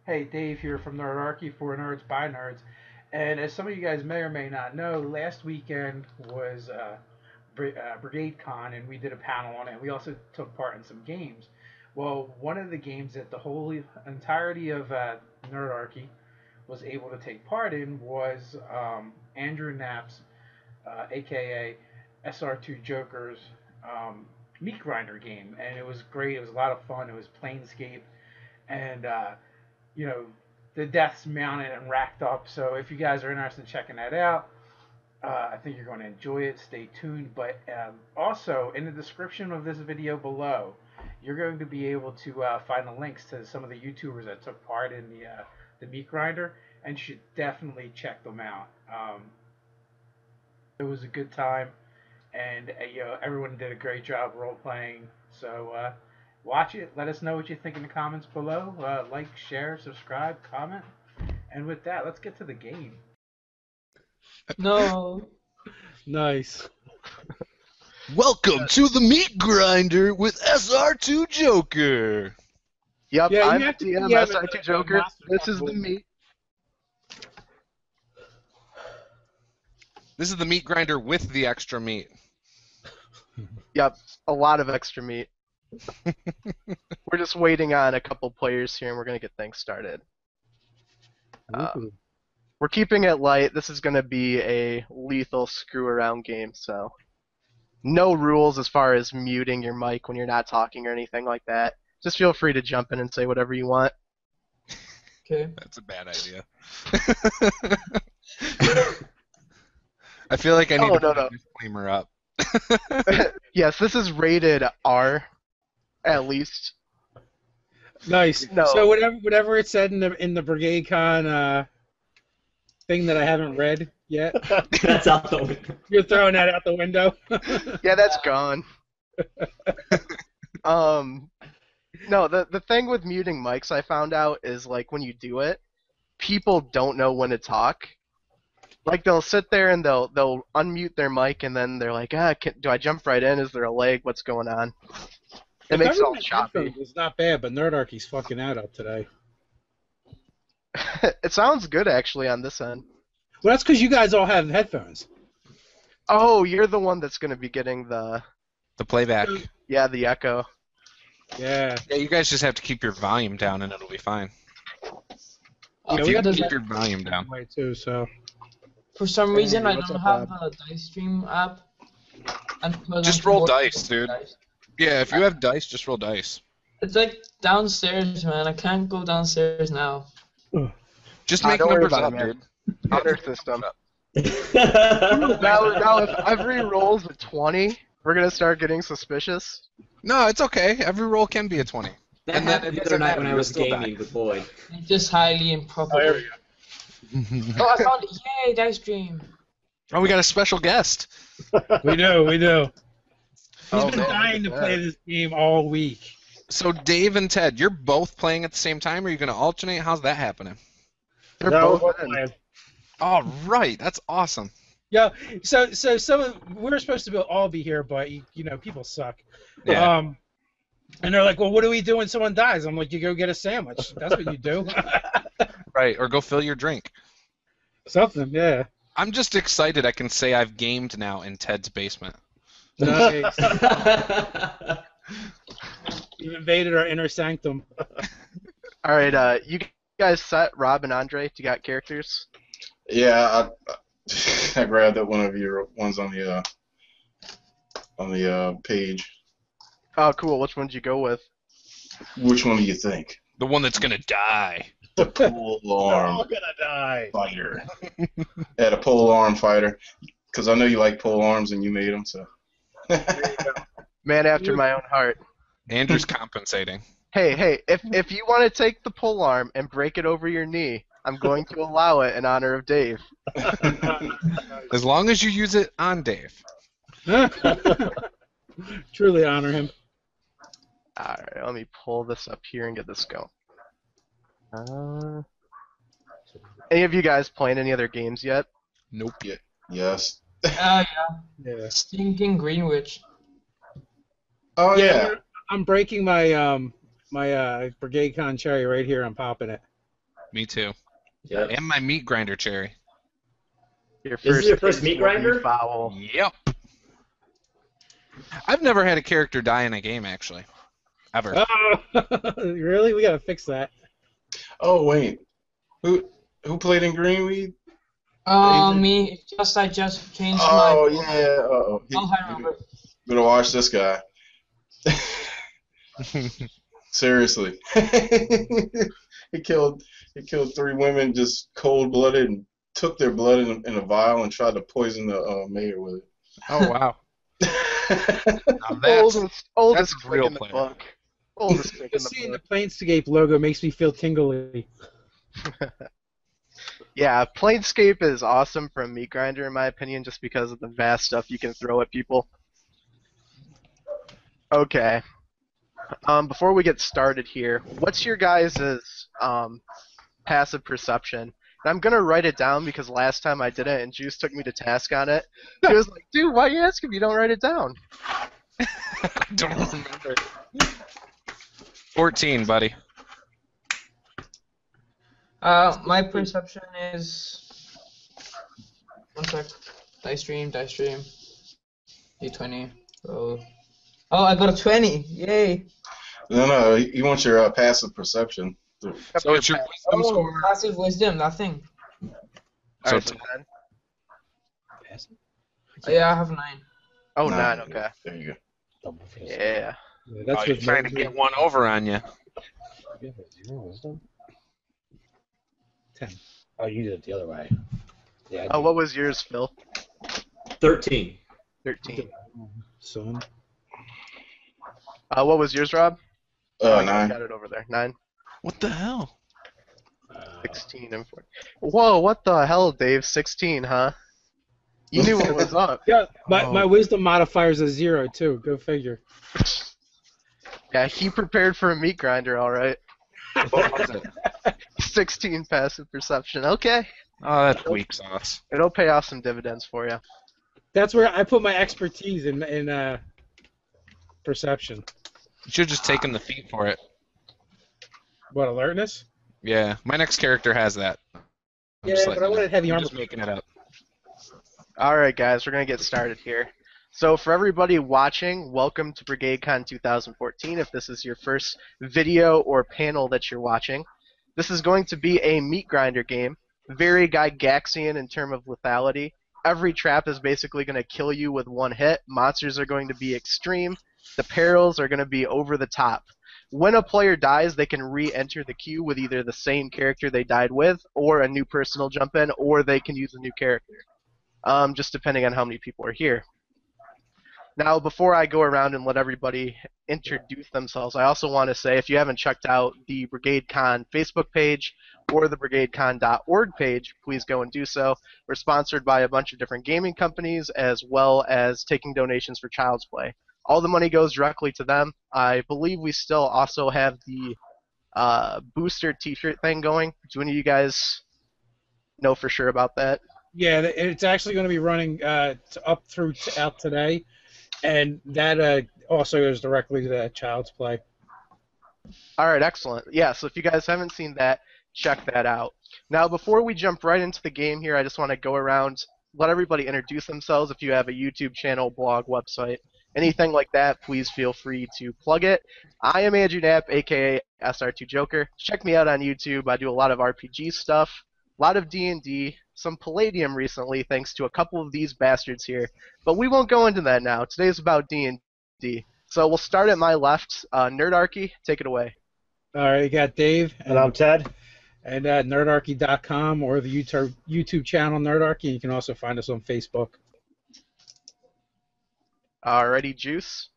Hey, Dave here from Nerdarchy for Nerds by Nerds. And as some of you guys may or may not know, last weekend was Brigade Con, and we did a panel on it. We also took part in some games. Well, one of the games that the whole entirety of Nerdarchy was able to take part in was Andrew Knapps A.K.A SR2Jokers meat grinder game, and it was great. It was a lot of fun. It was Planescape, and you know, the deaths mounted and racked up. So if you guys are interested in checking that out, I think you're going to enjoy it. Stay tuned. But also, in the description of this video below, you're going to be able to find the links to some of the YouTubers that took part in the meat grinder, and you should definitely check them out. It was a good time, and everyone did a great job role playing. So watch it. Let us know what you think in the comments below. Like, share, subscribe, comment. And with that, let's get to the game. No. Nice. Welcome to the meat grinder with SR2Joker. Yep, Yeah, I'm you have to- DM you have a- SR2Joker. master This is the combo. meat. This is the meat grinder with the extra meat. Yep, a lot of extra meat. We're just waiting on a couple players here, and we're gonna get things started. We're keeping it light. This is gonna be a lethal screw-around game, so no rules as far as muting your mic when you're not talking or anything like that. Just feel free to jump in and say whatever you want. Okay. That's a bad idea. I feel like I need Oh, to no, put no. a disclaimer up. Yes, this is rated R, at least. Nice. No. So whatever it said in the Brigade Con thing that I haven't read yet, That's out the window. you're throwing that out the window. Yeah, that's gone. No, the thing with muting mics I found out is like when you do it, people don't know when to talk. Like they'll sit there and they'll unmute their mic and then they're like, do I jump right in? Is there a lag? What's going on? It makes it all choppy. It's not bad, but Nerdarchy's fucking out up today. It sounds good actually on this end. Well, that's because you guys all have headphones. Oh, you're the one that's gonna be getting the playback. the echo. Yeah. Yeah, you guys just have to keep your volume down and it'll be fine. Yeah, If we you got can the keep your volume down. way too. So For some reason, I what's don't up, have a dice stream app. And because Just I'm roll working dice, with dude. dice. Yeah, if you have dice, just roll dice. It's like downstairs, man. I can't go downstairs now. Just Ah, make don't worry numbers about up, it, man. dude. Honor system. Now, if every roll's a 20, we're gonna start getting suspicious. No, it's okay. Every roll can be a 20. That And then happened it the other doesn't night matter, when I you'll was still gaming die. with Boyd. It's just highly improbable. there we go. Oh, I found it. Yay, dice stream. Oh, we got a special guest. We do. He's Oh, been man, dying to look at play that. this game all week. So Dave and Ted, you're both playing at the same time, or are you going to alternate? How's that happening? They're No, both we're in. playing. All right, that's awesome. Yeah, so we're supposed to all be here, but people suck. Yeah. And they're like, well, what do we do when someone dies? I'm like, you go get a sandwich. That's what you do. Right, or go fill your drink. Something, yeah. I'm just excited I can say I've gamed now in Ted's basement. Nice. You invaded our inner sanctum. All right, you guys set? Rob and Andre, do you got characters? Yeah, I grabbed up one of your ones on the page. Oh, cool. Which one did you go with? Which one do you think? The one that's going to die. The pole We're all arm gonna die. fighter. Had a pole arm fighter, because I know you like pole arms and you made them. So. Man after my own heart. Andrew's compensating. Hey, if you want to take the pole arm and break it over your knee, I'm going to allow it in honor of Dave. As long as you use it on Dave. Truly honor him. All right, let me pull this up here and get this going. Any of you guys playing any other games yet? Nope. Yes. Yeah. Yeah. Stinking Greenwich. Oh yeah. I'm breaking my my Brigade Con cherry right here. I'm popping it. Me too. Yep. And my meat grinder cherry. Your This is your first taste meat will be grinder? Foul. Yep. I've never had a character die in a game, actually. Ever. Oh, really? We gotta fix that. Oh wait, who played in Greenweed? Me. I just changed Oh my. yeah. Oh, I remember. better watch this guy. Seriously, he killed 3 women just cold blooded and took their blood in a vial and tried to poison the mayor with it. Oh, wow. Now Oldest a trick real in the player. book. Oldest trick in Just the seeing the book. Planescape logo makes me feel tingly. Yeah, Planescape is awesome for a meat grinder in my opinion, just because of the vast stuff you can throw at people. Okay. Before we get started here, what's your guys' passive perception? And I'm gonna write it down because last time I did it and Juice took me to task on it. He was like, "Dude, why you ask if you don't write it down?" I don't remember. 14, buddy. My perception is. One sec. Dice stream. D20. Oh, I got a 20. Yay. No, he wants your passive perception. So it's your wisdom score. Passive wisdom, nothing. So Alright, so 10. Yeah, I have 9. Oh, 9, 9, okay. There you go. Yeah. Yeah, that's You're with trying to get one over on you. 10. Oh, you did it the other way. Yeah. Oh, what was yours, Phil? 13. 13. Son. What was yours, Rob? You 9. got it over there. 9, What the hell? 16, and 14. Whoa, what the hell, Dave? 16, huh? You knew what was up. Yeah, my wisdom modifier is a 0 too. Go figure. Yeah, he prepared for a meat grinder, all right. What was it? 16 passive perception. Okay, Oh, that's weak sauce. it'll pay off some dividends for you. That's where I put my expertise in perception. You should have just taken the feat for it. What, alertness? Yeah, my next character has that. Yeah, but I wanted heavy I'm armor. just making it up. All right, guys, we're gonna get started here. So for everybody watching, welcome to Brigade Con 2014. If this is your first video or panel that you're watching, this is going to be a meat grinder game. Very Gygaxian in terms of lethality. Every trap is basically going to kill you with one hit. Monsters are going to be extreme. The perils are going to be over the top. When a player dies, they can re-enter the queue with either the same character they died with, or a new person will jump in, or they can use a new character. Just depending on how many people are here. Now, before I go around and let everybody introduce themselves, I also want to say, if you haven't checked out the Brigade Con Facebook page or the brigadecon.org page, please go and do so. We're sponsored by a bunch of different gaming companies, as well as taking donations for Child's Play. All the money goes directly to them. I believe we still also have the booster t-shirt thing going. Do any of you guys know for sure about that? Yeah, it's actually going to be running up through out today, and that also goes directly to that Child's Play. All right, excellent. Yeah, so if you guys haven't seen that, check that out. Now, before we jump right into the game here, I just want to go around, let everybody introduce themselves. If you have a YouTube channel, blog, website, anything like that, please feel free to plug it. I am Andrew Knapps A.K.A SR2Joker. Check me out on YouTube. I do a lot of RPG stuff, a lot of D&D, some Palladium recently, thanks to a couple of these bastards here. But we won't go into that now. Today's about D&D. So we'll start at my left. Nerdarchy, take it away. All right, you got Dave. And I'm Ted. And nerdarchy.com or the YouTube channel Nerdarchy. You can also find us on Facebook. Alrighty, Juice.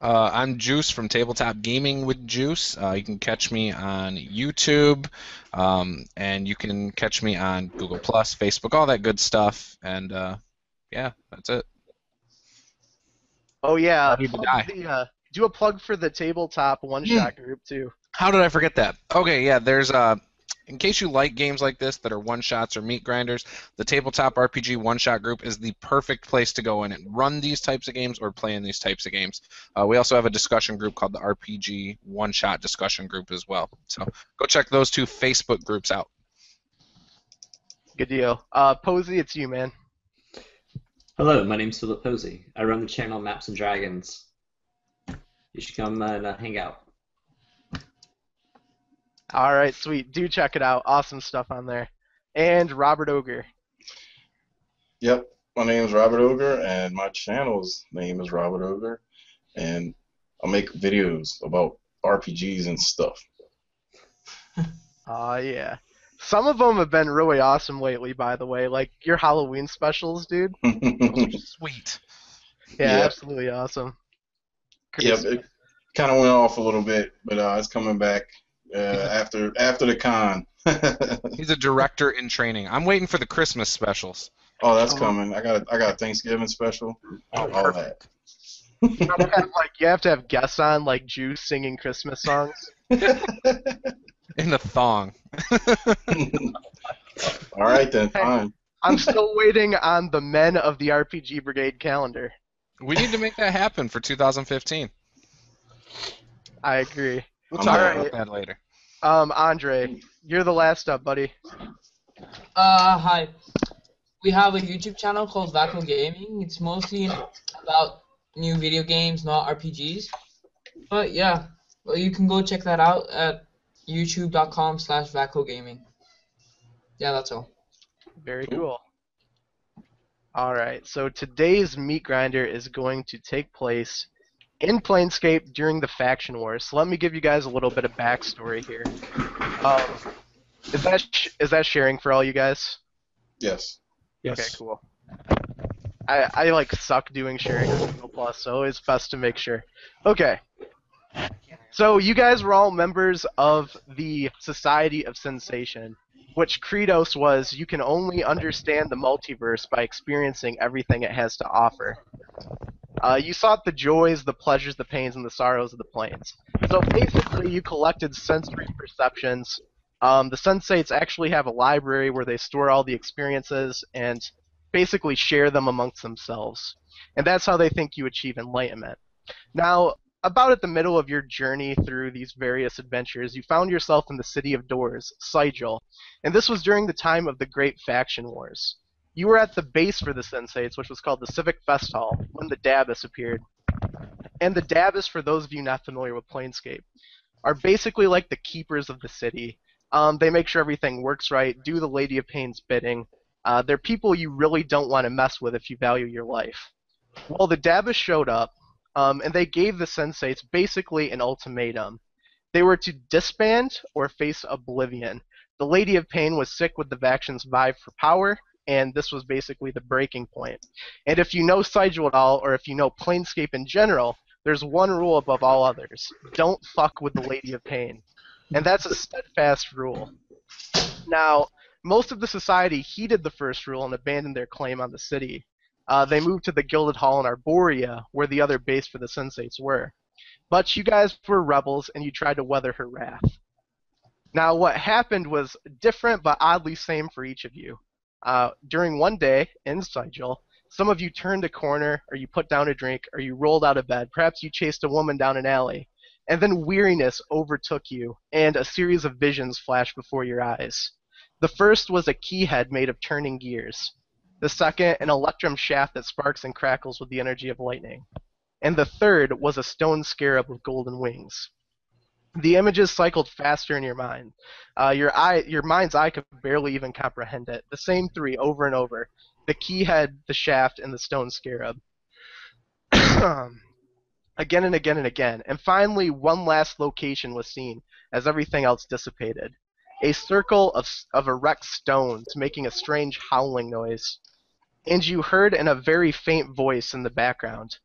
I'm Juice from Tabletop Gaming with Juice. You can catch me on YouTube, and you can catch me on Google+, Facebook, all that good stuff. And yeah, that's it. Oh yeah, Ready to die. Do a plug for the tabletop one-shot group too. How did I forget that? Okay, yeah, there's In case you like games like this that are one-shots or meat grinders, the Tabletop RPG one-shot group is the perfect place to go in and run these types of games or play in these types of games. We also have a discussion group called the RPG one-shot discussion group as well. So go check those 2 Facebook groups out. Good deal. Posey, it's you, man. Hello, my name's Philip Posey. I run the channel Maps and Dragons. You should come and hang out. All right, sweet. Do check it out. Awesome stuff on there. And Robert Ogre. Yep, my name is Robert Ogre, and my channel's name is Robert Ogre, and I make videos about RPGs and stuff. Yeah. Some of them have been really awesome lately, by the way. Like your Halloween specials, dude. Sweet. Yeah, Yeah. Absolutely awesome. Yep, it kind of went off a little bit, but it's coming back after the con. He's a director in training. I'm waiting for the Christmas specials. Oh, that's coming. I got a Thanksgiving special. All that. You have to have guests on, like Juce singing Christmas songs. In the thong. All right then, fine. I'm still waiting on the Men of the RPG Brigade calendar. We need to make that happen for 2015. I agree. We'll I'm talk down. about that later. Andre, you're the last up, buddy. Hi. We have a YouTube channel called Tabletop Gaming. It's mostly about new video games, not RPGs. But yeah, well, you can go check that out at youtube.com/VacoGaming. Yeah, that's all. Very cool. All right, so today's meat grinder is going to take place in Planescape during the Faction Wars. So let me give you guys a little bit of backstory here. Is that sharing for all you guys? Yes. Yes. Okay, cool. I like suck doing sharing on Google Plus, so it's best to make sure. Okay. So you guys were all members of the Society of Sensation, which credos was you can only understand the multiverse by experiencing everything it has to offer. You sought the joys, the pleasures, the pains, and the sorrows of the planes. So basically, you collected sensory perceptions. The Sensates actually have a library where they store all the experiences and basically share them amongst themselves. And that's how they think you achieve enlightenment. Now, about at the middle of your journey through these various adventures, you found yourself in the City of Doors, Sigil, and this was during the time of the Great Faction Wars. You were at the base for the Sensates, which was called the Civic Fest Hall, when the Dabis appeared. And the Dabis, for those of you not familiar with Planescape, are basically like the keepers of the city. They make sure everything works right, do the Lady of Pain's bidding. They're people you really don't want to mess with if you value your life. Well, the Dabis showed up, and they gave the Sensates basically an ultimatum. They were to disband or face oblivion. The Lady of Pain was sick with the faction's vibe for power, and this was basically the breaking point. And if you know Sigil at all, or if you know Planescape in general, there's one rule above all others. Don't fuck with the Lady of Pain. And that's a steadfast rule. Now, most of the society heeded the first rule and abandoned their claim on the city. They moved to the Gilded Hall in Arborea, where the other base for the Sensates were. But you guys were rebels, and you tried to weather her wrath. Now, what happened was different but oddly same for each of you. During one day in Sigil, some of you turned a corner, or you put down a drink, or you rolled out of bed. Perhaps you chased a woman down an alley. And then weariness overtook you, and a series of visions flashed before your eyes. The first was a key head made of turning gears. The second, an electrum shaft that sparks and crackles with the energy of lightning. And the third was a stone scarab with golden wings. The images cycled faster in your mind. Your mind's eye could barely even comprehend it. The same three over and over. The key head, the shaft, and the stone scarab. Again and again and again. And finally, one last location was seen as everything else dissipated. A circle of erect stones making a strange howling noise. And you heard in a very faint voice in the background,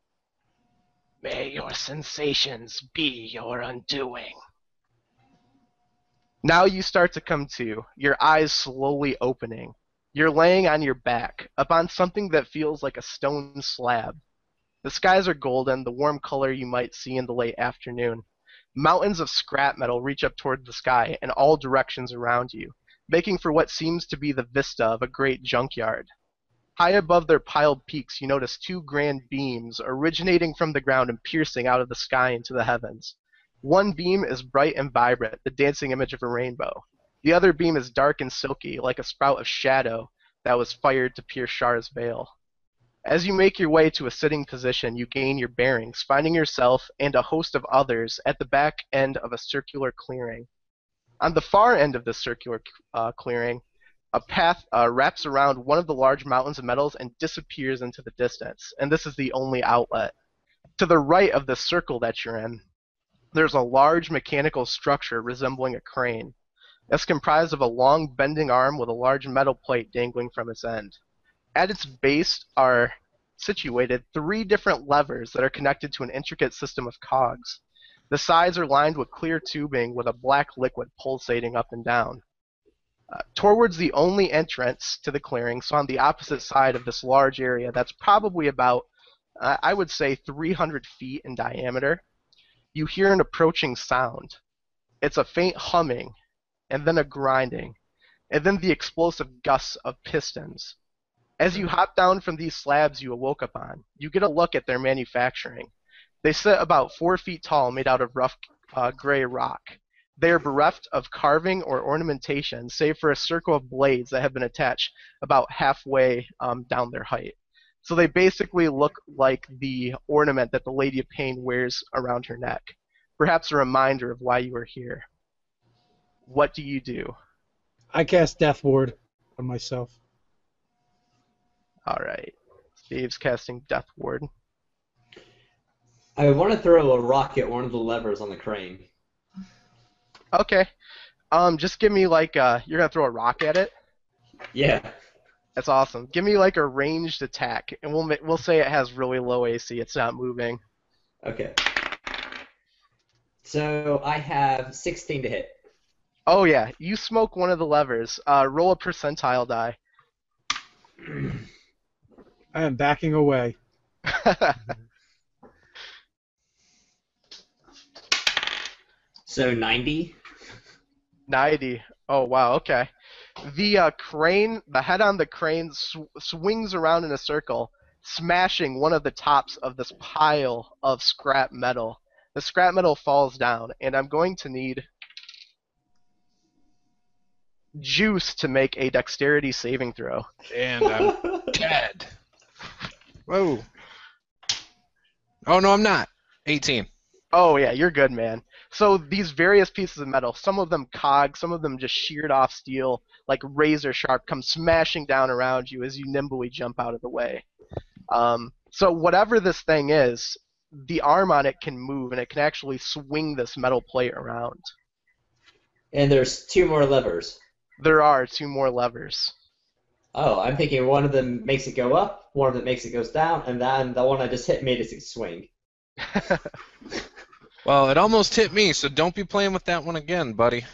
"May your sensations be your undoing." Now you start to come to, your eyes slowly opening. You're laying on your back, up on something that feels like a stone slab. The skies are golden, the warm color you might see in the late afternoon. Mountains of scrap metal reach up toward the sky in all directions around you, making for what seems to be the vista of a great junkyard. High above their piled peaks, you notice two grand beams originating from the ground and piercing out of the sky into the heavens. One beam is bright and vibrant, the dancing image of a rainbow. The other beam is dark and silky, like a sprout of shadow that was fired to pierce Shar's veil. As you make your way to a sitting position, you gain your bearings, finding yourself and a host of others at the back end of a circular clearing. On the far end of this circular clearing, a path wraps around one of the large mountains of metals and disappears into the distance, and this is the only outlet. To the right of the circle that you're in, there's a large mechanical structure resembling a crane. It's comprised of a long bending arm with a large metal plate dangling from its end. At its base are situated 3 different levers that are connected to an intricate system of cogs. The sides are lined with clear tubing with a black liquid pulsating up and down. Towards the only entrance to the clearing, so on the opposite side of this large area that's probably about, I would say, 300 feet in diameter, you hear an approaching sound. It's a faint humming, and then a grinding, and then the explosive gusts of pistons. As you hop down from these slabs you awoke upon, you get a look at their manufacturing. They sit about 4 feet tall, made out of rough gray rock. They are bereft of carving or ornamentation, save for a circle of blades that have been attached about halfway down their height. So they basically look like the ornament that the Lady of Pain wears around her neck. Perhaps a reminder of why you are here. What do you do? I cast Death Ward on myself. Alright. Steve's casting Death Ward. I want to throw a rock at one of the levers on the crane. Okay. Just give me like you're gonna throw a rock at it? Yeah. That's awesome. Give me like a ranged attack, and we'll say it has really low AC. It's not moving. Okay. So I have 16 to hit. Oh yeah, you smoke one of the levers. Roll a percentile die. I am backing away. So 90. 90. Oh wow. Okay. The crane, the head on the crane swings around in a circle, smashing one of the tops of this pile of scrap metal. The scrap metal falls down, and I'm going to need Juice to make a dexterity saving throw. And I'm dead. Whoa. Oh, no, I'm not. 18. Oh yeah, you're good, man. So these various pieces of metal, some of them cogs, some of them just sheared off steel, like razor sharp, come smashing down around you as you nimbly jump out of the way. So whatever this thing is, the arm on it can move, and it can actually swing this metal plate around. And there's 2 more levers. There are 2 more levers. Oh, I'm thinking one of them makes it go up, one of them makes it goes down, and then the one I just hit made it swing. Well, it almost hit me, so don't be playing with that one again, buddy.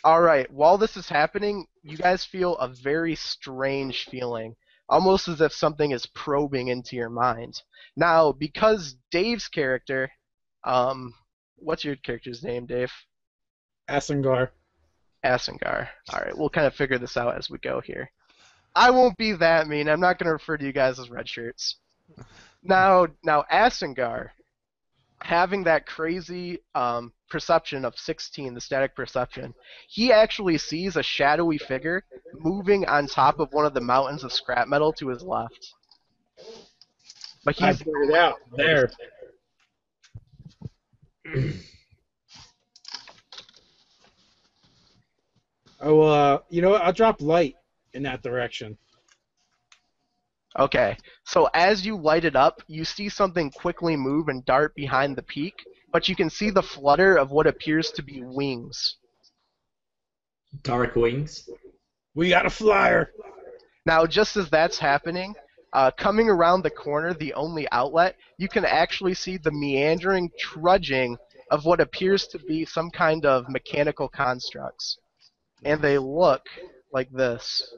Alright, while this is happening, you guys feel a very strange feeling, almost as if something is probing into your mind. Now, because Dave's character, what's your character's name, Dave? Asengar. Asengar. Alright, we'll kind of figure this out as we go here. I won't be that mean. I'm not going to refer to you guys as red shirts. Now Asengar, having that crazy perception of 16, the static perception, he actually sees a shadowy figure moving on top of one of the mountains of scrap metal to his left. But I he's figured it out. There. Oh, you know what? I'll drop light in that direction. okay. So as you light it up, you see something quickly move and dart behind the peak, but you can see the flutter of what appears to be wings. Dark wings. We got a flyer. Now, just as that's happening, coming around the corner, the only outlet, you can actually see the meandering trudging of what appears to be some kind of mechanical constructs. And they look like this.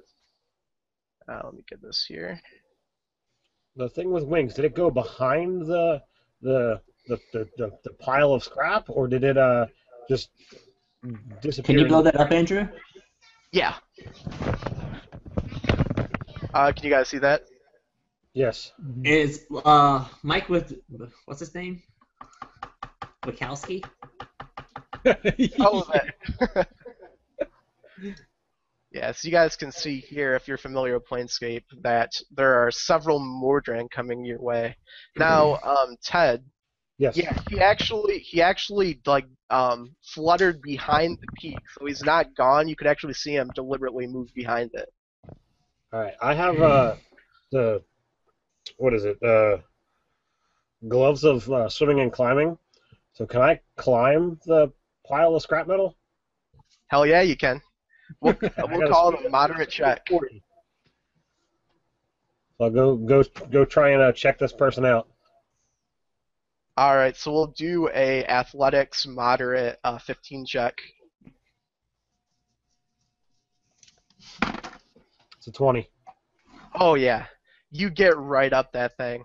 Let me get this here. The thing with wings, did it go behind the the pile of scrap, or did it just disappear? Can you blow that up, Andrew? Yeah. Can you guys see that? Yes. Is Mike with what's his name? Wachowski? Oh, that. Yeah, so you guys can see here, if you're familiar with Planescape, that there are several Mordran coming your way. Now, Ted, Yes. yeah, he actually like fluttered behind the peak, so he's not gone. You could actually see him deliberately move behind it. All right. I have the what is it? Gloves of swimming and climbing. So can I climb the pile of scrap metal? Hell yeah, you can. We'll call it a moderate check. 40. So I'll go try and check this person out. All right, so we'll do a athletics moderate 15 check. It's a 20. Oh yeah, you get right up that thing.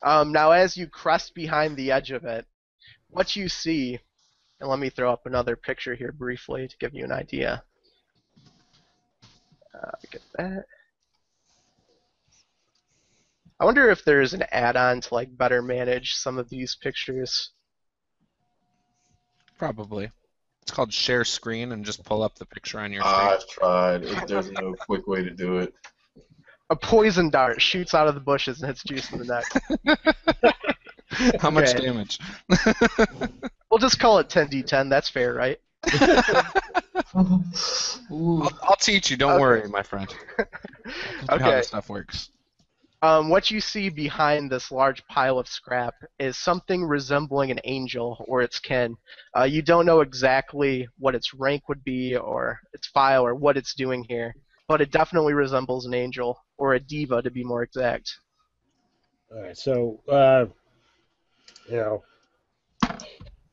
Now as you crest behind the edge of it, what you see, and let me throw up another picture here briefly to give you an idea. Get that. I wonder if there's an add-on to like better manage some of these pictures. Probably. It's called share screen, and just pull up the picture on your screen. I've tried. There's no quick way to do it. A poison dart shoots out of the bushes and hits Juice in the neck. How much Okay. damage? We'll just call it 10d10. That's fair, right? Ooh. I'll teach you. Don't Okay. worry, my friend. Teach you how Okay. this stuff works. What you see behind this large pile of scrap is something resembling an angel or its kin. You don't know exactly what its rank would be or its file or what it's doing here, but it definitely resembles an angel, or a diva to be more exact. All right. So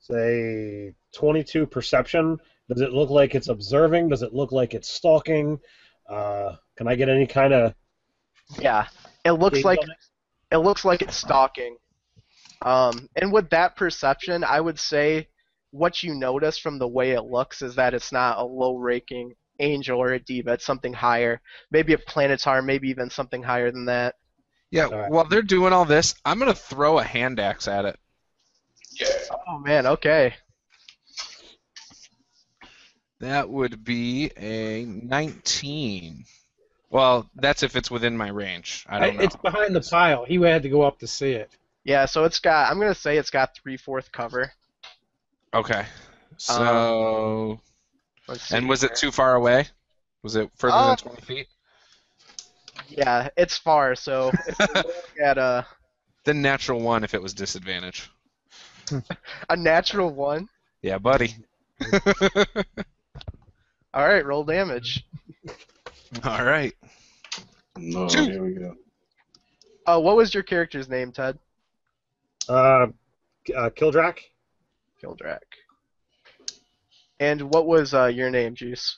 say 22 perception. Does it look like it's observing? Does it look like it's stalking? Can I get any kind of Yeah, it looks gauge like on it? it looks like it's stalking. And with that perception, I would say what you notice from the way it looks is that it's not a low-ranking angel or a diva. It's something higher, maybe a planetar, maybe even something higher than that. Yeah, All right. while they're doing all this, I'm going to throw a hand axe at it. Yeah. Oh man, okay. That would be a 19. Well, that's if it's within my range. I don't know. It's behind the pile. He had to go up to see it. Yeah, so I'm gonna say it's got 3/4 cover. Okay. So, Let's see and was it here. too far away? Was it further than 20 feet? Yeah, it's far. So if you look at Then natural 1 if it was disadvantage. a natural 1. Yeah, buddy. All right, roll damage. All right. No, Two. here we go. What was your character's name, Ted? Kildrak? Gildrak. And what was your name, Juice?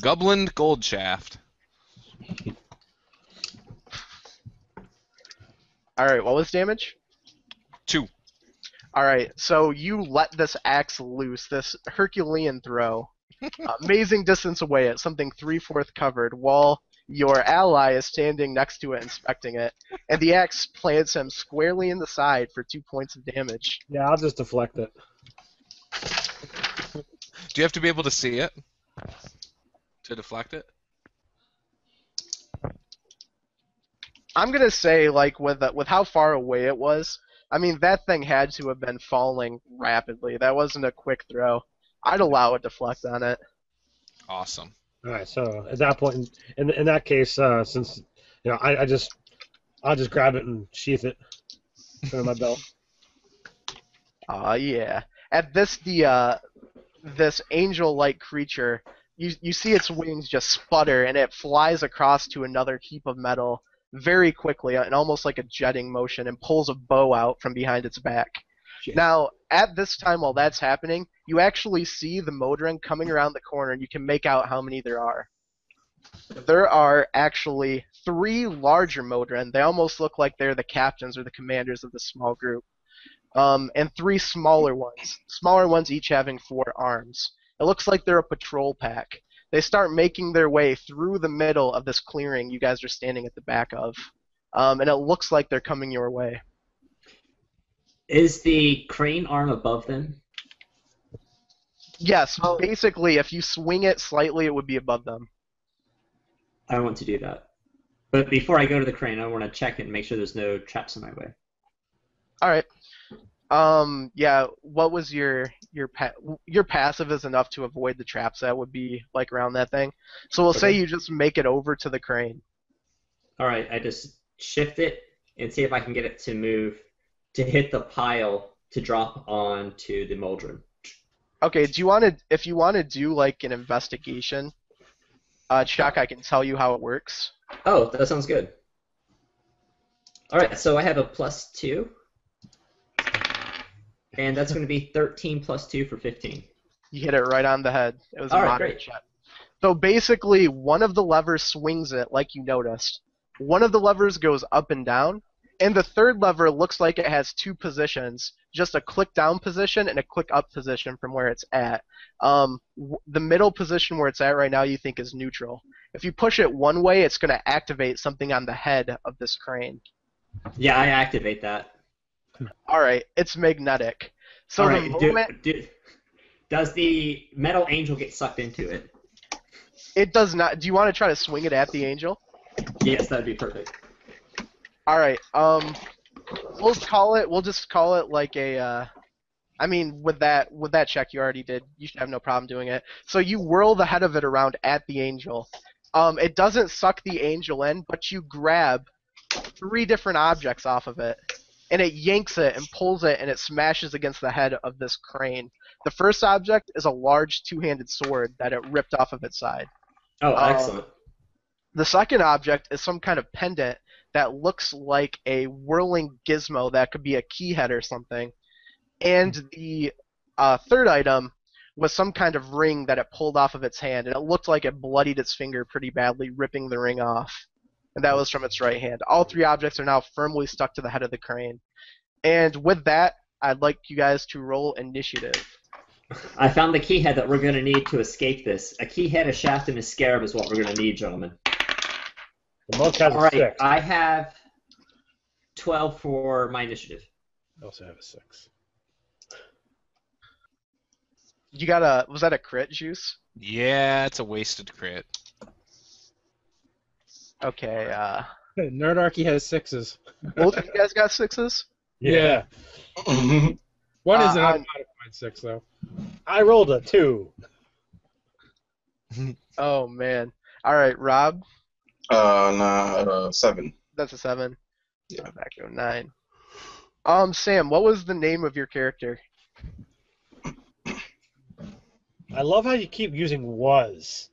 Goblin Goldshaft. All right, what was damage? 2. All right, so you let this axe loose, this Herculean throw, amazing distance away at something 3/4 covered, while your ally is standing next to it inspecting it, and the axe plants him squarely in the side for 2 points of damage. Yeah, I'll just deflect it. Do you have to be able to see it to deflect it? I'm gonna say, like, with how far away it was, I mean, that thing had to have been falling rapidly. That wasn't a quick throw. I'd allow it to deflect on it. Awesome. All right. So at that point, in that case, since I'll just grab it and sheath it, put it in my belt. Yeah. At this, this angel-like creature, you see its wings just sputter, and it flies across to another heap of metal very quickly, and almost like a jetting motion, and pulls a bow out from behind its back. Shit. Now, at this time, while that's happening, you actually see the Modron coming around the corner, and you can make out how many there are. There are actually 3 larger Modron. They almost look like they're the captains or the commanders of the small group. and 3 smaller ones. Smaller ones each having 4 arms. It looks like they're a patrol pack. They start making their way through the middle of this clearing you guys are standing at the back of. And it looks like they're coming your way. Is the crane arm above them? Yes, basically, if you swing it slightly, it would be above them. I want to do that. But before I go to the crane, I want to check and make sure there's no traps in my way. All right. Yeah. What was your passive is enough to avoid the traps that would be like around that thing. So we'll say you just make it over to the crane. All right. I just shift it and see if I can get it to move to hit the pile to drop onto the Muldrum. Okay. If you want to do like an investigation check, I can tell you how it works. Oh, that sounds good. All right. So I have a +2. And that's going to be 13 + 2 for 15. You hit it right on the head. It was a All right, moderate great. check. So basically, one of the levers swings it, like you noticed. One of the levers goes up and down, and the third lever looks like it has 2 positions, just a click down position and a click up position from where it's at. The middle position where it's at right now you think is neutral. If you push it one way, it's going to activate something on the head of this crane. Yeah, I activate that. Alright, it's magnetic. So All the right. moment... Does the metal angel get sucked into it? It does not. Do you want to try to swing it at the angel? Yes, that'd be perfect. Alright, we'll just call it like a, I mean, with that check you already did, you should have no problem doing it. So you whirl the head of it around at the angel. It doesn't suck the angel in, but you grab 3 different objects off of it, and it yanks it and pulls it, and it smashes against the head of this crane. The first object is a large 2-handed sword that it ripped off of its side. Oh, excellent. The second object is some kind of pendant that looks like a whirling gizmo that could be a key head or something. And the third item was some kind of ring that it pulled off of its hand, and it looked like it bloodied its finger pretty badly, ripping the ring off. And that was from its right hand. All 3 objects are now firmly stuck to the head of the crane. And with that, I'd like you guys to roll initiative. I found the key head that we're going to need to escape this. A key head, a shaft, and a scarab is what we're going to need, gentlemen. The monk has All a right, 6. I have 12 for my initiative. I also have a 6. You got was that a crit, Juice? Yeah, it's a wasted crit. Okay, Nerdarchy has 6s. both of you guys got 6s? Yeah. One is an I- unmodified 6, though. I rolled a 2. Oh, man. Alright, Rob? 7. That's a 7. Yeah. Back to 9. Sam, what was the name of your character? I love how you keep using was.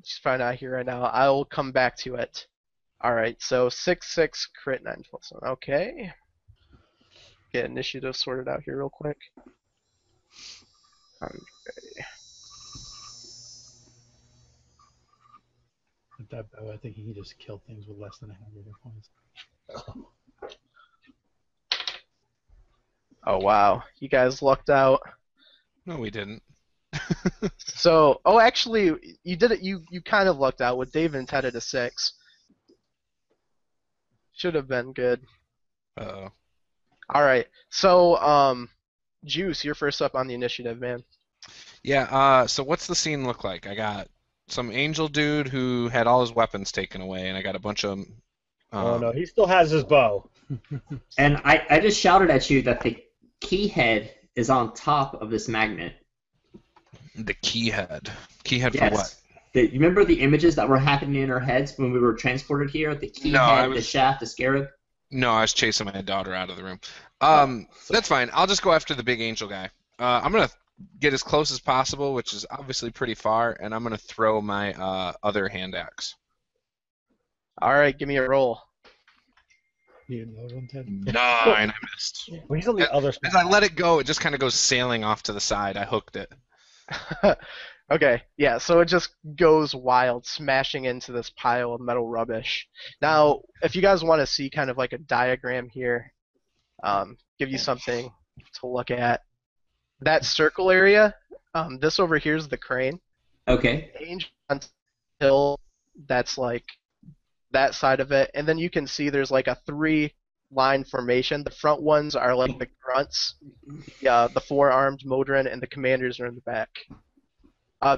Just find out here right now. I will come back to it. Alright, so 6/6 crit 9 plus 1. Okay. Get initiative sorted out here real quick. Okay. I think he just killed things with less than 100 hit points. Oh wow, you guys lucked out. No, we didn't. So, oh, actually, you did it. You kind of lucked out with Dave and Ted at a 6. Should have been good. Uh-oh. All right, so Juice, you're first up on the initiative, man. Yeah, so what's the scene look like? I got some angel dude who had all his weapons taken away, and I got a bunch of... Oh no, he still has his bow. And I just shouted at you that the key head is on top of this magnet. The key head. Key head Yes. for what? You remember the images that were happening in our heads when we were transported here? The key No, head, I the was- shaft, the scarab? No, I was chasing my daughter out of the room. That's fine. I'll just go after the big angel guy. I'm going to get as close as possible, which is obviously pretty far, and I'm going to throw my other hand axe. All right, give me a roll. You know one, Ted? 9, I missed. Well, he's on the other As I let it go, it just kind of goes sailing off to the side. I hooked it. Okay, yeah, so it just goes wild, smashing into this pile of metal rubbish. Now, if you guys want to see kind of like a diagram here, give you something to look at. That circle area, this over here is the crane. Okay. Range until that's like that side of it, and then you can see there's like a 3-line formation. The front ones are like the grunts, the 4-armed Modron, and the commanders are in the back.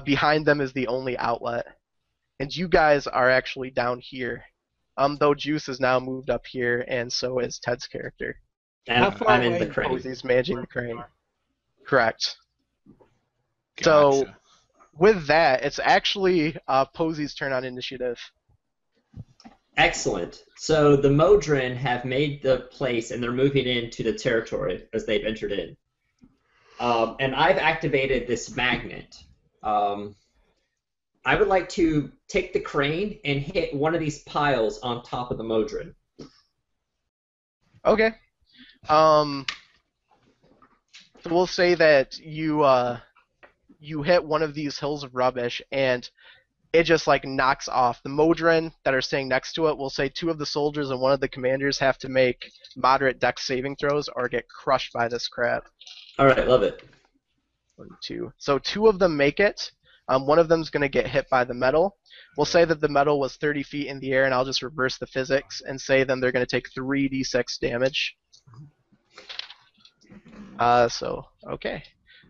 Behind them is the only outlet, and you guys are actually down here. Though Juice is now moved up here, and so is Ted's character. And How far I'm in away the crane. He's managing the crane. Correct. Gotcha. So, with that, it's actually Posy's turn on initiative. Excellent. So the Modron have made the place, and they're moving into the territory as they've entered in. And I've activated this magnet. I would like to take the crane and hit one of these piles on top of the Modron. Okay. So we'll say that you hit one of these hills of rubbish, and it just like knocks off. The Modron that are staying next to it, will say 2 of the soldiers and 1 of the commanders have to make moderate dex saving throws or get crushed by this crap. All right, love it. 1, 2. So 2 of them make it. One of them's going to get hit by the metal. We'll say that the metal was 30 feet in the air, and I'll just reverse the physics and say then they're going to take 3d6 damage. Okay.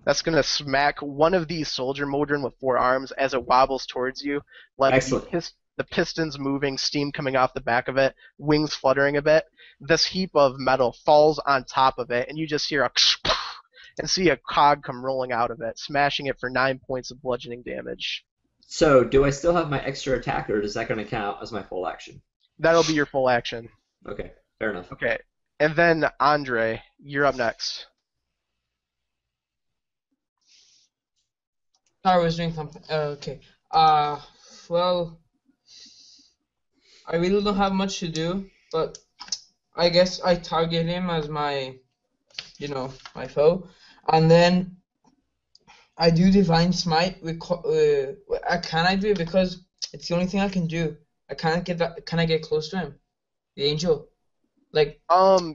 That's going to smack one of these soldier Modron with 4 arms as it wobbles towards you. Excellent. The pistons moving, steam coming off the back of it, wings fluttering a bit. This heap of metal falls on top of it, and you just hear a and see a cog come rolling out of it, smashing it for 9 points of bludgeoning damage. So do I still have my extra attack, or is that going to count as my full action? That'll be your full action. Okay, fair enough. Okay. And then, Andre, you're up next. I was doing something. Okay. Well, I really don't have much to do, but I guess I target him as my, my foe, and then I do Divine Smite. Can I do it because it's the only thing I can do? I can't get that. Can I get close to him, the angel? Like.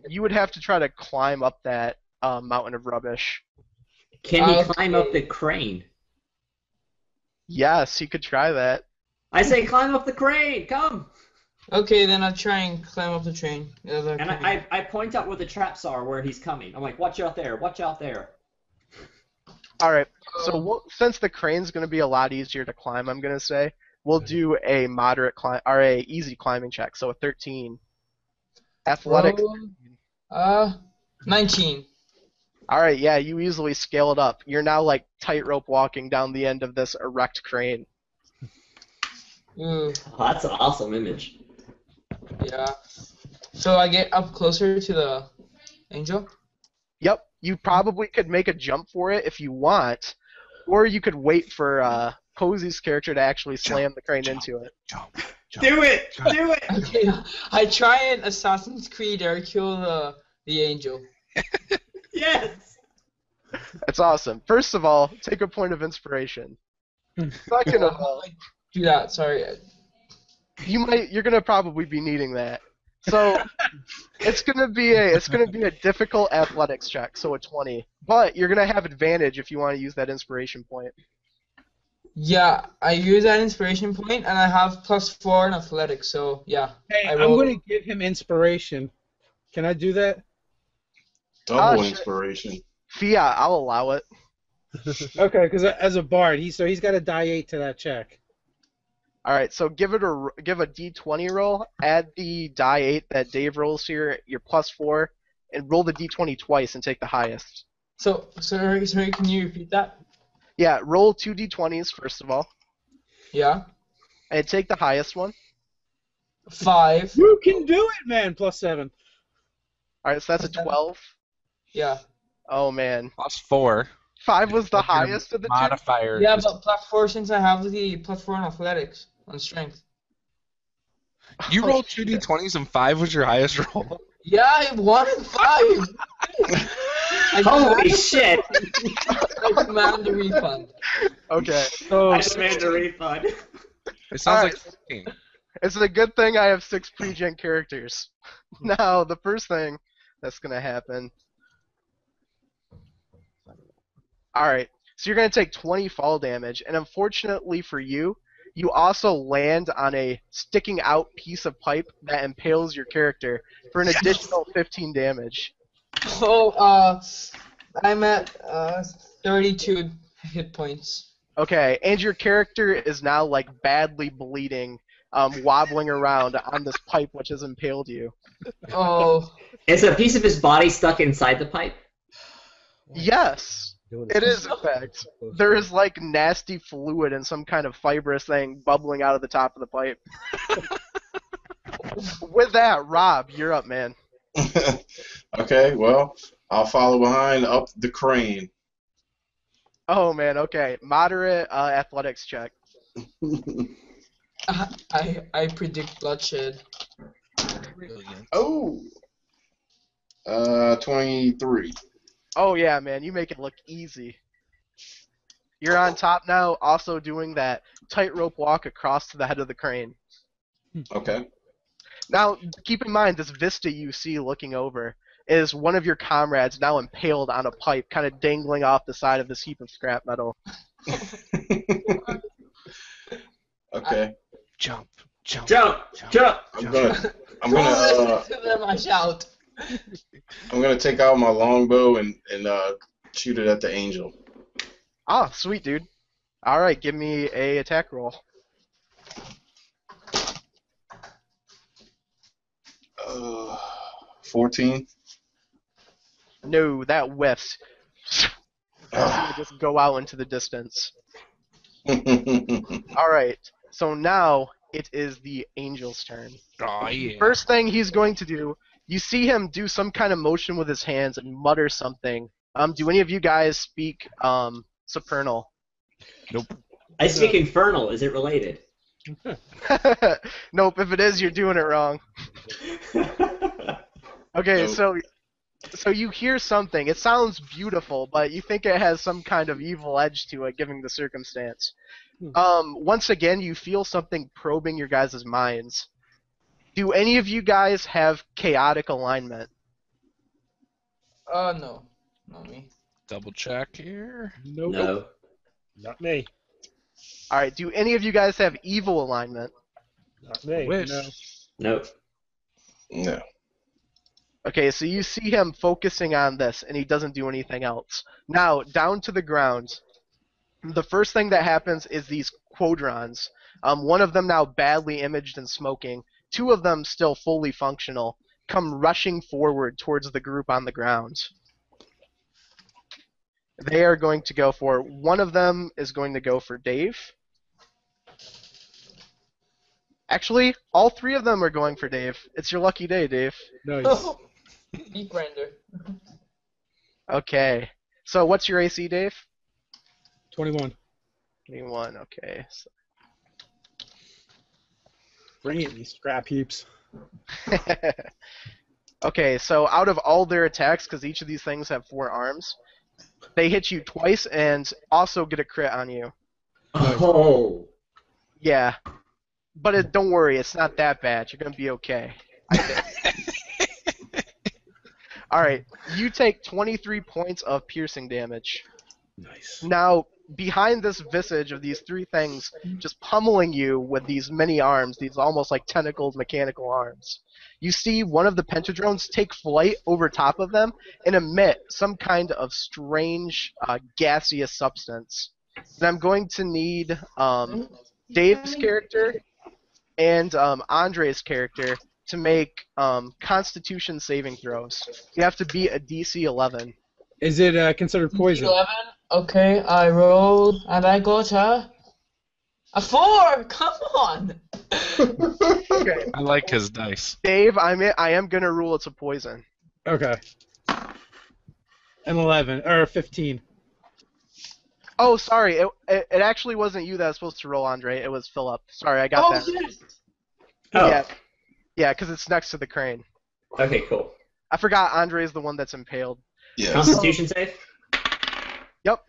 You would have to try to climb up that mountain of rubbish. Can he climb up the crane? Yes, you could try that. I say climb up the crane, come! Okay, then I'll try and climb up the train. And I point out where the traps are, where he's coming. I'm like, watch out there, watch out there. Alright, so since the crane's going to be a lot easier to climb, I'm going to say, we'll do a moderate climb, or a easy climbing check, so a 13. Athletics. 19. Alright, yeah, you easily scale it up. You're now like tightrope walking down the end of this erect crane. Ooh. Oh, that's an awesome image. Yeah. So I get up closer to the angel? Yep, you probably could make a jump for it if you want, or you could wait for Posy's character to actually slam the crane into it. Jump. Do it! Do it! Okay, I try and Assassin's Creed air kill the angel. Yes! That's awesome. First of all, take a point of inspiration. Second of all, do that. Sorry. you're gonna probably be needing that. So it's gonna be a difficult athletics check, so a 20. But you're gonna have advantage if you want to use that inspiration point. Yeah, I use that inspiration point, and I have +4 in athletics. So yeah. Hey, I'm gonna give him inspiration. Can I do that? Double inspiration. Fiat, I'll allow it. Okay, because as a bard, he's got a die 8 to that check. All right, so give a d20 roll. Add the die 8 that Dave rolls here, your +4, and roll the d20 twice and take the highest. So sorry, can you repeat that? Yeah, roll 2 d20s first of all. Yeah. And take the highest one. 5. You can do it, man. +7. All right, so that's a 12. Yeah. Oh man. +4. 5 was the highest of the two. Modifier. Yeah, but +4 since I have the +4 in athletics on strength. You rolled 2d20s and 5 was your highest roll. Yeah, I wanted 5. Holy shit! I demand a refund. Okay. Oh, I demand a refund. It sounds Alright. like fucking. It's a good thing I have 6 pre-gen characters. Now, the first thing that's gonna happen. Alright, so you're gonna take 20 fall damage, and unfortunately for you, you also land on a sticking out piece of pipe that impales your character for an additional 15 damage. Oh, I'm at 32 hit points. Okay, and your character is now like badly bleeding, wobbling around on this pipe which has impaled you. Oh. Is a piece of his body stuck inside the pipe? Yes, it is in fact. There is like nasty fluid and some kind of fibrous thing bubbling out of the top of the pipe. With that, Rob, you're up, man. Okay, well, I'll follow behind up the crane. Oh man, okay. Moderate athletics check. I predict bloodshed. Brilliant. Oh! 23. Oh yeah, man, you make it look easy. You're on top now, also doing that tightrope walk across to the head of the crane. Okay. Now, keep in mind, this vista you see looking over is one of your comrades now impaled on a pipe, kind of dangling off the side of this heap of scrap metal. Okay. Jump. Jump! I'm gonna To them I shout. I'm gonna take out my longbow and shoot it at the angel. Ah, sweet, dude. Alright, give me a attack roll. 14. No, that whiffs. Just go out into the distance. Alright, so now it is the angel's turn. Oh, yeah. First thing he's going to do, you see him do some kind of motion with his hands and mutter something. Do any of you guys speak Supernal? Nope. I speak Infernal. Is it related? Nope, if it is, you're doing it wrong. Okay, Nope. so you hear something. It sounds beautiful, but you think it has some kind of evil edge to it, given the circumstance. Once again, you feel something probing your guys' minds. Do any of you guys have chaotic alignment? No. Not me. Double check here. nope. No. Not me. Alright, do any of you guys have evil alignment? Not me. Wish. No. Nope. No. Okay, so you see him focusing on this, and he doesn't do anything else. Now, down to the ground. The first thing that happens is these quadrons. One of them now badly imaged and smoking. 2 of them still fully functional. Come rushing forward towards the group on the ground. They are going to go for... One of them is going to go for Dave. Actually, all 3 of them are going for Dave. It's your lucky day, Dave. Nice. Deep render. Okay. So what's your AC, Dave? 21. 21, okay. So Bring it, you scrap heaps. okay, so out of all their attacks, because each of these things have 4 arms, they hit you twice and also get a crit on you. Oh. Yeah. But don't worry, it's not that bad. You're going to be okay. Alright, you take 23 points of piercing damage. Nice. Now, behind this visage of these 3 things just pummeling you with these many arms, these almost like tentacled mechanical arms, you see one of the pentadrones take flight over top of them and emit some kind of strange gaseous substance. And I'm going to need Dave's character and Andre's character to make Constitution saving throws. You have to beat a DC 11. Is it considered poison? 11. Okay, I rolled and I got a 4. Come on. Okay, I like his dice. Dave, I am gonna rule it's a poison. Okay. An 11 or 15. Oh, sorry, it actually wasn't you that was supposed to roll, Andre. It was Philip. Sorry, I got that. Yes. Oh. Yeah, because it's next to the crane. Okay, cool. I forgot Andre is the one that's impaled. Yes. Constitution save? Yep.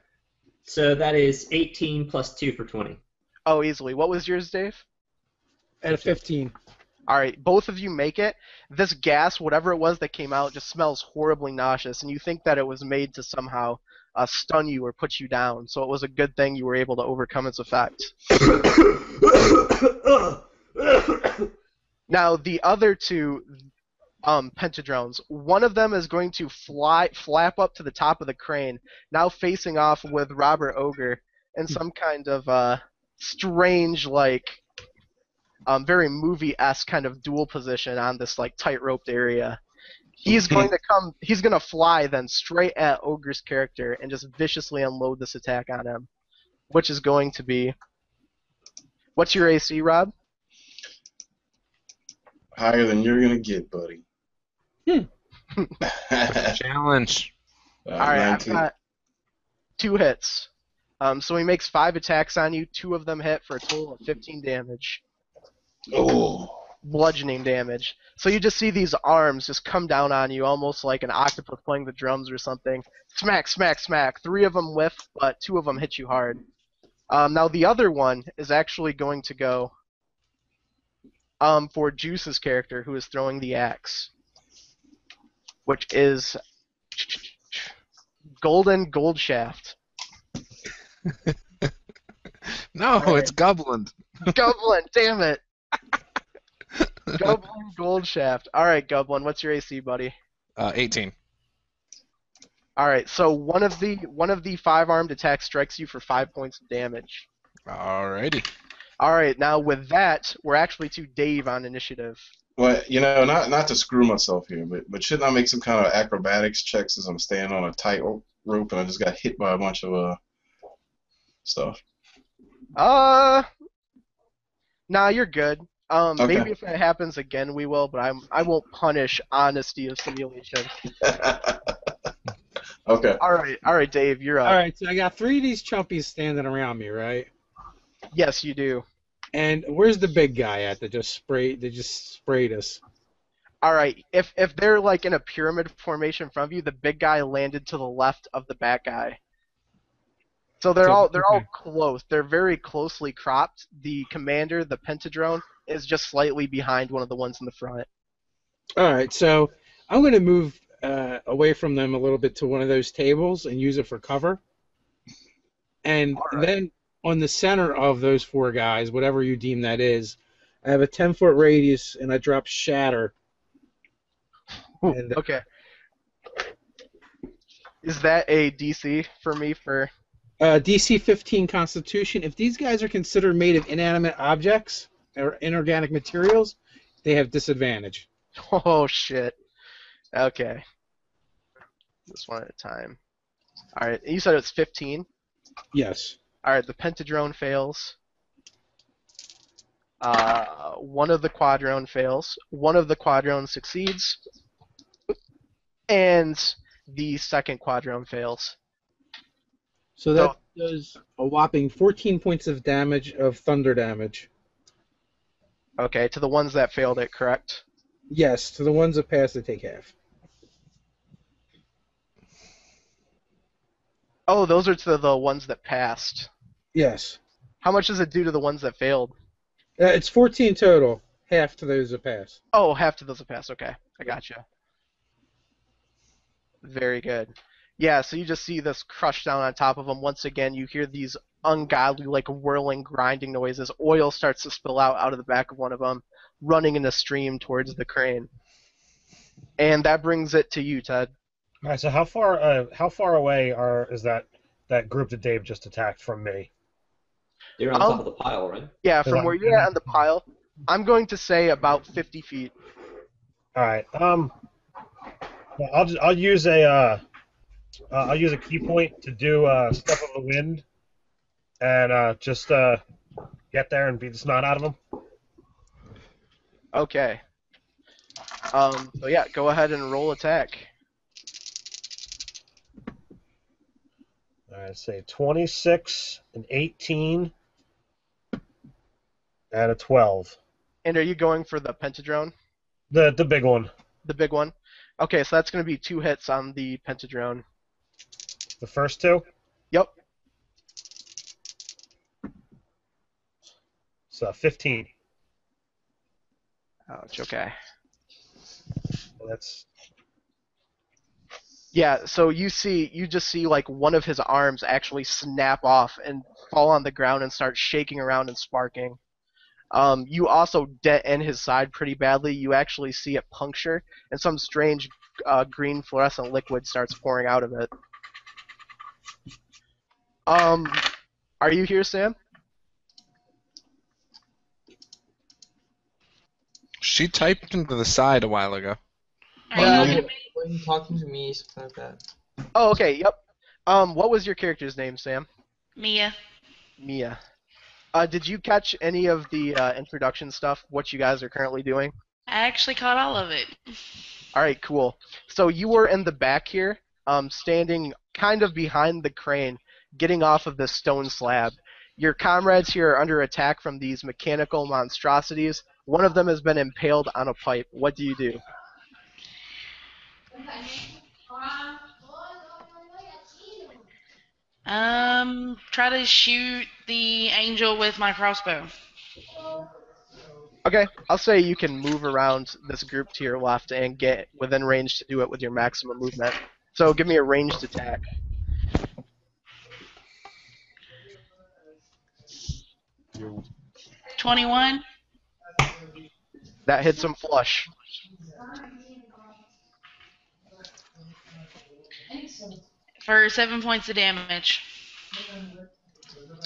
So that is 18 plus 2 for 20. Oh, easily. What was yours, Dave? At 15. All right, both of you make it. This gas, whatever it was that came out, just smells horribly nauseous, and you think that it was made to somehow stun you or put you down. So it was a good thing you were able to overcome its effect. Now, the other two pentadrones, one of them is going to flap up to the top of the crane, now facing off with Robert Ogre in some kind of strange, like, very movie-esque kind of dual position on this like tight-roped area. He's going to fly then straight at Ogre's character and just viciously unload this attack on him, which is going to be. What's your AC, Rob? Higher than you're gonna get, buddy. Challenge. All right, I've 19. got 2 hits. So he makes 5 attacks on you. 2 of them hit for a total of 15 damage. Oh. Bludgeoning damage. So you just see these arms just come down on you, almost like an octopus playing the drums or something. Smack, smack, smack. 3 of them whiff, but 2 of them hit you hard. Now the other one is actually going to go for Juce's character, who is throwing the axe, which is Golden Goldshaft. No, Right. it's Goblin. Goblin, damn it. Goblin Goldshaft. All right, Goblin, what's your AC, buddy? 18. All right, so one of the 5-armed attacks strikes you for 5 points of damage. Alrighty. All right, now with that, we're actually to Dave on initiative. Well, you know, not to screw myself here, but shouldn't I make some kind of acrobatics checks as I'm standing on a tight rope and I just got hit by a bunch of stuff? Nah, you're good. Okay. Maybe if it happens again, we will, but I won't punish honesty of simulation. Okay. All right, Dave, you're up. All right, so I got 3 of these chumpies standing around me, right? Yes, you do. And where's the big guy at that just sprayed us? All right, if they're like in a pyramid formation in front of you, the big guy landed to the left of the bat guy. So they're all close. They're very closely cropped. The commander, the pentadrone, is just slightly behind one of the ones in the front. All right, so I'm going to move away from them a little bit to one of those tables and use it for cover. And then on the center of those 4 guys, whatever you deem that is, I have a 10-foot radius and I drop Shatter. And, Okay. Is that a DC for me for... DC 15 Constitution. If these guys are considered made of inanimate objects or inorganic materials, they have disadvantage. Oh, shit. Okay. This one at a time. Alright, you said it's 15? Yes. Alright, the pentadrone fails. One of the quadrone fails. One of the quadrone succeeds. And the second quadrone fails. So that does a whopping 14 points of damage of thunder damage. Okay, to the ones that failed it, correct? Yes, to the ones that pass, they take half. Oh, those are to the ones that passed. Yes. How much does it do to the ones that failed? It's 14 total, half to those that pass. Oh, half to those that passed. Okay, I gotcha. Very good. Yeah, so you just see this crush down on top of them. Once again, you hear these ungodly, like, whirling, grinding noises. Oil starts to spill out of the back of one of them, running in a stream towards the crane. And that brings it to you, Ted. All right. So how far away is that group that Dave just attacked from me? You're on top of the pile, right? Yeah, from where you're at on the pile, I'm going to say about 50 feet. All right. I'll use a key point to do Step of the Wind, and just get there and beat the snot out of them. Okay. So yeah, go ahead and roll attack. All right, say 26, an 18, and a 12. And are you going for the pentadrone? The big one. The big one? Okay, so that's going to be 2 hits on the Pentadrone. The first 2? Yep. So 15. Ouch, okay. That's Yeah, so you just see like one of his arms actually snap off and fall on the ground and start shaking around and sparking. You also dent in his side pretty badly. You actually see it puncture, and some strange green fluorescent liquid starts pouring out of it. Are you here, Sam? She typed into the side a while ago. Yeah, when talking to me, something like that. Oh, okay, yep. What was your character's name, Sam? Mia. Mia. Did you catch any of the introduction stuff, what you guys are currently doing? I actually caught all of it. Alright, cool. So you were in the back here, standing kind of behind the crane, getting off of this stone slab. Your comrades here are under attack from these mechanical monstrosities. One of them has been impaled on a pipe. What do you do? Try to shoot the angel with my crossbow. Okay, I'll say you can move around this group to your left and get within range to do it with your maximum movement. So give me a ranged attack. you. 21 That hits him flush. for 7 points of damage.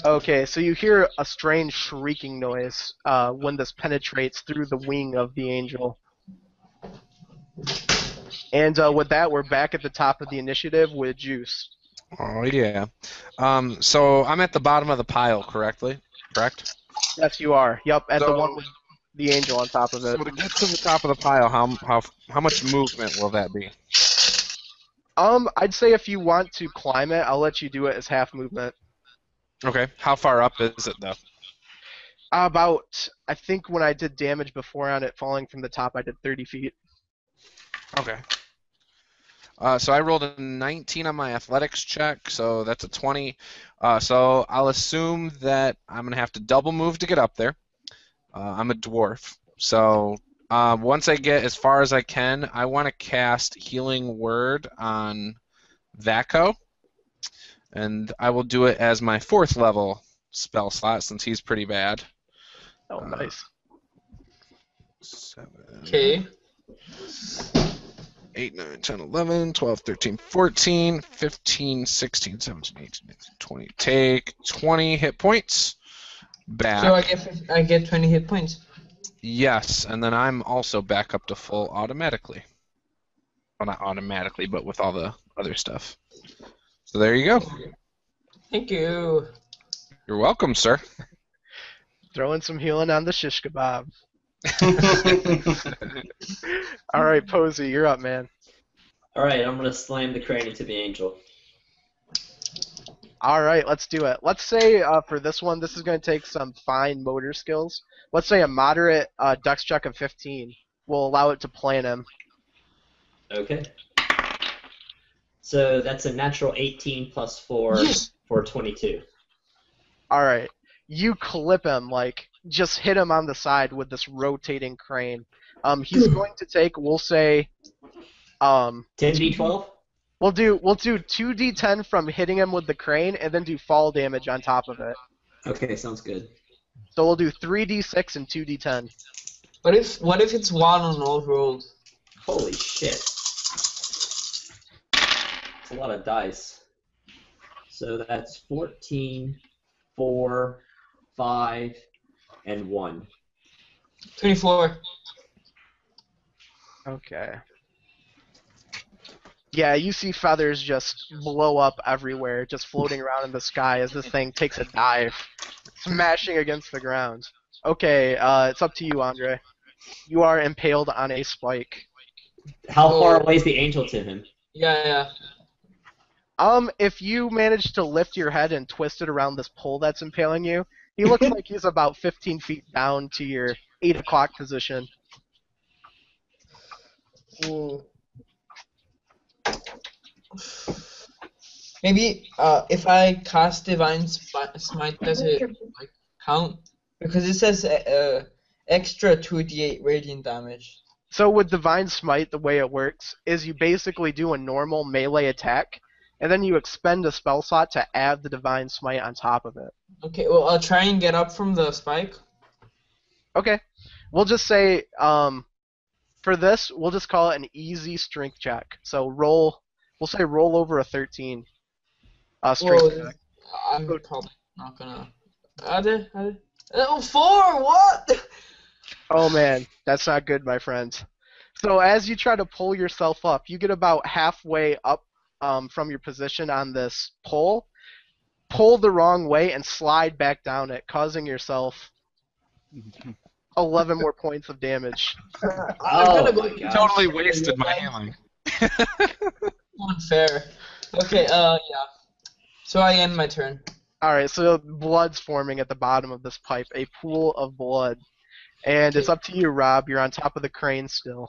Okay, so you hear a strange shrieking noise when this penetrates through the wing of the angel. And with that, we're back at the top of the initiative with Juice. Oh yeah. So I'm at the bottom of the pile, correct? Yes, you are. Yep, at the So- one with the angel on top of it. So to get to the top of the pile, how much movement will that be? I'd say if you want to climb it, I'll let you do it as half movement. Okay. How far up is it though? About, I think when I did damage before on it falling from the top, I did 30 feet. Okay. So I rolled a 19 on my athletics check, so that's a 20. So I'll assume that I'm going to have to double move to get up there. I'm a dwarf. So once I get as far as I can, I want to cast Healing Word on Vaco. And I will do it as my 4th level spell slot since he's pretty bad. Oh, nice. 7. Okay. 8, 9, 10, 11, 12, 13, 14, 15, 16, 17, 18, 19, 20. Take 20 hit points back. So I get 20 hit points. Yes, and then I'm also back up to full automatically. Well, not automatically, but with all the other stuff. So there you go. Thank you. You're welcome, sir. Throwing some healing on the shish kebab. Alright, Posey, you're up, man. Alright, I'm gonna slam the crane into the angel. Alright, let's do it. Let's say for this one, this is going to take some fine motor skills. Let's say a moderate dex check of 15 will allow it to plan him. Okay. So that's a natural 18 plus 4 for 22. Alright, you clip him, like, just hit him on the side with this rotating crane. He's going to take, we'll say, 10d12? we'll do 2d10 from hitting him with the crane, and then do fall damage on top of it. Okay, sounds good. So we'll do 3d6 and 2d10. What if it's 1 on all rolls? Holy shit. That's a lot of dice. So that's 14, 4, 5, and 1. 24. Okay. Yeah, you see feathers just blow up everywhere, just floating around in the sky as this thing takes a dive, smashing against the ground. Okay, it's up to you, Andre. You are impaled on a spike. How far away is the angel to him? Yeah. If you manage to lift your head and twist it around this pole that's impaling you, he looks like he's about 15 feet down to your 8 o'clock position. Ooh. Maybe if I cast Divine Smite, does it like count? Because it says extra 2d8 radiant damage. So with Divine Smite, the way it works is you basically do a normal melee attack, and then you expend a spell slot to add the Divine Smite on top of it. Okay, well I'll try and get up from the spike. Okay. We'll just say, for this, we'll just call it an easy strength check. So we'll say roll over a 13. Strength check. I'm probably not gonna. Oh, 4! What? Oh man, that's not good, my friend. So as you try to pull yourself up, you get about halfway up from your position on this pole, pull the wrong way, and slide back down it, causing yourself 11 more points of damage. Oh my god. Totally wasted my healing. Unfair. Okay, yeah. So I end my turn. Alright, so blood's forming at the bottom of this pipe, a pool of blood. And it's up to you, Rob. You're on top of the crane still.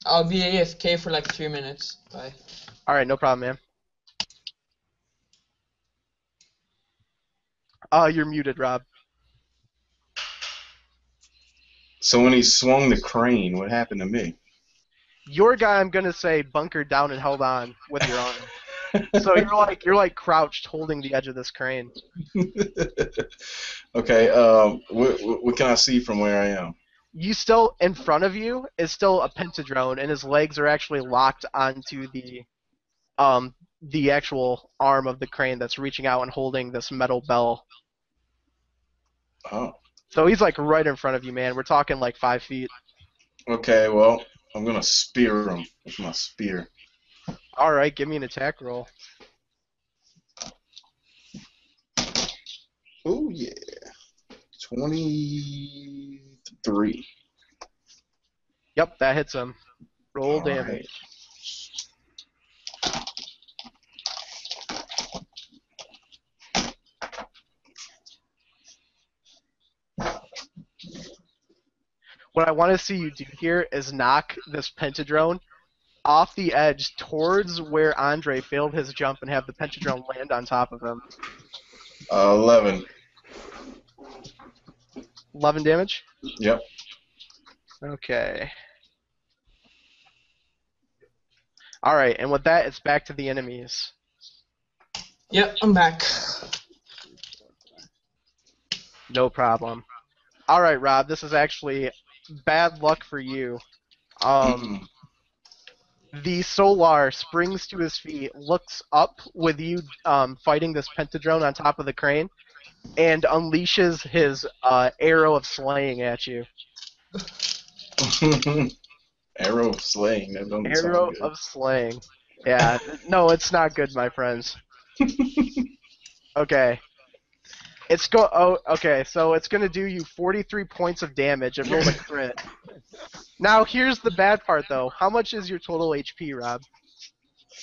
I'll be AFK for like 3 minutes. Bye. Alright, no problem, man. You're muted, Rob. So when he swung the crane, what happened to me? Your guy, I'm gonna say, bunkered down and held on with your arm. So you're like crouched, holding the edge of this crane. Okay. What can I see from where I am? You still, in front of you, is still a pentadrone, and his legs are actually locked onto the actual arm of the crane that's reaching out and holding this metal bell. Oh. So he's like right in front of you, man. We're talking like 5 feet. Okay. Well, I'm gonna spear him with my spear. All right, give me an attack roll. Oh yeah. 23. Yep, that hits him. Roll All damage. right. What I want to see you do here is knock this pentadrone off the edge towards where Andre failed his jump and have the pentadrone land on top of him. 11. 11 damage? Yep. Okay. Alright, and with that, it's back to the enemies. Yep, I'm back. No problem. Alright, Rob, this is actually bad luck for you. The Solar springs to his feet, looks up with you fighting this pentadrone on top of the crane, and unleashes his arrow of slaying at you. Arrow of slaying. That don't sound Arrow good. of slaying. Yeah, no, it's not good, my friends. Okay. Okay, so it's gonna do you 43 points of damage. It rolled a crit. Now here's the bad part, though. How much is your total HP, Rob?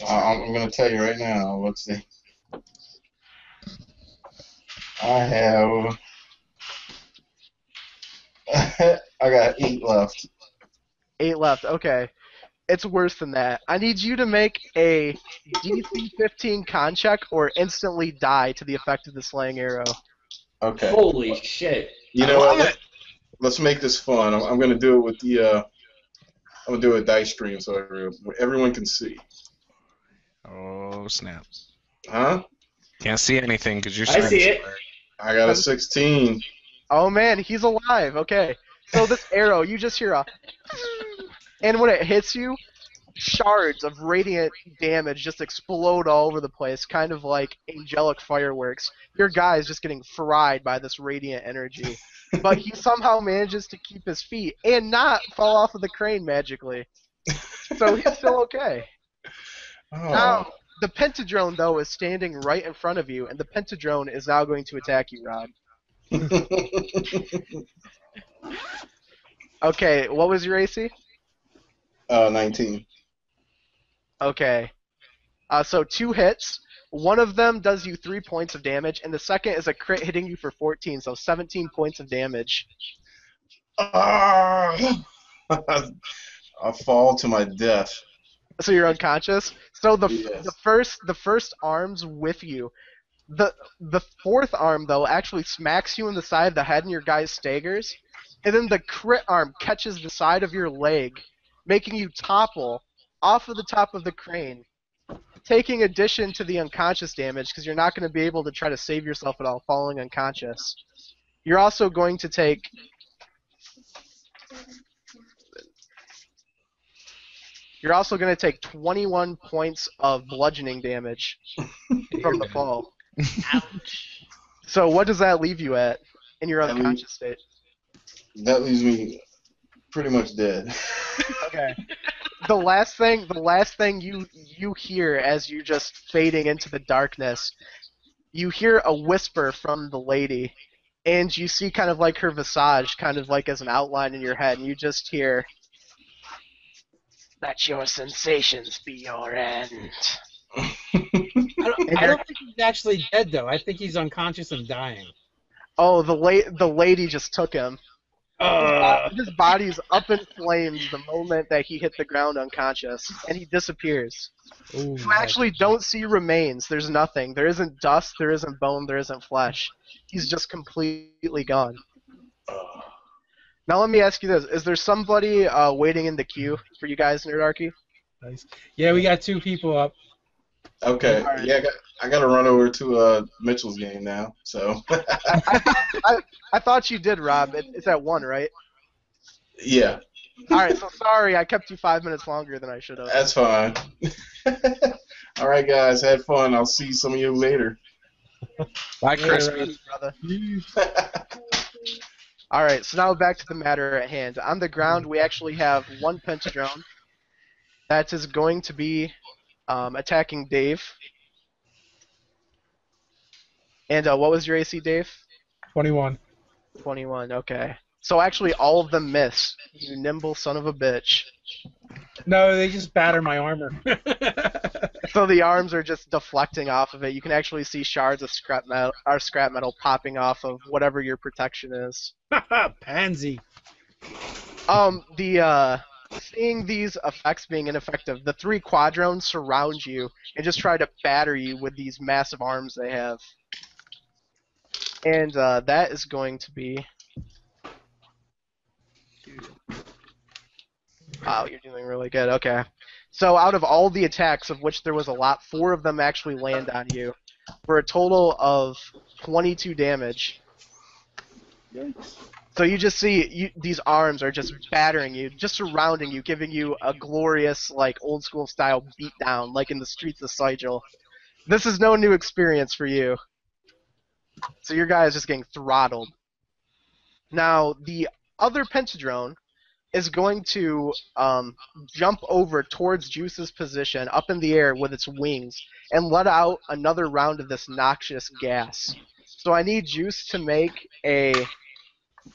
I'm gonna tell you right now. Let's see. I have. I got 8 left. 8 left. Okay. It's worse than that. I need you to make a DC 15 con check or instantly die to the effect of the slaying arrow. Okay. Holy shit. You know what? Let's make this fun. I'm gonna do it with the. I'm gonna do a dice stream so everyone can see. Oh snap! Huh? Can't see anything because you're. I see it. I got a 16. Oh man, he's alive. Okay. So this arrow, you just hear a, and when it hits you, shards of radiant damage just explode all over the place, kind of like angelic fireworks. Your guy is just getting fried by this radiant energy. But he somehow manages to keep his feet and not fall off of the crane magically. So he's still okay. Oh. Now, the pentadrone, though, is standing right in front of you, and the pentadrone is now going to attack you, Rob. Okay, what was your AC? 19. Okay. So 2 hits. One of them does you 3 points of damage, and the second is a crit hitting you for 14, so 17 points of damage. Ah! I fall to my death. So you're unconscious. So Yes. the first arm's with you. The fourth arm though actually smacks you in the side of the head and your guy staggers, and then the crit arm catches the side of your leg, making you topple off of the top of the crane, taking addition to the unconscious damage because you're not going to be able to try to save yourself at all falling unconscious. You're also going to take 21 points of bludgeoning damage from the fall. Ouch. So what does that leave you at in your That unconscious state? That leaves me pretty much dead. Okay. The last thing you hear as you just fading into the darkness, you hear a whisper from the lady, and you see kind of like her visage, kind of like as an outline in your head, and you just hear, "Let your sensations be your end." I don't think he's actually dead though. I think he's unconscious and dying. Oh, the lady just took him. His body's up in flames the moment that he hit the ground unconscious, and he disappears. Ooh, You actually don't see remains. There's nothing. There isn't dust, there isn't bone, there isn't flesh. He's just completely gone. Now let me ask you this. Is there somebody waiting in the queue for you guys, Nerdarchy? nice. Yeah, we got 2 people up. Okay. Alright. Yeah, I got to run over to Mitchell's game now. So. I thought you did, Rob. It's at 1, right? Yeah, Alright, so sorry, I kept you 5 minutes longer than I should have. that's fine. All right, guys, had fun. I'll see some of you later. Bye, Chris. Brother. Alright, so now back to the matter at hand. On the ground, we actually have 1 Pentadrone. That is going to be attacking Dave. And what was your AC, Dave? 21. 21, okay. So actually all of them miss. You nimble son of a bitch. No, they just batter my armor. So the arms are just deflecting off of it. You can actually see shards of scrap metal popping off of whatever your protection is. Pansy. Seeing these effects being ineffective, the 3 quadrones surround you and just try to batter you with these massive arms they have. And that is going to be... Wow, you're doing really good. Okay. So out of all the attacks, of which there was a lot, 4 of them actually land on you, for a total of 22 damage. Yikes. So you just see these arms are just battering you, just surrounding you, giving you a glorious, like, old-school style beatdown, like in the streets of Sigil. This is no new experience for you. So your guy is just getting throttled. Now, the other Pentadrone is going to jump over towards Juce's position up in the air with its wings and let out another round of this noxious gas. So I need Juce to make a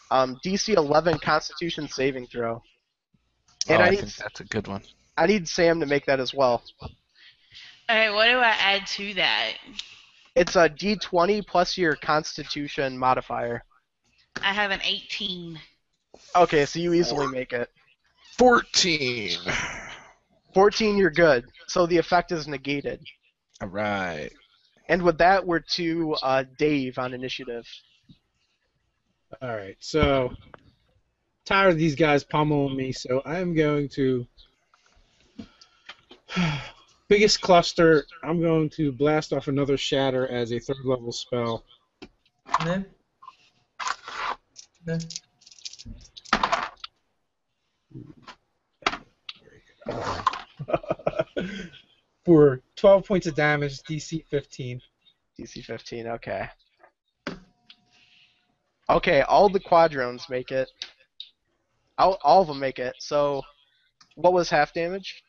DC 11 Constitution saving throw. And I think that's a good one. I need Sam to make that as well. Okay, what do I add to that? It's a D20 plus your Constitution modifier. I have an 18. Okay, so you easily make it. 14. 14, you're good. So the effect is negated. All right. And with that, we're to Dave on initiative. Alright, so tired of these guys pummeling me, so I'm going to biggest cluster, I'm going to blast off another shatter as a 3rd level spell. Okay. Okay. For 12 points of damage, DC 15. DC 15, okay. Okay, all the quadrones make it. All of them make it. So, what was half damage?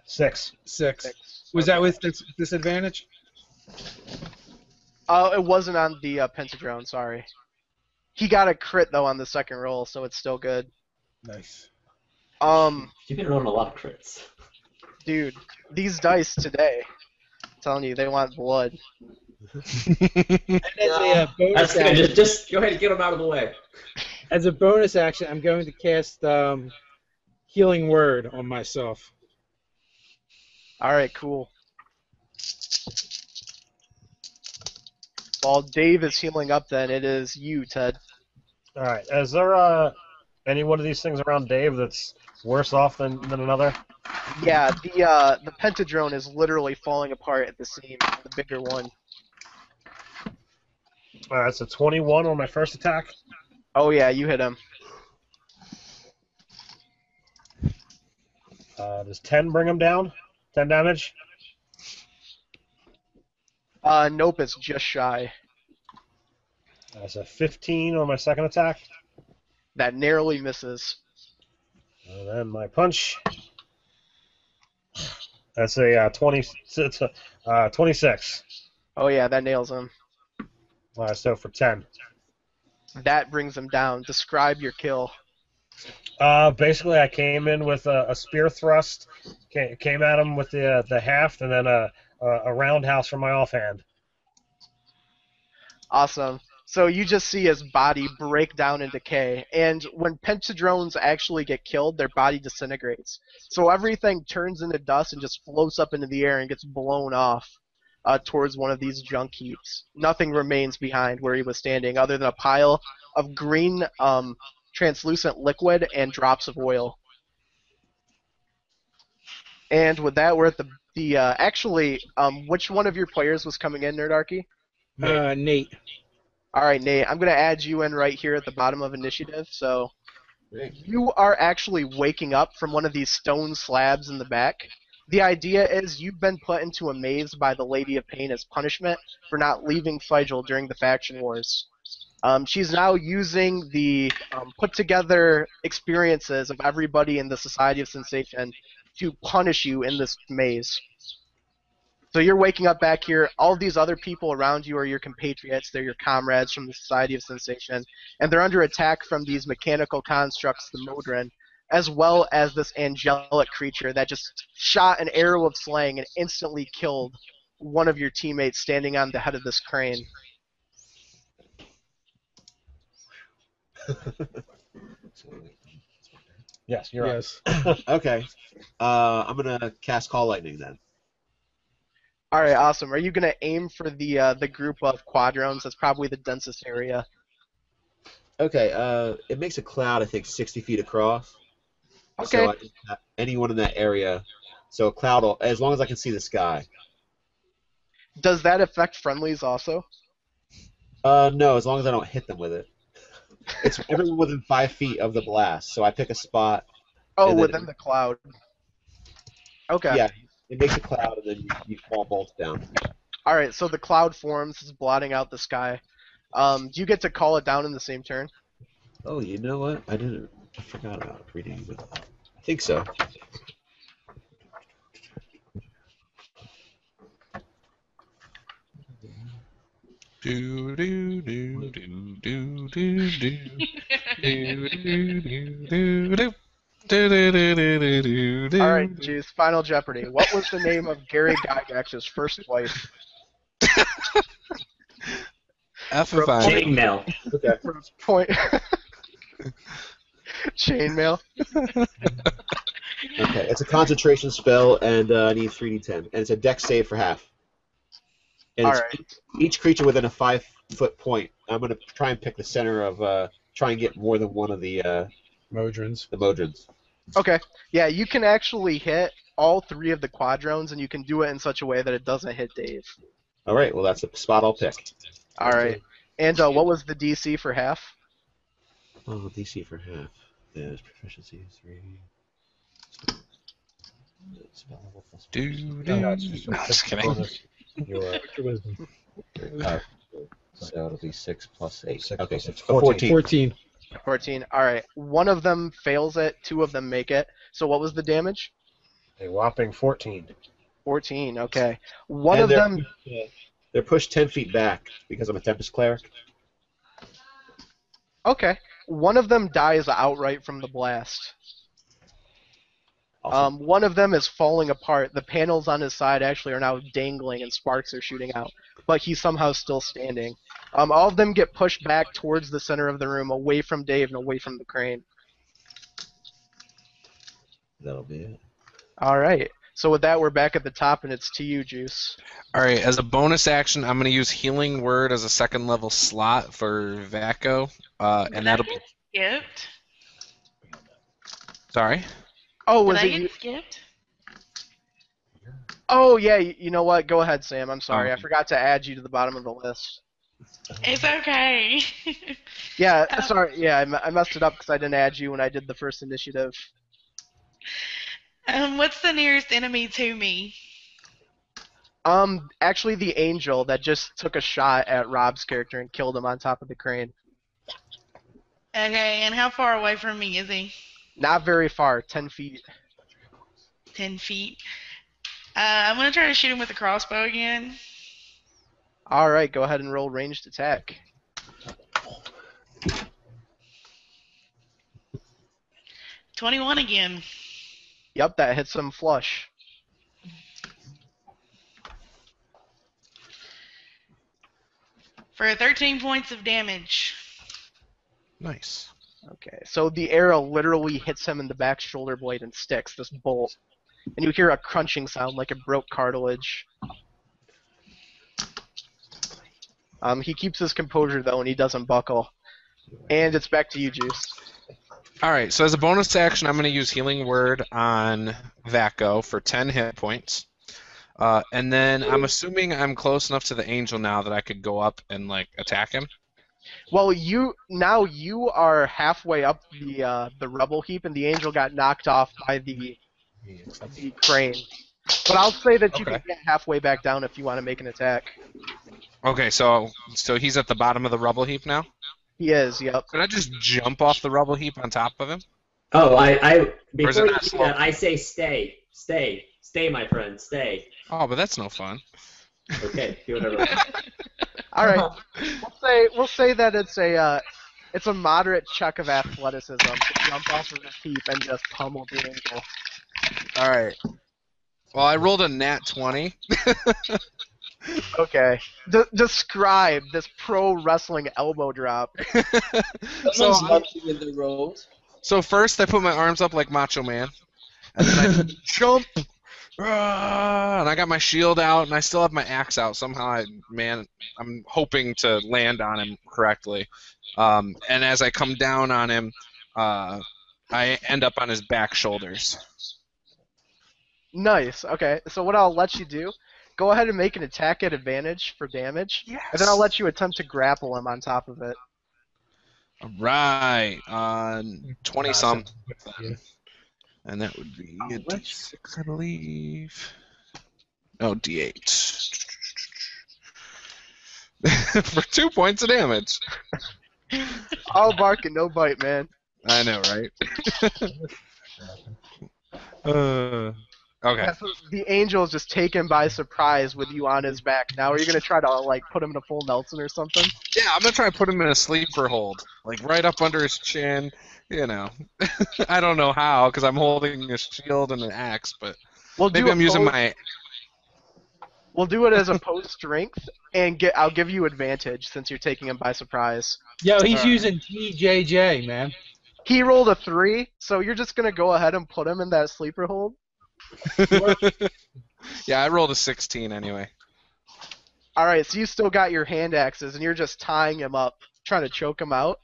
6. 6. 6. Was that with disadvantage? It wasn't on the Pentadrone, sorry. He got a crit, though, on the second roll, so it's still good. Nice. You've been rolling a lot of crits. Dude, these dice today, I'm telling you, they want blood. And as a bonus That's good. action, Just go ahead and get them out of the way. as a bonus action, I'm going to cast healing word on myself. All right, cool. While Dave is healing up, then it is you, Ted. All right. Is there any one of these things around Dave that's worse off than another? Yeah, the pentadrone is literally falling apart at the seams. The bigger one. All right. It's a 21 on my first attack. Oh yeah, you hit him. Does 10 bring him down? 10 damage? Nope, it's just shy. That's a 15 on my second attack. That narrowly misses. And then my punch. That's a 26. Oh yeah, that nails him. All right, so for 10. That brings him down. Describe your kill. Basically, I came in with a spear thrust, came at him with the haft, and then a roundhouse from my offhand. Awesome. So you just see his body break down and decay, and when pentadrones actually get killed, their body disintegrates. So everything turns into dust and just floats up into the air and gets blown off towards one of these junk heaps. Nothing remains behind where he was standing other than a pile of green translucent liquid and drops of oil. And with that, we're at the actually, which one of your players was coming in, Nerdarchy? Nate. All right, Nate, I'm going to add you in right here at the bottom of initiative. So you are actually waking up from one of these stone slabs in the back. The idea is you've been put into a maze by the Lady of Pain as punishment for not leaving Figel during the faction wars. She's now using the put-together experiences of everybody in the Society of Sensation to punish you in this maze. So you're waking up back here. All these other people around you are your compatriots. They're your comrades from the Society of Sensation. And they're under attack from these mechanical constructs, the Modron, as well as this angelic creature that just shot an arrow of slaying and instantly killed one of your teammates standing on the head of this crane. Yes, you're Yes. right. Okay. I'm gonna cast Call Lightning then. All right, awesome. Are you going to aim for the group of quadrones? That's probably the densest area. Okay. It makes a cloud, I think, 60 feet across. Okay. So anyone in that area. So a cloud, as long as I can see the sky. Does that affect friendlies also? No, as long as I don't hit them with it. It's everyone within 5 feet of the blast. So I pick a spot. Oh, within the cloud. Okay. Yeah. It makes a cloud, and then you fall bolts down. All right, so the cloud forms, is blotting out the sky. Do you get to call it down in the same turn? Oh, you know what? I forgot about reading. I think so. Do do do do do do do do do do. Alright, Juice, Final Jeopardy. What was the name of Gary Gygax's first wife? Chainmail. Okay. Point. Chainmail. Okay, it's a concentration spell, and I need 3d10. And it's a dex save for half. And it's each creature within a 5-foot point. I'm going to try and pick the center of, try and get more than one of the Modrons. The Modrons. Okay. Yeah, you can actually hit all 3 of the quadrones, and you can do it in such a way that it doesn't hit Dave. All right, well, that's a spot I'll pick. All right. And what was the DC for half? Oh, DC for half. There's proficiency 3. Just kidding. So it'll be 6 plus 8. 6 okay, plus so 8. 14. 14. 14. All right. One of them fails it. 2 of them make it. So what was the damage? A whopping 14. 14. Okay. One And of them. They're pushed 10 feet back because I'm a Tempest Cleric. Okay. One of them dies outright from the blast. Awesome. One of them is falling apart. The panels on his side actually are now dangling and sparks are shooting out. But he's somehow still standing. All of them get pushed back towards the center of the room, away from Dave and away from the crane. That'll be it. All right. So with that, we're back at the top, and it's to you, Juice. All right, as a bonus action, I'm going to use Healing Word as a second level slot for Vaco, and that'll be. Skipped. Sorry. Oh, was Did I it you? get skipped? Oh yeah. You know what? Go ahead, Sam. I'm sorry. Oh. I forgot to add you to the bottom of the list. It's okay. Yeah. Sorry. Yeah, I messed it up because I didn't add you when I did the first initiative. What's the nearest enemy to me? Actually, the angel that just took a shot at Rob's character and killed him on top of the crane. Okay, and how far away from me is he? Not very far, 10 feet. 10 feet. I'm gonna try to shoot him with a crossbow again. All right, go ahead and roll ranged attack. 21 again. Yep, that hits him flush. For 13 points of damage. Nice. Okay, so the arrow literally hits him in the back shoulder blade and sticks, this bolt. And you hear a crunching sound like it broke cartilage. He keeps his composure, though, and he doesn't buckle. And it's back to you, Juice. All right, so as a bonus action, I'm going to use Healing Word on Vaco for 10 hit points. And then I'm assuming I'm close enough to the angel now that I could go up and like attack him. Well, you are halfway up the rubble heap, and the angel got knocked off by the crane. But I'll say that you can get halfway back down if you want to make an attack. Okay, so he's at the bottom of the rubble heap now? He is, yep. Could I just jump off the rubble heap on top of him? Oh, before you not do slow? that, I say stay, my friend, stay. Oh, but that's no fun. Okay, do whatever. All right, we'll say that it's a moderate check of athleticism to jump off of the heap and just pummel the angel. All right. Well, I rolled a nat 20. Okay. Describe this pro wrestling elbow drop. Someone's lucky with the rolls. So first, I put my arms up like Macho Man, and then I jump, and I got my shield out, and I still have my axe out. Somehow, I'm hoping to land on him correctly. And as I come down on him, I end up on his back shoulders. Nice. Okay. So what I'll let you do, go ahead and make an attack at advantage for damage, Yes. and then I'll let you attempt to grapple him on top of it. All right, 20-some. And that would be a D6, I believe. Oh, D8. For 2 points of damage. All bark and no bite, man. I know, right? Okay. Yeah, so the angel is just taken by surprise with you on his back. Now are you going to try to like put him in a full Nelson or something? Yeah, I'm going to try to put him in a sleeper hold. Like right up under his chin, you know. I don't know how, because I'm holding a shield and an axe, but maybe I'm using my... We'll do it as opposed strength, and I'll give you advantage since you're taking him by surprise. Yo, he's using TJJ, man. He rolled a 3, so you're just going to go ahead and put him in that sleeper hold? Yeah, I rolled a 16 anyway. Alright, so you still got your hand axes, and you're just tying him up, trying to choke him out.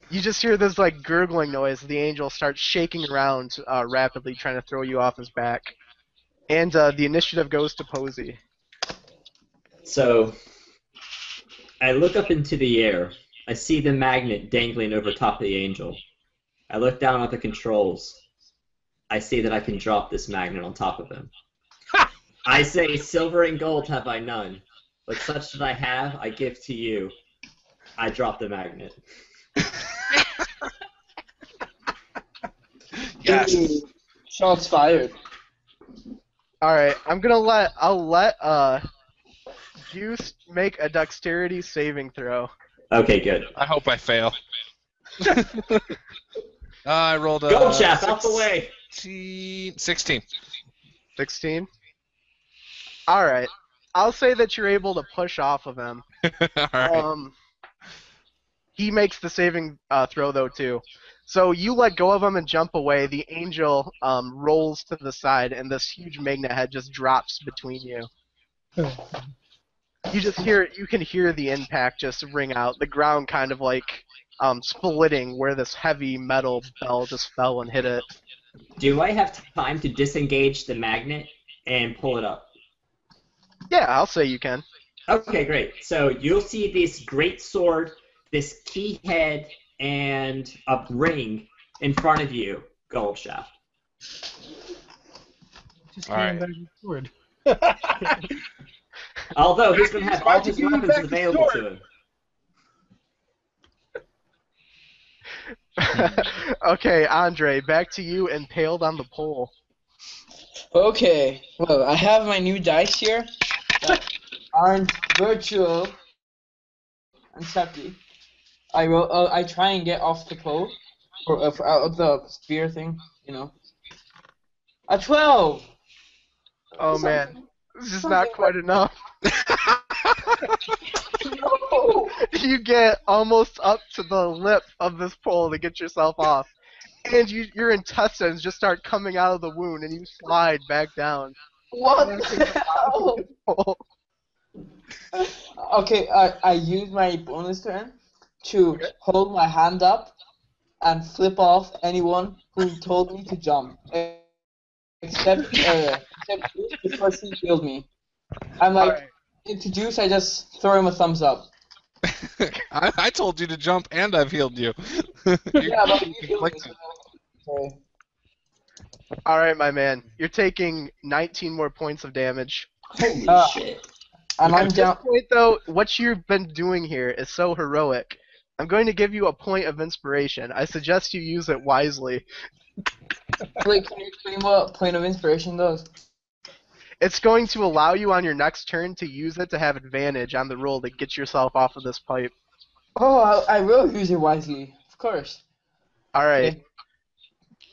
You just hear this like gurgling noise. The angel starts shaking around rapidly, trying to throw you off his back. And the initiative goes to Posey. So, I look up into the air. I see the magnet dangling over top of the angel. I look down at the controls. I see that I can drop this magnet on top of him. I say, silver and gold have I none, but such that I have, I give to you. I drop the magnet. Yes. Ooh, shots fired. Alright, I'll let Juice make a dexterity saving throw. Okay, good. I hope I fail. I rolled a... Go, chap, out the way! 16. 16? Alright. I'll say that you're able to push off of him. Alright. He makes the saving throw though too. So you let go of him and jump away. The angel rolls to the side, and this huge magnet head just drops between you. You can hear the impact just ring out. The ground kind of like splitting where this heavy metal bell just fell and hit it. Do I have time to disengage the magnet and pull it up? Yeah, I'll say you can. Okay, great. So you'll see this great sword, this key head, and a ring in front of you, Goldshaft. Just All hand right. back the sword. Although he's going to have all his Give me weapons back the available sword. to him. Okay, Andre, back to you, impaled on the pole. Okay, well, I have my new dice here that aren't virtual and sucky. I try and get off the pole, or out of the spear thing, you know. A 12! Oh man, this is not quite enough. No! You get almost up to the lip of this pole to get yourself off. And your intestines just start coming out of the wound, and you slide back down. What the hell? Okay, I use my bonus turn to hold my hand up and flip off anyone who told me to jump. Except Juce, because he killed me. I'm like, Alright. to Juce, I just throw him a thumbs up. I told you to jump, and I've healed you. Yeah, but you killed me. conflicted. Okay. Alright, my man. You're taking 19 more points of damage. Holy shit. And I'm At this down. point, though, what you've been doing here is so heroic. I'm going to give you a point of inspiration. I suggest you use it wisely. Wait, can you explain what point of inspiration does? It's going to allow you on your next turn to use it to have advantage on the roll to get yourself off of this pipe. Oh, I will use it wisely, of course. Alright. Okay.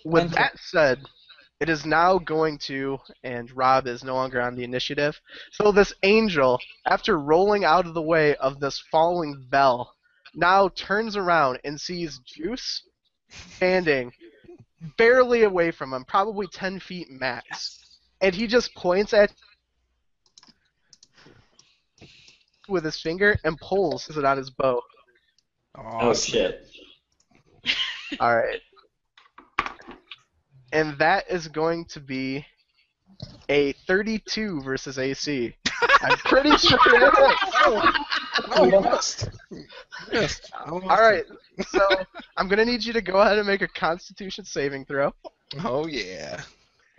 With Enter. that said, it is now going to, and Rob is no longer on the initiative. So this angel, after rolling out of the way of this falling bell, now turns around and sees Juce standing barely away from him, probably 10 feet max. And he just points at with his finger and pulls it on his bow. Oh shit. Alright. And that is going to be a 32 versus AC. I'm pretty sure it is. Oh, you missed. Missed. Alright, so I'm going to need you to go ahead and make a Constitution saving throw. Oh, yeah.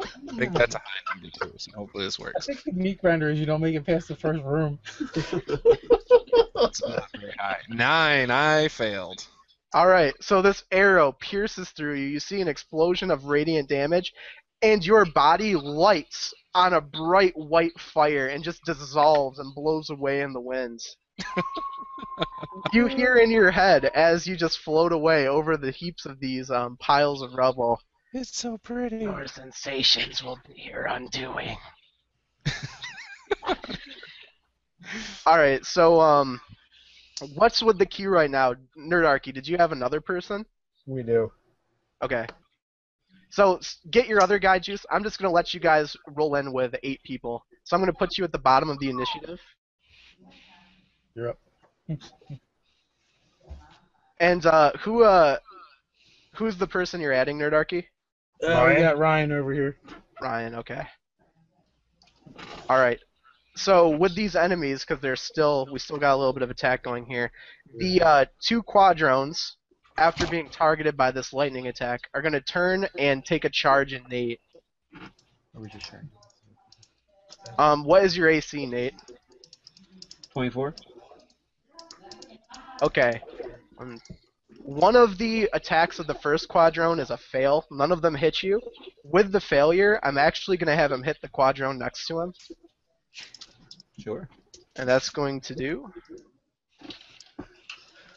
I think that's a high number, too, so hopefully this I works. think the meat grinder is you don't make it past the first room. It's not very high. 9, I failed. Alright, so this arrow pierces through you. You see an explosion of radiant damage, and your body lights on a bright white fire and just dissolves and blows away in the winds. You hear in your head as you just float away over the heaps of these piles of rubble. It's so pretty. Your sensations will be your undoing. Alright, so what's with the queue right now? Nerdarchy, did you have another person? We do. Okay. So get your other guy, Juice. I'm just going to let you guys roll in with 8 people. So I'm going to put you at the bottom of the initiative. You're up. And who's the person you're adding, Nerdarchy? We Ryan? got Ryan over here. Ryan, okay. Alright. So with these enemies, because we still got a little bit of attack going here, the 2 quadrones, after being targeted by this lightning attack, are going to turn and take a charge at Nate. What is your AC, Nate? 24. Okay. One of the attacks of the first quadrone is a fail. None of them hit you. With the failure, I'm actually going to have him hit the quadrone next to him. Sure. And that's going to do...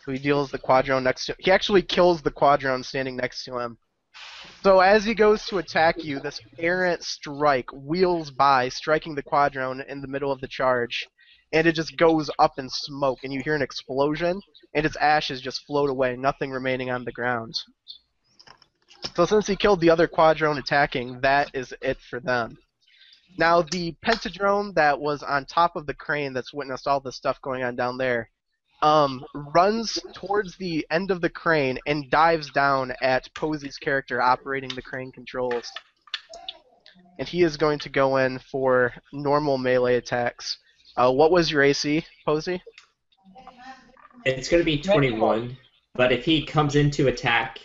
So he deals the quadrone next to... He actually kills the quadrone standing next to him. So as he goes to attack you, this errant strike wheels by, striking the quadrone in the middle of the charge. and it just goes up in smoke, and you hear an explosion, and its ashes just float away, nothing remaining on the ground. So since he killed the other quadrone attacking, that is it for them. Now the pentadrone that was on top of the crane that's witnessed all this stuff going on down there, runs towards the end of the crane and dives down at Posy's character operating the crane controls. And he is going to go in for normal melee attacks. What was your AC, Posy? It's going to be 21, but if he comes in to attack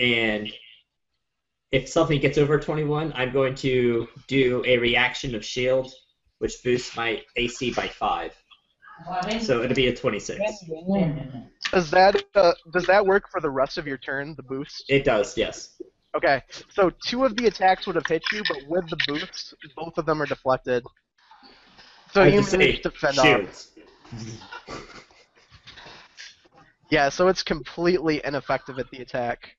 and if something gets over 21, I'm going to do a reaction of shield, which boosts my AC by 5. So it'll be a 26. Does that work for the rest of your turn, the boost? It does, yes. Okay, so 2 of the attacks would have hit you, but with the boosts, both of them are deflected. So you managed to fend off. Yeah, so it's completely ineffective at the attack.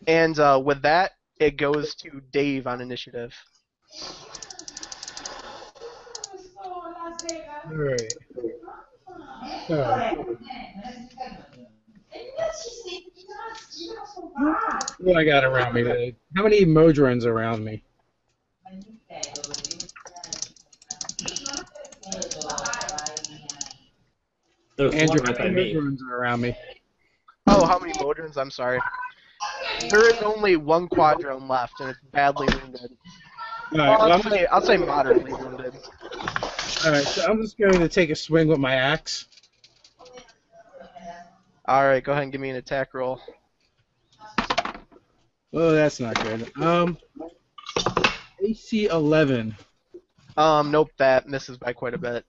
And with that, it goes to Dave on initiative. Alright. What I got around me today? How many Modrons around me? Andrew, how many Modrons are around me? Oh, how many Modrons? I'm sorry. There is only 1 quadrone left, and it's badly wounded. Right, I'll say moderately wounded. Alright, so I'm just going to take a swing with my axe. Alright, go ahead and give me an attack roll. Oh, that's not good. AC 11. Nope, that misses by quite a bit.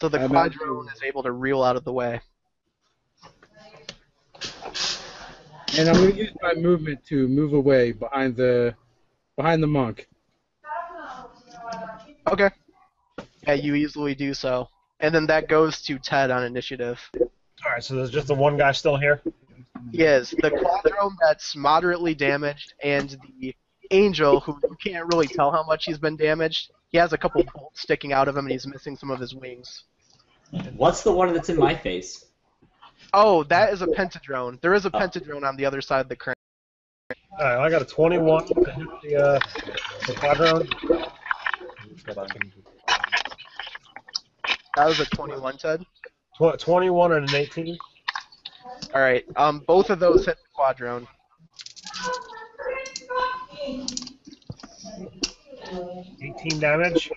So the quadrone is able to reel out of the way. And I'm going to use my movement to move away behind the monk. Okay. Yeah, you easily do so. And then that goes to Ted on initiative. Alright, so there's just the one guy still here? Yes, the quadrone that's moderately damaged, and the angel, who you can't really tell how much he's been damaged. He has a couple bolts sticking out of him, and he's missing some of his wings. What's the one that's in my face? Oh, that is a pentadrone. There is a pentadrone on the other side of the crane. Alright, I got a 21 to hit the quadrone. That was a 21, Ted? 21 and an 18. Alright, both of those hit the quadrone. 18 damage.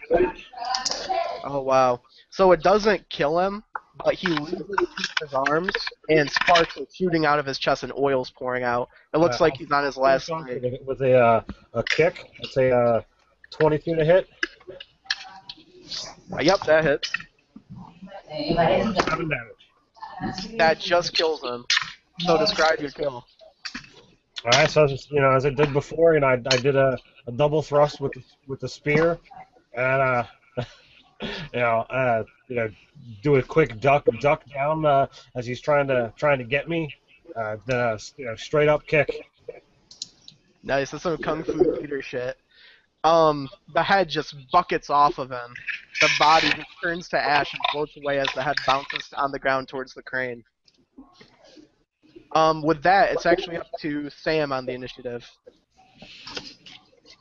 Oh, wow. So it doesn't kill him, but he loses 2 of his arms, and sparks are shooting out of his chest and oil's pouring out. It looks like he's on his last leg. With a kick, it's a 22 to hit. Yep, that hits. 7 damage. That just kills him. So describe your kill. Alright, so just, as I did before, I did a double thrust with the spear, and do a quick duck down as he's trying to get me. Then a straight up kick. Nice, that's some Kung Fu Peter shit. The head just buckets off of him. The body just turns to ash and floats away as the head bounces on the ground towards the crane. With that, it's actually up to Sam on the initiative.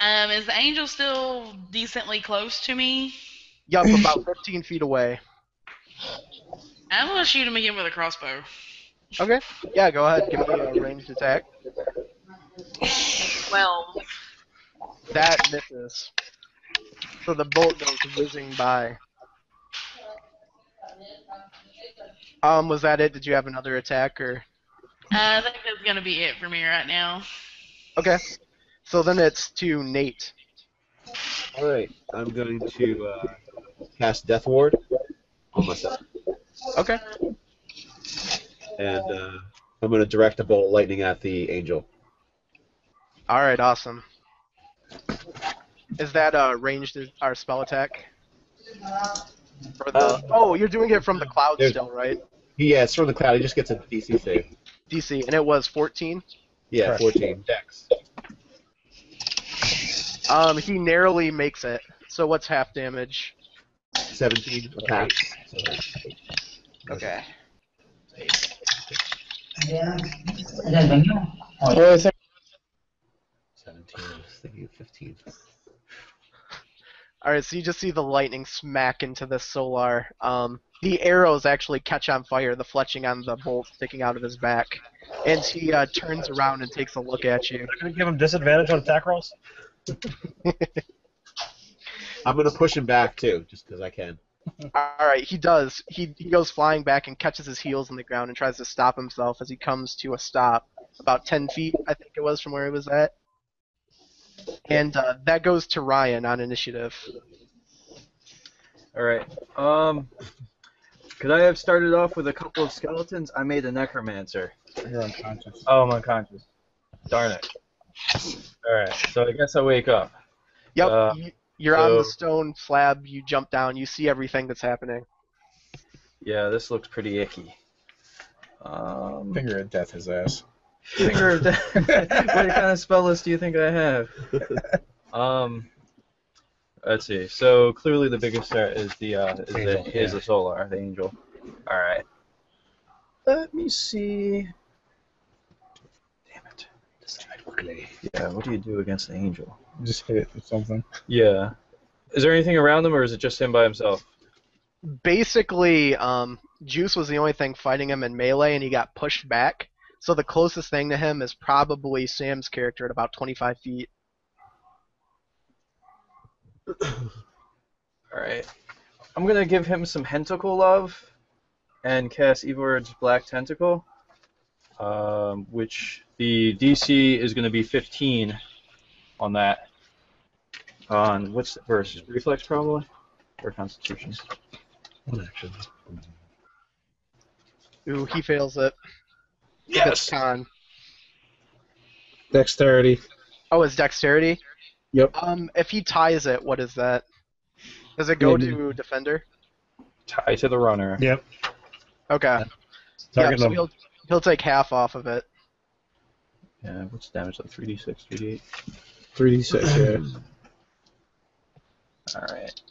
Is the angel still decently close to me? Yup, about 15 feet away. I'm gonna shoot him again with a crossbow. Okay. Yeah, go ahead. Give me a ranged attack. 12. That misses. So the bolt goes whizzing by. Was that it? Did you have another attack, or? I think that's gonna be it for me right now. Okay. So then it's to Nate. Alright, I'm going to cast Death Ward on myself. Okay. And I'm going to direct a bolt of lightning at the angel. Alright, awesome. Is that ranged our spell attack? Or the, oh, you're doing it from the cloud still, right? Yeah, it's from the cloud. He just gets a DC save. DC, and it was 14? Yeah, 14. Dex. He narrowly makes it. So what's half damage? 17 a pass. Okay. Yeah. 17. I was thinking of 15. Alright, so you just see the lightning smack into the solar. The arrows actually catch on fire, the fletching on the bolt sticking out of his back. And he turns around and takes a look at you. I'm going to give him disadvantage on attack rolls. I'm going to push him back, too, just because I can. Alright, he does. He goes flying back and catches his heels in the ground and tries to stop himself as he comes to a stop. About 10 feet, I think it was, from where he was at. And that goes to Ryan on initiative. Alright. Could I have started off with a couple of skeletons? I made a necromancer. You're unconscious. Oh, I'm unconscious. Darn it. Alright, so I guess I wake up. Yep, you're on the stone slab, you jump down, you see everything that's happening. Yeah, this looks pretty icky. Finger of death his ass. Finger of death. What kind of spell list do you think I have? Let's see. So clearly the biggest threat is the solar, the angel. All right. Let me see. Damn it. Yeah. What do you do against the angel? Just hit it with something. Yeah. Is there anything around him, or is it just him by himself? Basically, Juice was the only thing fighting him in melee, and he got pushed back. So the closest thing to him is probably Sam's character at about 25 feet. Alright. I'm gonna give him some Hentacle Love and cast Evilward's Black Tentacle, which the DC is gonna be 15 on that. On what's the verse? Reflex probably? Or Constitution? One action. Ooh, he fails it. Yes. Con. Dexterity. Oh, it's dexterity? Yep. If he ties it, what is that? Does it go to defender? Tie to the runner. Yep. Okay. Yeah, so he'll take half off of it. Yeah, what's the damage? Like 3d6, 3d8? 3d6, yeah. Alright.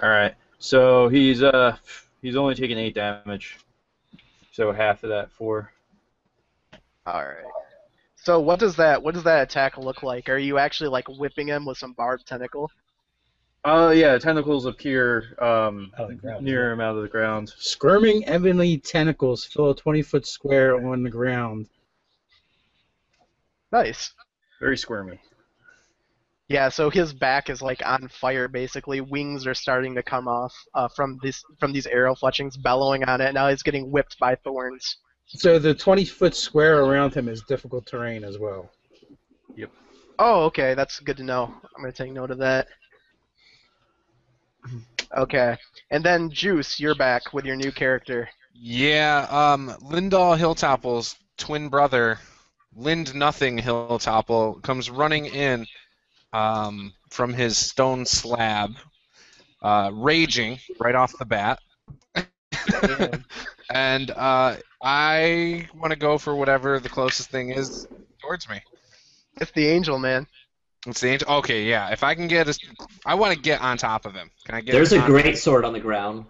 Alright. So he's only taking 8 damage. So half of that 4. Alright. So what does that attack look like? Are you actually like whipping him with some barbed tentacle? Yeah, tentacles appear ground, near him out of the ground. Squirming ebony tentacles fill a 20-foot square on the ground. Nice. Very squirmy. Yeah, so his back is like on fire basically. Wings are starting to come off from these arrow fletchings bellowing on it. Now he's getting whipped by thorns. So the 20-foot square around him is difficult terrain as well. Yep. Oh, okay, that's good to know. I'm gonna take note of that. Okay, and then Juice, you're back with your new character. Yeah, Lindahl Hilltopple's twin brother, Lind Nothing Hilltopple, comes running in from his stone slab, raging right off the bat. And I want to go for whatever the closest thing is towards me. It's the angel, man. It's the angel. Okay, yeah. If I can get, I want to get on top of him. Can I get? There's a great sword on the ground.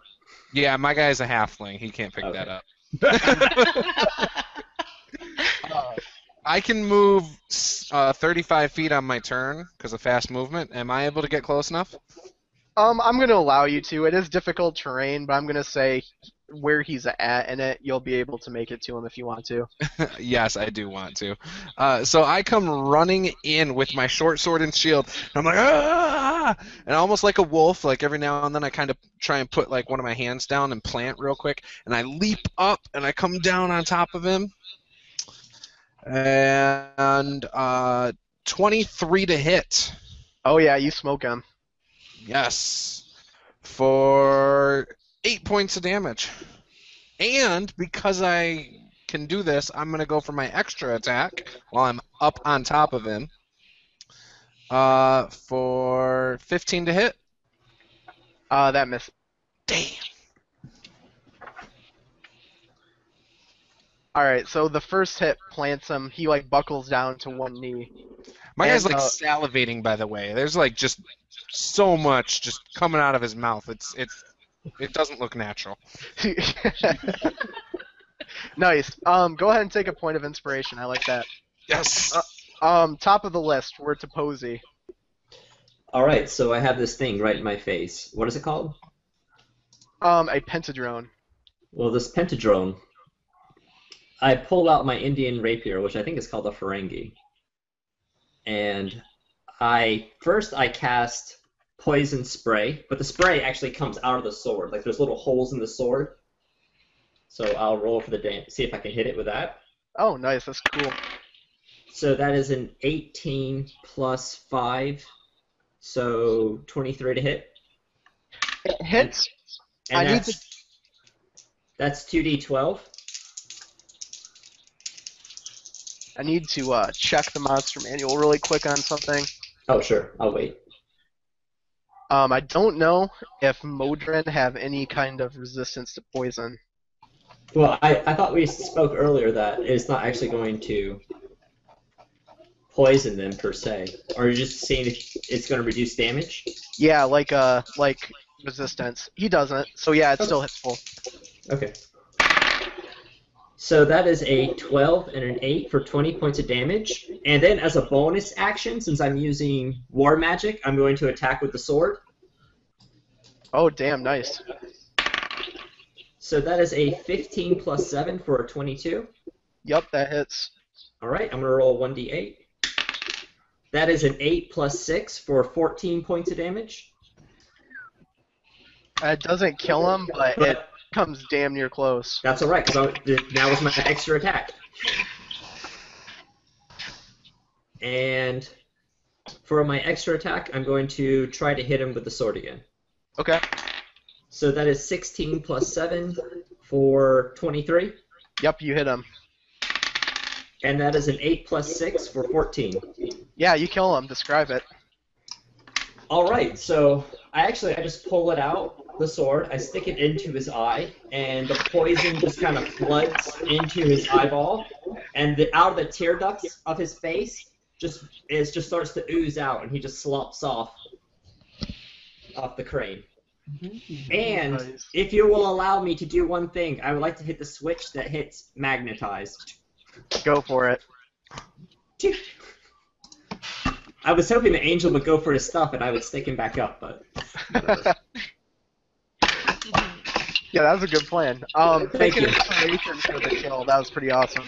Yeah, my guy's a halfling. He can't pick that up. I can move 35 feet on my turn because of fast movement. Am I able to get close enough? I'm going to allow you to. It is difficult terrain, but I'm going to say where he's at in it, you'll be able to make it to him if you want to. Yes, I do want to. So I come running in with my short sword and shield. And I'm like, ah! And almost like a wolf, like every now and then I kind of try and put like one of my hands down and plant real quick. And I leap up and I come down on top of him. And 23 to hit. Oh yeah, you smoke him. Yes. For 8 points of damage. And because I can do this, I'm going to go for my extra attack while I'm up on top of him. For 15 to hit. That missed. Damn. Alright, so the first hit plants him. He like buckles down to one knee. My guy's like And, salivating, by the way. There's like just so much just coming out of his mouth. It doesn't look natural. Nice. Go ahead and take a point of inspiration. I like that. Yes. Top of the list, we're to Posey. All right, so I have this thing right in my face. What is it called? A pentadrone. Well, this pentadrone, I pulled out my Indian rapier, which I think is called a Ferengi. And first I cast poison spray, but the spray actually comes out of the sword. Like there's little holes in the sword. So I'll roll for the see if I can hit it with that. Oh, nice. That's cool. So that is an 18 plus 5, so 23 to hit. It hits. And that's 2d12. I need to check the monster manual really quick on something. Oh, sure. I'll wait. I don't know if Modron have any kind of resistance to poison. Well, I thought we spoke earlier that it's not actually going to poison them per se. Or you're just saying it's going to reduce damage? Yeah, like resistance. He doesn't, so yeah, it still hits full. Okay. So that is a 12 and an 8 for 20 points of damage. And then as a bonus action, since I'm using War Magic, I'm going to attack with the sword. Oh, damn, nice. So that is a 15 plus 7 for a 22. Yep, that hits. Alright, I'm going to roll 1d8. That is an 8 plus 6 for 14 points of damage. It doesn't kill him, but it comes damn near close. That's alright, because that was my extra attack. And for my extra attack, I'm going to try to hit him with the sword again. Okay. So that is 16 plus 7 for 23. Yep, you hit him. And that is an 8 plus 6 for 14. Yeah, you kill him. Describe it. Alright, so I just pull it out, the sword, I stick it into his eye, and the poison just kind of floods into his eyeball, and out of the tear ducts of his face, it just starts to ooze out, and he just slops off the crane. And Nice. if you will allow me to do one thing, I would like to hit the switch that hits magnetized. Go for it. I was hoping the angel would go for his stuff and I would stick him back up, but Yeah, that was a good plan. Thank you. Inspiration for the kill. That was pretty awesome.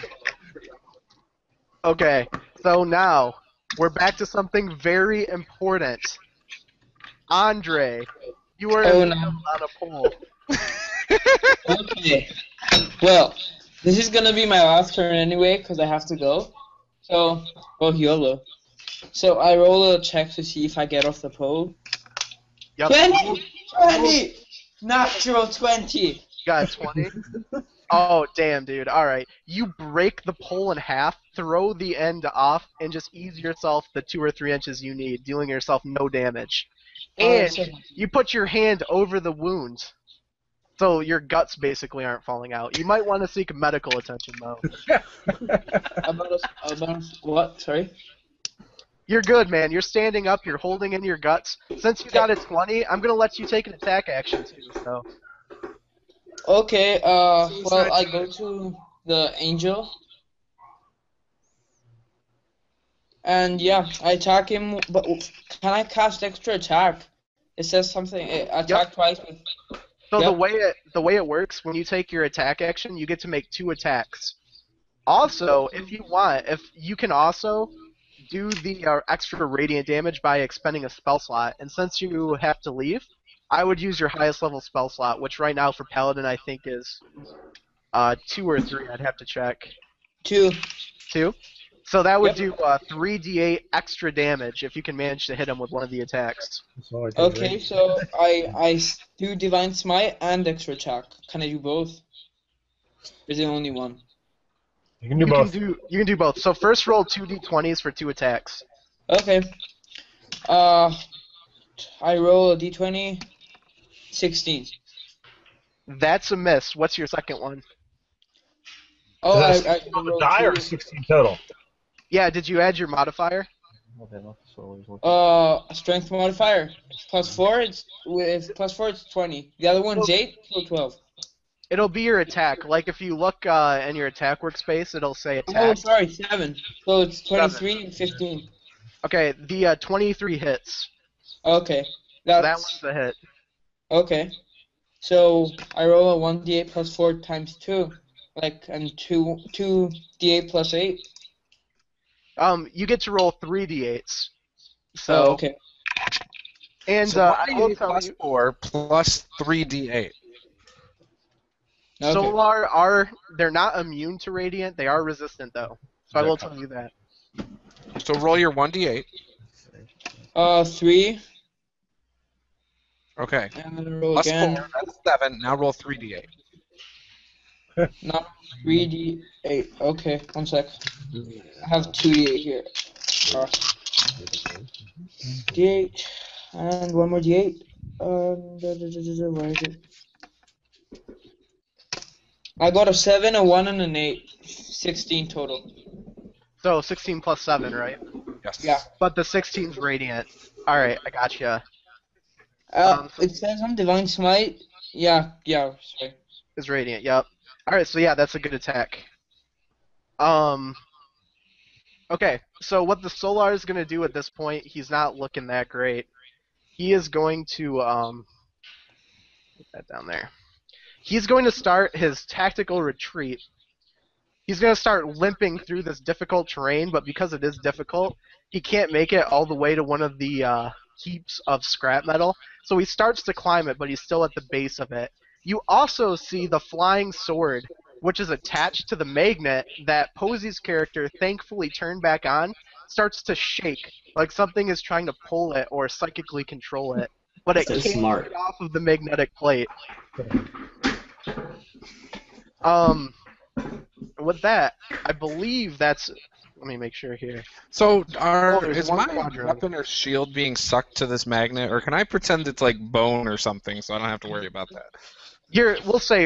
Okay, so now we're back to something very important. Andre, you are on a poll. Okay. Well, this is gonna be my last turn anyway, because I have to go. So, well, YOLO. So I roll a check to see if I get off the pole. Yep. 20! Natural 20! Got 20? Oh, damn, dude. Alright. You break the pole in half, throw the end off, and just ease yourself the 2 or 3 inches you need, dealing yourself no damage. And you put your hand over the wound, so your guts basically aren't falling out. You might want to seek medical attention, though. about what? Sorry? You're good, man. You're standing up. You're holding in your guts. Since you got a 20, I'm going to let you take an attack action, too, so... Okay, well, I go to the angel. And yeah, I attack him, but can I cast extra attack? It says something, attack twice with... So the way it works, when you take your attack action, you get to make 2 attacks. Also, if you want, you can also do the extra radiant damage by expending a spell slot. And since you have to leave, I would use your highest level spell slot, which right now for Paladin I think is 2 or 3. I'd have to check. 2. 2? So that would do 3d8 extra damage if you can manage to hit him with one of the attacks. Okay, so I do Divine Smite and extra attack. Can I do both? Or is it only one? You can do both. You can do both. So first roll 2d20s for 2 attacks. Okay. I roll a d20. 16. That's a miss. What's your second one? Oh, I die or 16 total? Yeah, did you add your modifier? What the hell? So he's looking. Strength modifier. +4. It's with +4. It's 20. The other one's 8, so 12. It'll be your attack. Like if you look in your attack workspace, it'll say attack. Oh, sorry, 7. So it's 23 and 15. Okay, the 23 hits. Okay. So that one's a hit. Okay. So I roll a 1d8 +4 times 2, and 2d8 +8. You get to roll 3d8s. So. Oh, okay. And so I will tell plus you. 4 plus 3d8. Okay. Solar they're not immune to radiant. They are resistant though. So I will tell you that. So roll your 1d8. 3. Okay. And then roll Plus again. 4, that's 7. Now roll 3d8. Not 3d8. Okay, 1 sec. I have 2d8 here. D8 and 1 more d8. Where is it? I got a 7, a 1, and an 8. 16 total. So 16 plus 7, right? Yes. Yeah. But the 16's radiant. All right, I gotcha. It says on Divine Smite. Yeah, sorry. Is radiant. Yep. All right, so yeah, that's a good attack. Okay, so what the Solar is gonna do at this point, he's not looking that great. He is going to put that down there. He's going to start his tactical retreat. He's going to start limping through this difficult terrain, but because it is difficult, he can't make it all the way to one of the heaps of scrap metal. So he starts to climb it, but he's still at the base of it. You also see the flying sword, which is attached to the magnet that Posy's character thankfully turned back on, starts to shake, like something is trying to pull it or psychically control it. But it So can't smart. get off of the magnetic plate. With that, I believe that's. Let me make sure here. So there's is one my quadrant. weapon or shield being sucked to this magnet, or can I pretend it's like bone or something, so I don't have to worry about that? We'll say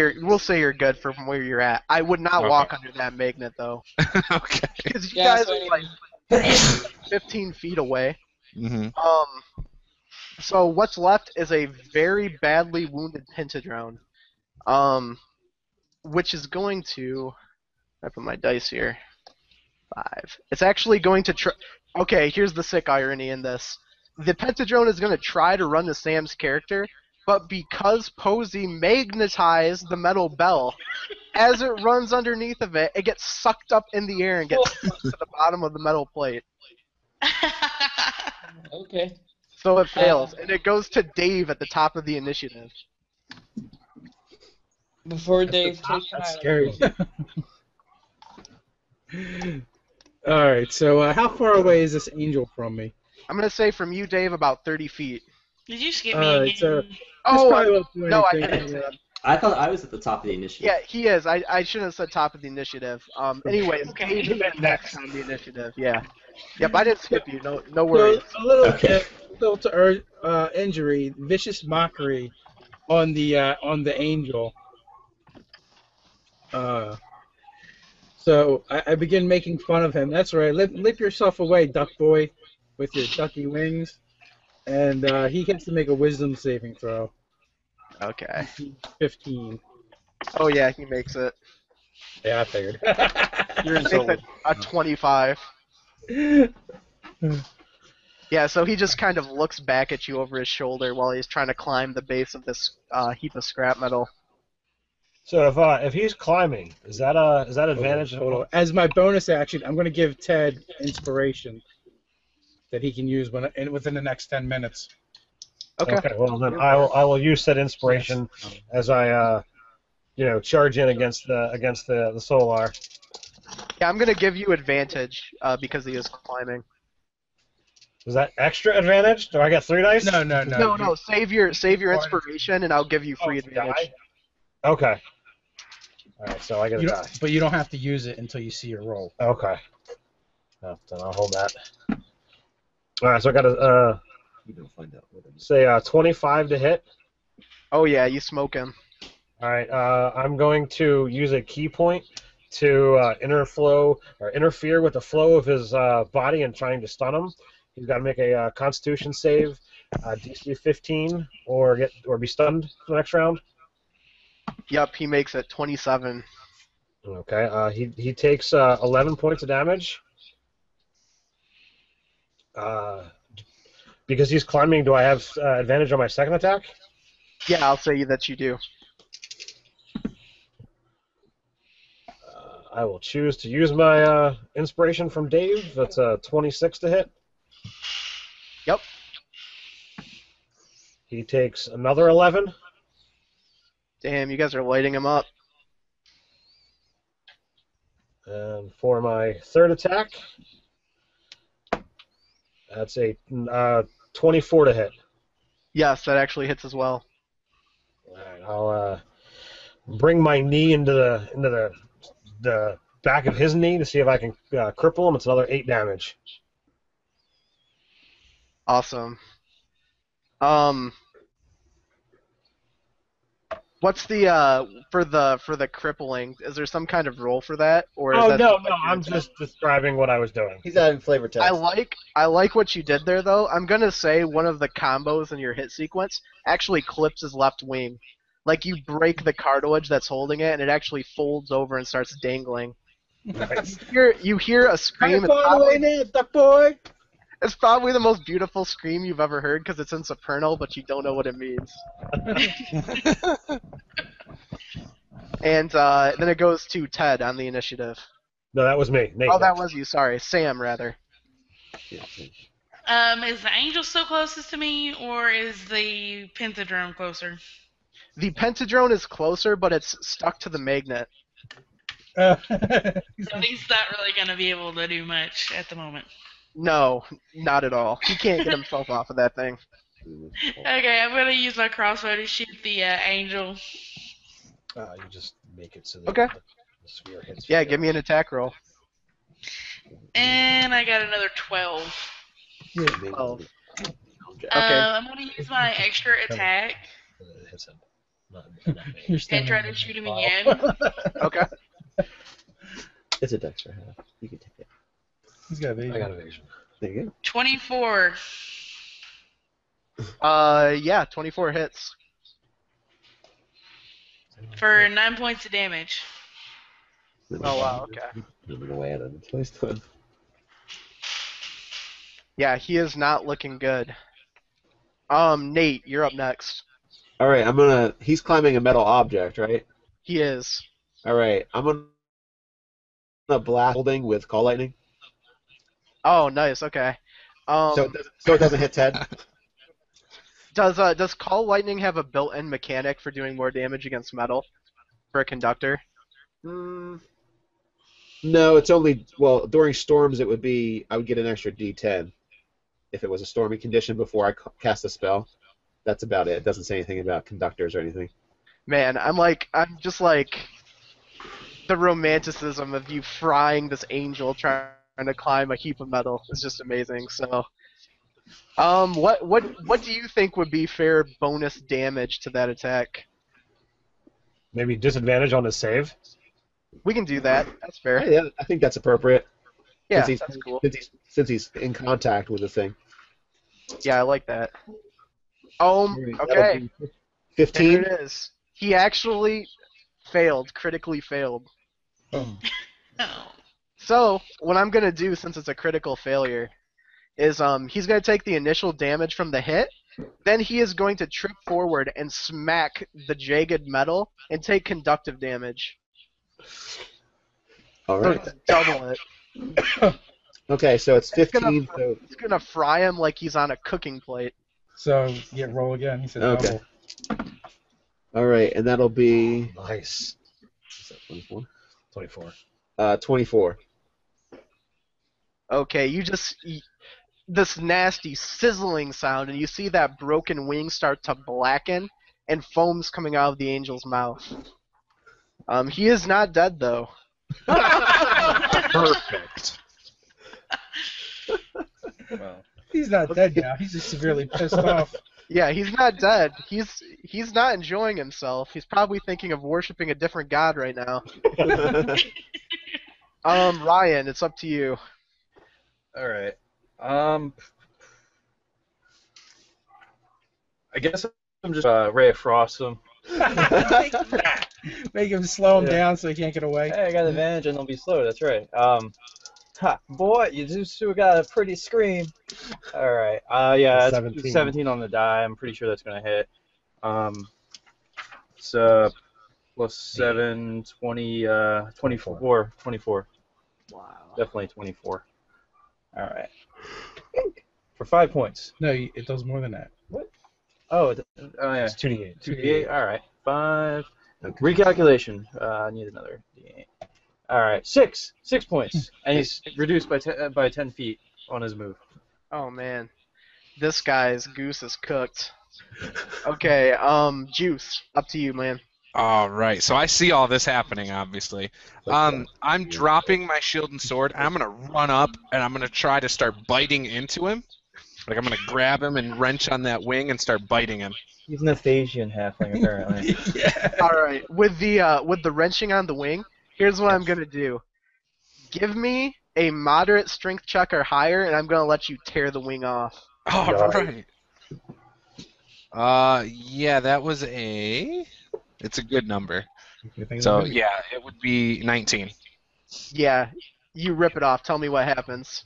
you're good from where you're at. I would not walk under that magnet though. Okay. Because you guys are like 15 feet away. Mm-hmm. So what's left is a very badly wounded Pentadrone, which is going to. I put my dice here. 5. It's actually going to try. Okay, here's the sick irony in this. The Pentadrone is going to try to run to Sam's character, but because Posy magnetized the metal bell, as it runs underneath of it, it gets sucked up in the air and gets sucked to the bottom of the metal plate. Okay. So it fails, and it goes to Dave at the top of the initiative. Before Dave takes That's scary. Alright, so how far away is this angel from me? I'm going to say from you, Dave, about 30 feet. Did you skip me Alright, again? so. Oh, no, I didn't. I thought I was at the top of the initiative. Yeah, he is. I shouldn't have said top of the initiative. Anyways, Dave is next on the initiative. Yeah. Yep, I didn't skip you. No worries. So, a little Okay. insult to injury, vicious mockery on the angel. So I begin making fun of him. That's right. Lip yourself away, duck boy, with your ducky wings. And he gets to make a wisdom saving throw. Okay. 15. Oh yeah, he makes it. Yeah, I figured. You're Makes insulted. a 25. Yeah, so he just kind of looks back at you over his shoulder while he's trying to climb the base of this heap of scrap metal. So if he's climbing, is that advantage? Total. As my bonus action, I'm going to give Ted inspiration that he can use within the next 10 minutes. Okay. Okay. Well, then I will use that inspiration as I charge in against the Solar. Yeah, I'm gonna give you advantage because he is climbing. Is that extra advantage? Do I get 3 dice? No. Save your inspiration, and I'll give you free advantage. Die? Okay. All right, so I get a die. But you don't have to use it until you see your roll. Okay. Then I'll hold that. All right, so I got a say 25 to hit. Oh yeah, you smoke him. All right, I'm going to use a key point to interfere with the flow of his body and trying to stun him. He's got to make a Constitution save, DC 15, or be stunned for the next round. Yep, he makes it 27. Okay. He takes 11 points of damage. Because he's climbing, do I have advantage on my second attack? Yeah, I'll say that you do. I will choose to use my inspiration from Dave. That's a 26 to hit. Yep. He takes another 11. Damn, you guys are lighting him up. And for my third attack, that's a 24 to hit. Yes, that actually hits as well. All right, I'll bring my knee into the back of his knee to see if I can cripple him. It's another 8 damage. Awesome. What's the for the crippling? Is there some kind of roll for that, or is Oh that no, I'm just describing what I was doing. He's adding flavor text. I like what you did there, though. I'm gonna say one of the combos in your hit sequence actually clips his left wing. Like you break the cartilage that's holding it, and it actually folds over and starts dangling. You hear a scream. It's probably the most beautiful scream you've ever heard because it's in Supernal, but you don't know what it means. And then it goes to Ted on the initiative. No, that was me. Nate, oh, that was you. Sorry, Sam rather. Is the angel still closest to me, or is the pentadrone closer? The pentadrone is closer, but it's stuck to the magnet. So he's not really going to be able to do much at the moment. No, not at all. He can't get himself off of that thing. Okay, I'm going to use my crossbow to shoot the angel. You just make it so that okay. The sphere hits. Yeah, give me an attack roll. And I got another 12. Yeah, 12. Okay. I'm going to use my extra attack and try to shoot him again. Okay. It's a dex for half. You can take it. He's got evasion. I got evasion. There you go. 24. Yeah, 24 hits. For 9 points of damage. Oh, wow, okay. Moving away out of the place to him. Yeah, he is not looking good. Nate, you're up next. Alright, he's climbing a metal object, right? He is. Alright, I'm gonna blast holding with Call Lightning. Oh, nice, okay. So it doesn't hit Ted? Does Call Lightning have a built-in mechanic for doing more damage against metal? For a conductor? No, it's only, well, during storms it would be, I would get an extra D10 if it was a stormy condition before I cast a spell. That's about it. It doesn't say anything about conductors or anything. Man, I'm just like the romanticism of you frying this angel trying to climb a heap of metal is just amazing. So, what do you think would be fair bonus damage to that attack? Maybe disadvantage on the save. We can do that. That's fair. Yeah, I think that's appropriate. Yeah, that's cool. Since he's in contact with the thing. Yeah, I like that. Okay. 15? There it is. He actually failed, critically failed. Oh. So, what I'm going to do, since it's a critical failure, is he's going to take the initial damage from the hit, then he is going to trip forward and smack the jagged metal and take conductive damage. Alright. So double it. Okay, so it's 15. It's going to fry him like he's on a cooking plate. So, yeah, roll again. He said okay. double. Alright, and that'll be... Nice. Is that 24? 24. 24. Okay, this nasty sizzling sound, and you see that broken wing start to blacken, and foam's coming out of the angel's mouth. He is not dead, though. Perfect. Well, he's not dead now. He's just severely pissed off. Yeah, he's not dead. He's not enjoying himself. He's probably thinking of worshiping a different god right now. Ryan, it's up to you. All right. I guess I'm just Ray of Frost him. Make him slow him Yeah. down so he can't get away. Hey, I got advantage and they'll be slow. That's right. Ha, boy, you just got a pretty scream. All right. Yeah, that's 17 on the die. I'm pretty sure that's gonna hit. It's plus 7, 20, 24. 24. Wow. Definitely 24. All right. For 5 points. No, it does more than that. Oh, yeah. It's 2d8. 2d8. All right. 5. Recalculation. I need another d8. All right. 6 points, and he's reduced by 10 feet on his move. Oh man, this guy's goose is cooked. Okay, Juice, up to you, man. All right, so I see all this happening, obviously. I'm dropping my shield and sword, and I'm going to run up, and I'm going to try to start biting into him. Like, I'm going to grab him and wrench on that wing and start biting him. He's an Aphasian halfling, apparently. All right, with the wrenching on the wing, here's what I'm gonna do. Give me a moderate strength check or higher, and I'm gonna let you tear the wing off. All right. Yeah, that was it's a good number. So, yeah, it would be 19. Yeah, you rip it off. Tell me what happens.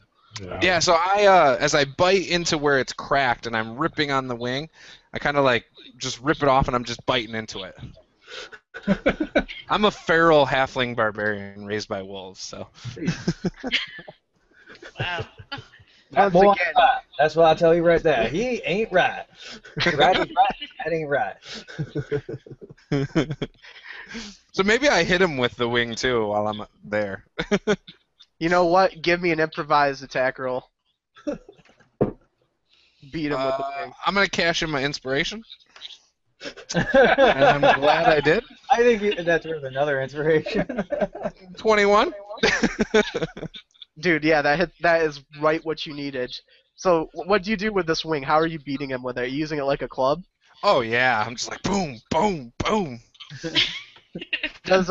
Yeah, so I, as I bite into where it's cracked and I'm ripping on the wing, I kind of like just rip it off and I'm just biting into it. I'm a feral halfling barbarian raised by wolves, so. Wow. Once again, That's what I tell you right there. He ain't right. Right is right. That ain't right. So maybe I hit him with the wing too while I'm there. you know what? Give me an improvised attack roll. Beat him with the wing. I'm gonna cash in my inspiration. And I'm glad I did. I think that's worth another inspiration. 21. Dude, yeah, that is right what you needed. So, what do you do with this wing? How are you beating him with it? Are you using it like a club? Oh yeah, I'm just like boom, boom, boom. Does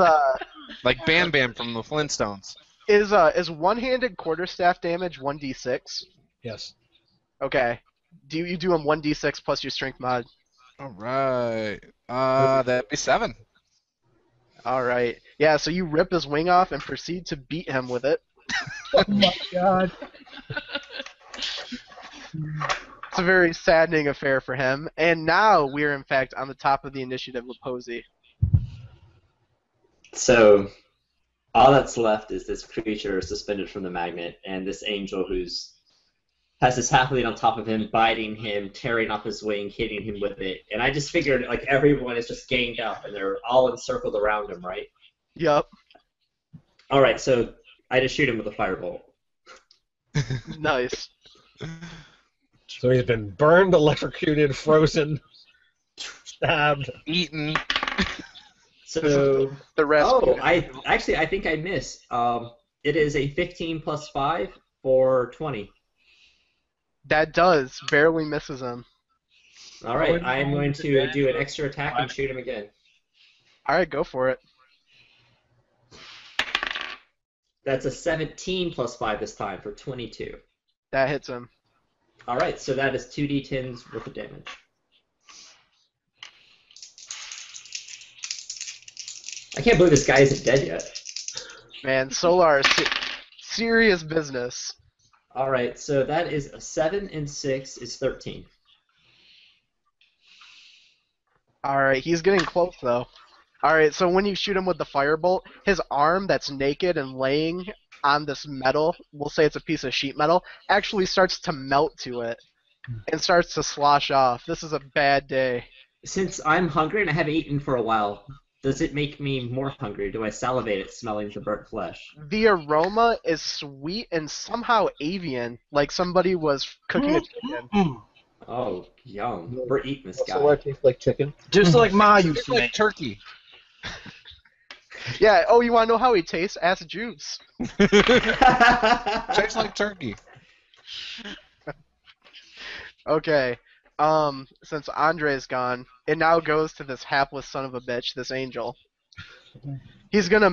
Like Bam Bam from the Flintstones. is one-handed quarterstaff damage 1d6? Yes. Okay. Do you do him 1d6 plus your strength mod? All right. That'd be 7. All right. Yeah. So you rip his wing off and proceed to beat him with it. Oh my god. It's a very saddening affair for him. And now we are in fact on the top of the initiative with Posey. So, all that's left is this creature suspended from the magnet, and this angel has this halfling on top of him, biting him, tearing off his wing, hitting him with it. And I just figured, like, everyone is just ganged up, and they're all encircled around him, right? Yup. All right, so I just shoot him with a firebolt. Nice. So he's been burned, electrocuted, frozen, stabbed, eaten. So the rest. Oh, I think I missed. It is a 15 plus 5 for 20. That does barely misses him. All right, I'm going to do an extra attack and shoot him again. All right, go for it. That's a 17 plus 5 this time for 22. That hits him. All right, so that is 2d10s worth of damage. I can't believe this guy isn't dead yet. Man, Solar is serious business. All right, so that is a 7 and 6 is 13. All right, he's getting close though. All right, so when you shoot him with the firebolt, his arm that's naked and laying on this metal, we'll say it's a piece of sheet metal, actually starts to melt to it and starts to slosh off. This is a bad day. Since I'm hungry and I haven't eaten for a while, does it make me more hungry? Do I salivate at smelling the burnt flesh? The aroma is sweet and somehow avian, like somebody was cooking a chicken. Oh, yum. We're eating this guy. Also, it tastes like chicken. Just like Ma used to Like make. turkey. Yeah, oh, you want to know how he tastes? Ask Juice. Tastes like turkey. Okay, since Andre's gone, it now goes to this hapless son of a bitch, this angel. He's gonna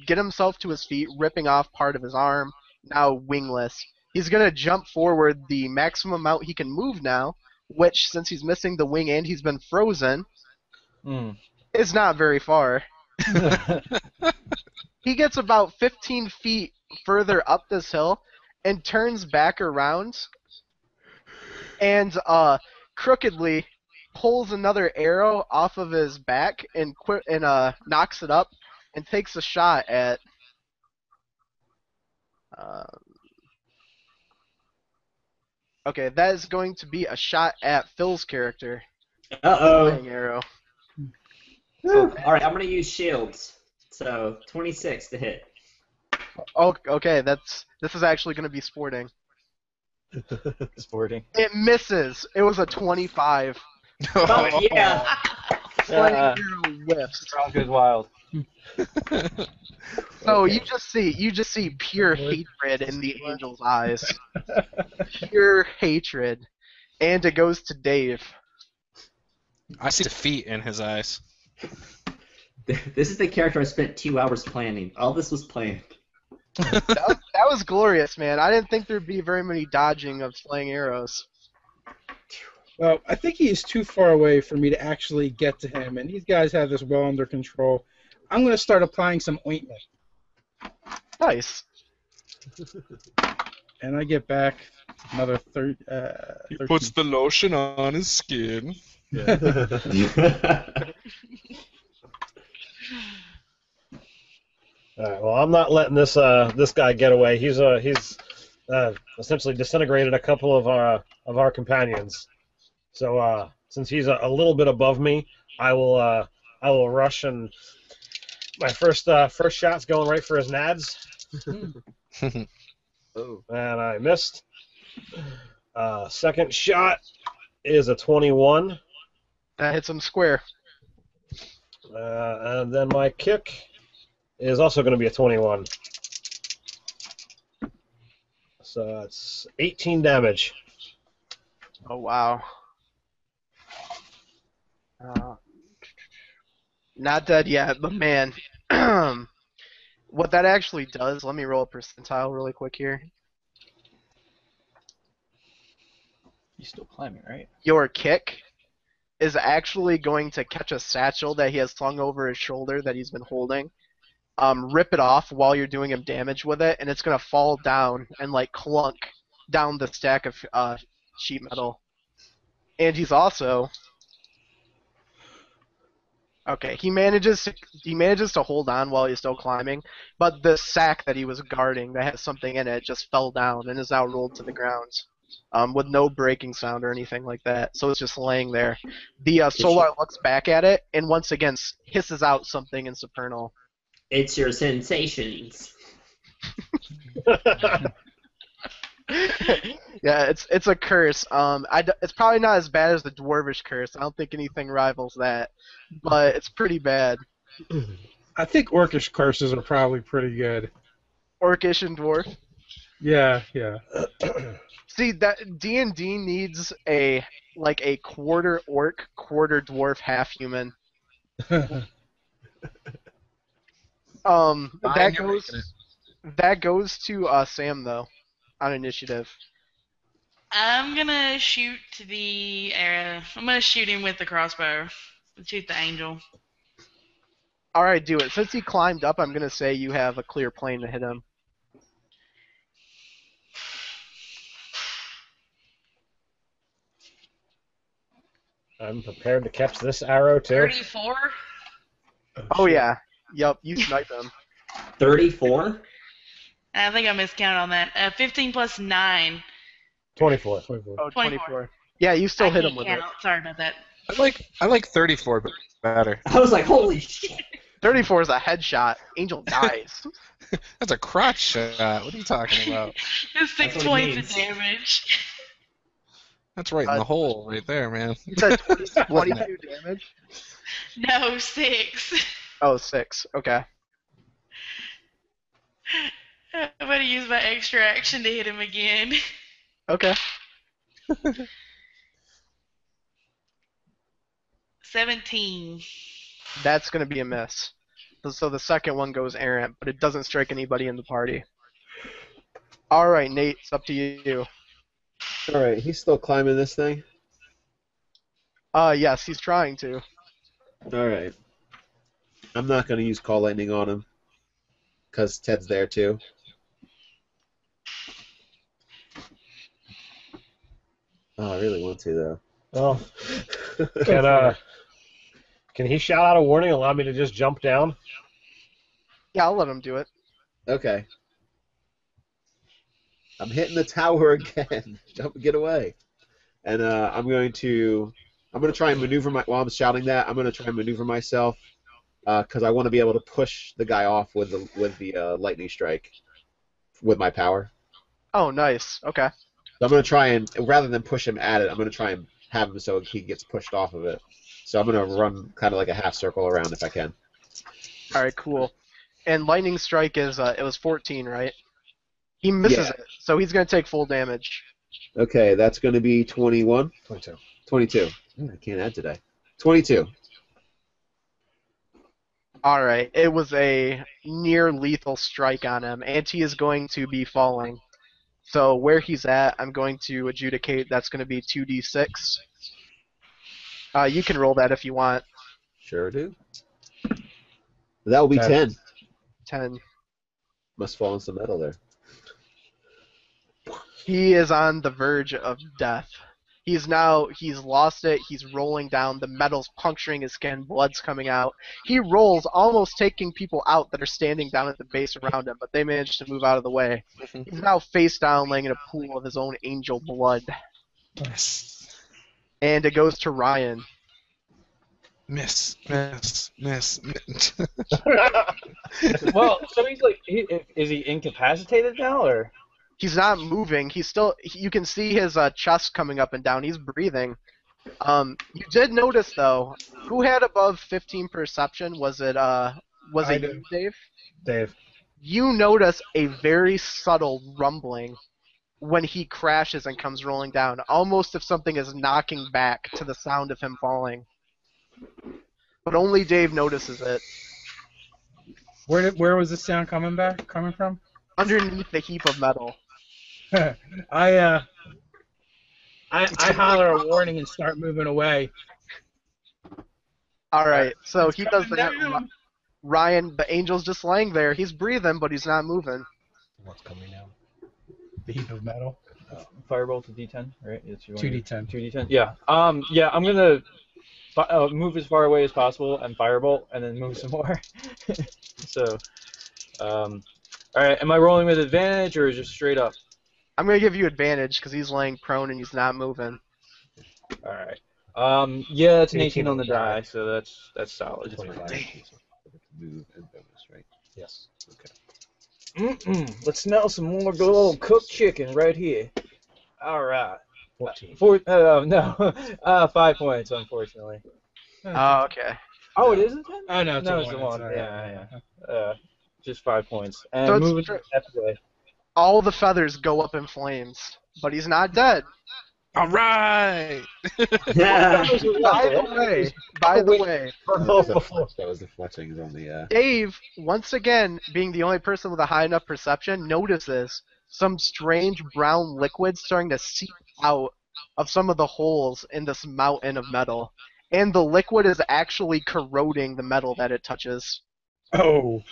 get himself to his feet, ripping off part of his arm, now wingless. He's gonna jump forward the maximum amount he can move now, which, since he's missing the wing and he's been frozen, Mm. is not very far. He gets about 15 feet further up this hill and turns back around and crookedly pulls another arrow off of his back and knocks it up and takes a shot at okay, that is going to be a shot at Phil's character. Uh-oh. Flying arrow. Alright, I'm going to use shields. So, 26 to hit. Oh, okay, this is actually going to be sporting. Sporting. It misses. It was a 25. Oh, yeah. Flying arrow whiffs. Strong goes wild. So you just see pure hatred in the angel's eyes. Pure hatred. And it goes to Dave. I see defeat in his eyes. This is the character I spent 2 hours planning. All this was planned. That was glorious, man. I didn't think there'd be very many dodging of flying arrows. Well, I think he is too far away for me to actually get to him, and these guys have this well under control. I'm going to start applying some ointment. Nice. And I get back another 13. He puts the lotion on his skin. Yeah. All right, well, I'm not letting this guy get away. He's essentially disintegrated a couple of our companions. So since he's a little bit above me, I will rush, and my first shot's going right for his nads. Oh. And I missed. Second shot is a 21. That hits him square. And then my kick is also going to be a 21. So that's 18 damage. Oh, wow. Not dead yet, but man. What that actually does, let me roll a percentile really quick here. He's still climbing, right? Your kick is actually going to catch a satchel that he has slung over his shoulder that he's been holding, rip it off while you're doing him damage with it, and it's going to fall down and like clunk down the stack of sheet metal. And he's also... Okay, he manages to hold on while he's still climbing, but the sack that he was guarding that has something in it just fell down and is now rolled to the ground, with no breaking sound or anything like that. So it's just laying there. The Solar looks back at it and once again hisses out something in Supernal. It's your sensations. Yeah, it's a curse. It's probably not as bad as the Dwarvish curse. I don't think anything rivals that, but it's pretty bad. I think Orcish curses are probably pretty good. Orcish and Dwarf. Yeah, yeah. See, that D&D needs a quarter orc, quarter dwarf, half human. That goes to Sam though, on initiative. I'm gonna shoot I'm gonna shoot him with the crossbow. Shoot the angel. All right, do it. Since he climbed up, I'm gonna say you have a clear plane to hit him. I'm prepared to catch this arrow too. 34. Oh yeah. Yup, you snipe him. 34? I think I miscounted on that. 15 plus 9. 24. Oh, 24. Yeah, you still hit him with it. Sorry about that. I like 34 but better. I was like, holy shit. 34 is a headshot. Angel dies. That's a crotch shot. What are you talking about? It's 6 what it points means. of damage. That's right in the hole right there, man. You said 22 damage? No, 6. Oh, 6. Okay. I'm gonna use my extra action to hit him again. Okay. 17. That's going to be a miss. So the second one goes errant, but it doesn't strike anybody in the party. All right, Nate, it's up to you. All right, he's still climbing this thing. Yes, he's trying to. All right. I'm not going to use Call Lightning on him because Ted's there too. Oh, I really want to though. Well, can he shout out a warning? Allow me to just jump down. Yeah, I'll let him do it. Okay. I'm hitting the tower again. Get away. And I'm going to try and maneuver while I'm shouting that. I'm going to try and maneuver myself because I want to be able to push the guy off with the lightning strike with my power. Oh, nice. Okay. So I'm going to try and rather than push him at it, I'm going to try and have him so he gets pushed off of it. So I'm going to run kind of like a half circle around if I can. All right, cool. And lightning strike is it was 14, right? He misses it, so he's going to take full damage. Okay, that's going to be 21. 22. 22. I can't add today. 22. All right, it was a near lethal strike on him, and he is going to be falling. So where he's at, I'm going to adjudicate. That's going to be 2d6. You can roll that if you want. Sure do. That will be 10. 10. Must fall in some metal there. He is on the verge of death. He's lost it. He's rolling down. The metal's puncturing his skin. Blood's coming out. He rolls, almost taking people out that are standing down at the base around him, but they manage to move out of the way. He's now face down, laying in a pool of his own angel blood. Yes. And it goes to Ryan. Miss. Well, so he's like, is he incapacitated now, or? He's not moving. He's still. You can see his chest coming up and down. He's breathing. You did notice though. Who had above 15 perception? Was it you, Dave? Dave. You notice a very subtle rumbling when he crashes and comes rolling down, almost if something is knocking back to the sound of him falling. But only Dave notices it. Where was this sound coming from? Underneath the heap of metal. I holler a warning and start moving away. All right, so he does coming that. down. Ryan, the angel's just laying there. He's breathing, but he's not moving. What's coming down? The heap of metal. Firebolt to D10, right? It's 2d10. 2d10. Yeah. Yeah. I'm gonna move as far away as possible and firebolt, and then move some more. So, all right. Am I rolling with advantage or just straight up? I'm gonna give you advantage because he's laying prone and he's not moving. All right. Yeah, it's an 18 on the die, so that's solid. Move and bonus, right? Yes. Okay. Let's smell some more good old cooked chicken right here. All right. 14. No. 5 points, unfortunately. Oh, okay. Oh, it is a 10? Oh no, No, it's a 1. Yeah. Just 5 points. And So it's moving that way. All the feathers go up in flames, but he's not dead. All right. Yeah. By the way, That was the fletchings on the. Dave, once again, being the only person with a high enough perception, notices some strange brown liquid starting to seep out of some of the holes in this mountain of metal. And the liquid is actually corroding the metal that it touches. Oh.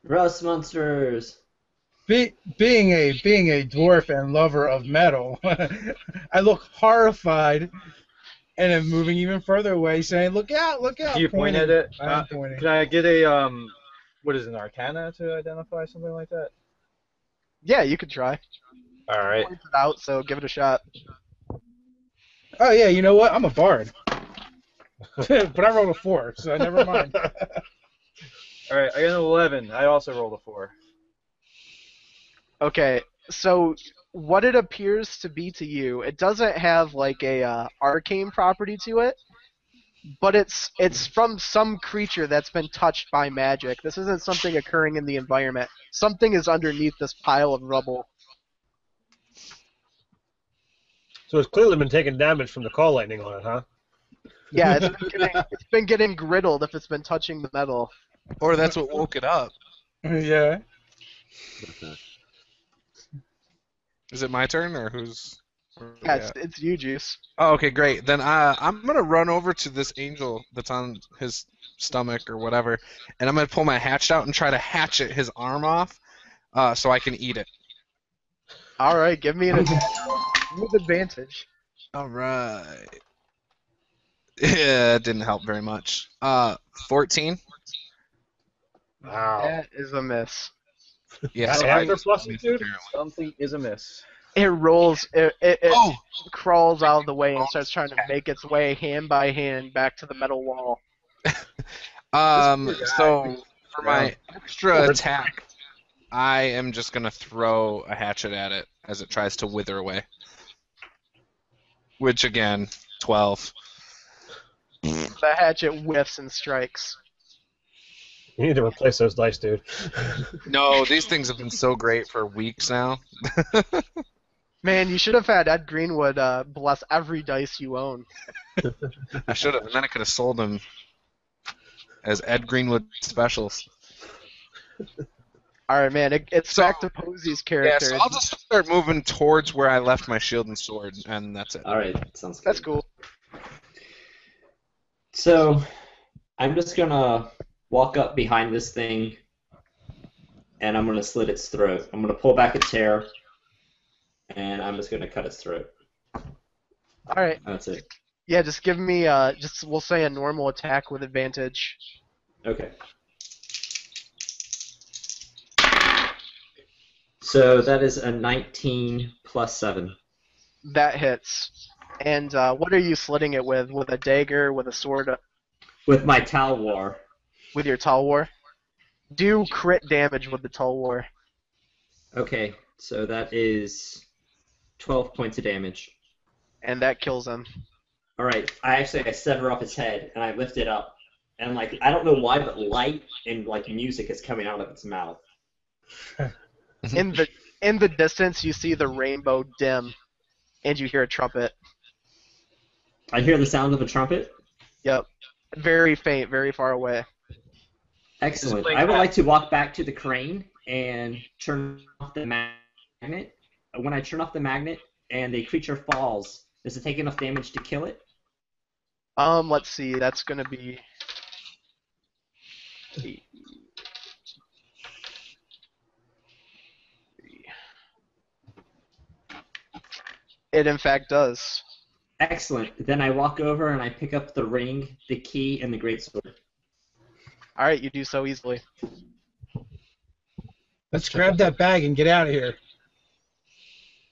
Rust monsters. Being a dwarf and lover of metal, I look horrified, and I'm moving even further away, saying, "Look out! Look out!" Do you point at it? I'm pointing. Can I get a what is an Arcana to identify something like that? Yeah, you could try. All right. Points it out, so give it a shot. Oh yeah, you know what? I'm a bard, but I rolled a 4, so never mind. All right, I got an 11. I also rolled a 4. Okay, so what it appears to be to you, it doesn't have like a arcane property to it, but it's from some creature that's been touched by magic. This isn't something occurring in the environment. Something is underneath this pile of rubble. So it's clearly been taking damage from the call lightning on it, huh? Yeah, it's been getting griddled if it's been touching the metal. Or that's what woke it up. Yeah. Is it my turn or who's? Yeah, it's you, Juice. Oh, okay, great. Then I'm gonna run over to this angel that's on his stomach or whatever, and I'm gonna pull my hatchet out and try to hatchet his arm off, so I can eat it. All right, give me an attack with advantage. All right. Yeah, it didn't help very much. 14. Wow. That is a miss. Yeah, so After I plus dude? Something is amiss. It rolls. It Oh! crawls out of the way and starts trying to make its way hand by hand back to the metal wall. So for my extra attack, I am just gonna throw a hatchet at it as it tries to wither away. Which again, 12. The hatchet whiffs and strikes. You need to replace those dice, dude. No, these things have been so great for weeks now. Man, you should have had Ed Greenwood bless every dice you own. I should have, and then I could have sold them as Ed Greenwood specials. All right, man. It's back to Posy's character. Yeah, so I'll just start moving towards where I left my shield and sword, and that's it. All right, sounds good. That's cool. So, I'm just gonna walk up behind this thing, and I'm gonna slit its throat. I'm gonna pull back its hair, and I'm just gonna cut its throat. All right. That's it. Yeah, just give me we'll say a normal attack with advantage. Okay. So that is a 19 plus 7. That hits. And what are you slitting it with? With a dagger, with a sword? With my Talwar. With your Talwar? Do crit damage with the Talwar. Okay, so that is 12 points of damage. And that kills him. Alright, I sever off its head, and I lift it up. And, like, I don't know why, but light and, like, music is coming out of its mouth. In the distance, you see the rainbow dim, and you hear a trumpet. I hear the sound of a trumpet? Yep. Very faint, very far away. Excellent. I would like to walk back to the crane and turn off the magnet. When I turn off the magnet and the creature falls, does it take enough damage to kill it? Let's see. That's gonna be. It in fact does. Excellent. Then I walk over and I pick up the ring, the key, and the greatsword. Alright, you do so easily. Let's grab that bag and get out of here.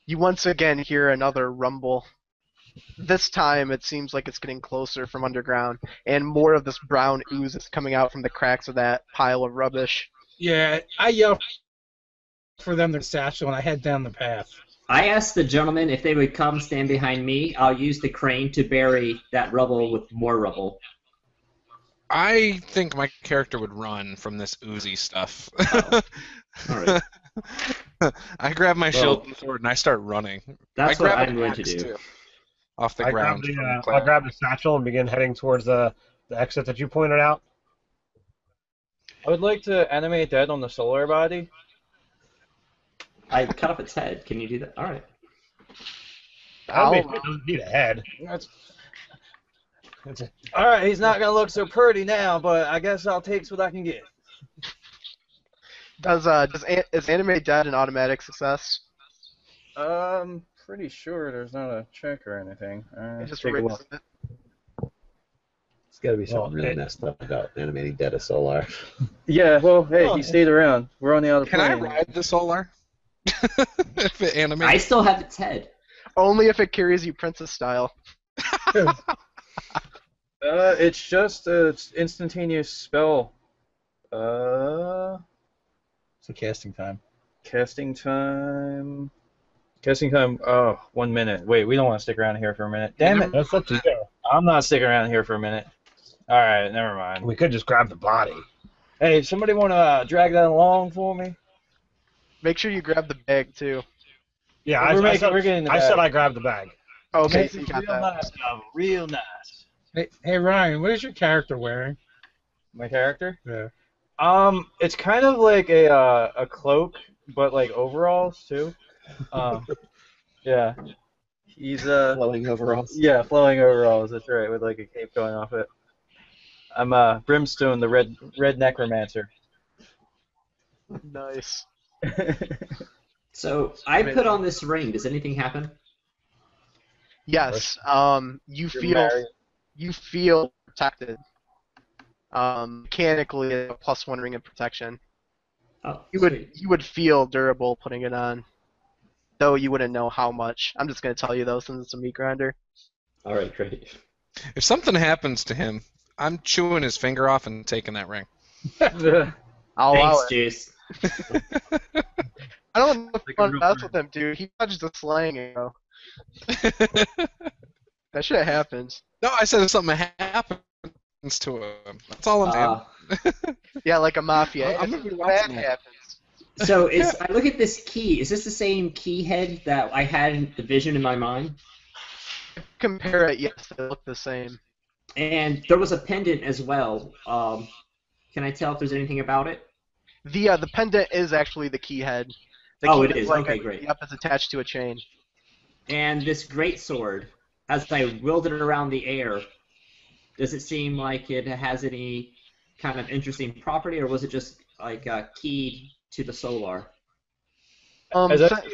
You once again hear another rumble. This time it seems like it's getting closer from underground, and more of this brown ooze is coming out from the cracks of that pile of rubbish. Yeah, I yell for them to satchel, and I head down the path. I asked the gentlemen if they would come stand behind me. I'll use the crane to bury that rubble with more rubble. I think my character would run from this oozy stuff. Oh. All right. I grab my shield and sword and I start running. That's I what grab I'm an going to axe, do. too, off the ground. I'll grab the satchel and begin heading towards the exit that you pointed out. I would like to animate dead on the solar body. I cut off its head. Can you do that? All right. It doesn't need a head. All right, he's not gonna look so pretty now, but I guess I'll take what I can get. Is animate dead an automatic success? Pretty sure there's not a check or anything. Just take a look. it. It's got to be something really messed up about animating dead of Solar. Yeah, well, hey, he stayed around. We're on the other Can plane. I ride the solar? If it animates? I still have its head. Only if it carries you princess style. It's just an instantaneous spell. It's a casting time. Casting time. Oh, 1 minute. Wait, we don't want to stick around here for a minute. Damn it. That's up to you. I'm not sticking around here for a minute. All right, never mind. We could just grab the body. Hey, somebody want to drag that along for me? Make sure you grab the bag too. Yeah, We're I said getting the I bag. said I grabbed the bag. Okay, so you got Real that. nice, real nice. Hey Ryan, what is your character wearing? My character? Yeah. It's kind of like a cloak, but like overalls too. Yeah. He's Flowing overalls. yeah, flowing overalls. That's right, with like a cape going off it. I'm Brimstone, the red necromancer. Nice. So I put on this ring. Does anything happen? Yes. You You're feel married. you feel protected. Mechanically, a +1 ring of protection. Oh, You would feel durable putting it on, though you wouldn't know how much. I'm just gonna tell you though, since it's a meat grinder. All right, great. If something happens to him, I'm chewing his finger off and taking that ring. I'll allow Thanks, it. Juice. I don't know if you Like a want to real mess friend. with him, dude. He dodges a slang arrow. That shit happens. No, I said if something happens to him. That's all I'm saying. Yeah, like a mafia. I'm If gonna be that watching that. happens. So I look at this key. Is this the same key head that I had in the vision in my mind? Compare it, yes, they look the same. And there was a pendant as well. Can I tell if there's anything about it? The pendant is actually the key head. The Oh, key it is. like Okay, great. Yep, it's attached to a chain. And this greatsword, as I whirled it around the air, does it seem like it has any kind of interesting property, or was it just like keyed to the solar? Is that-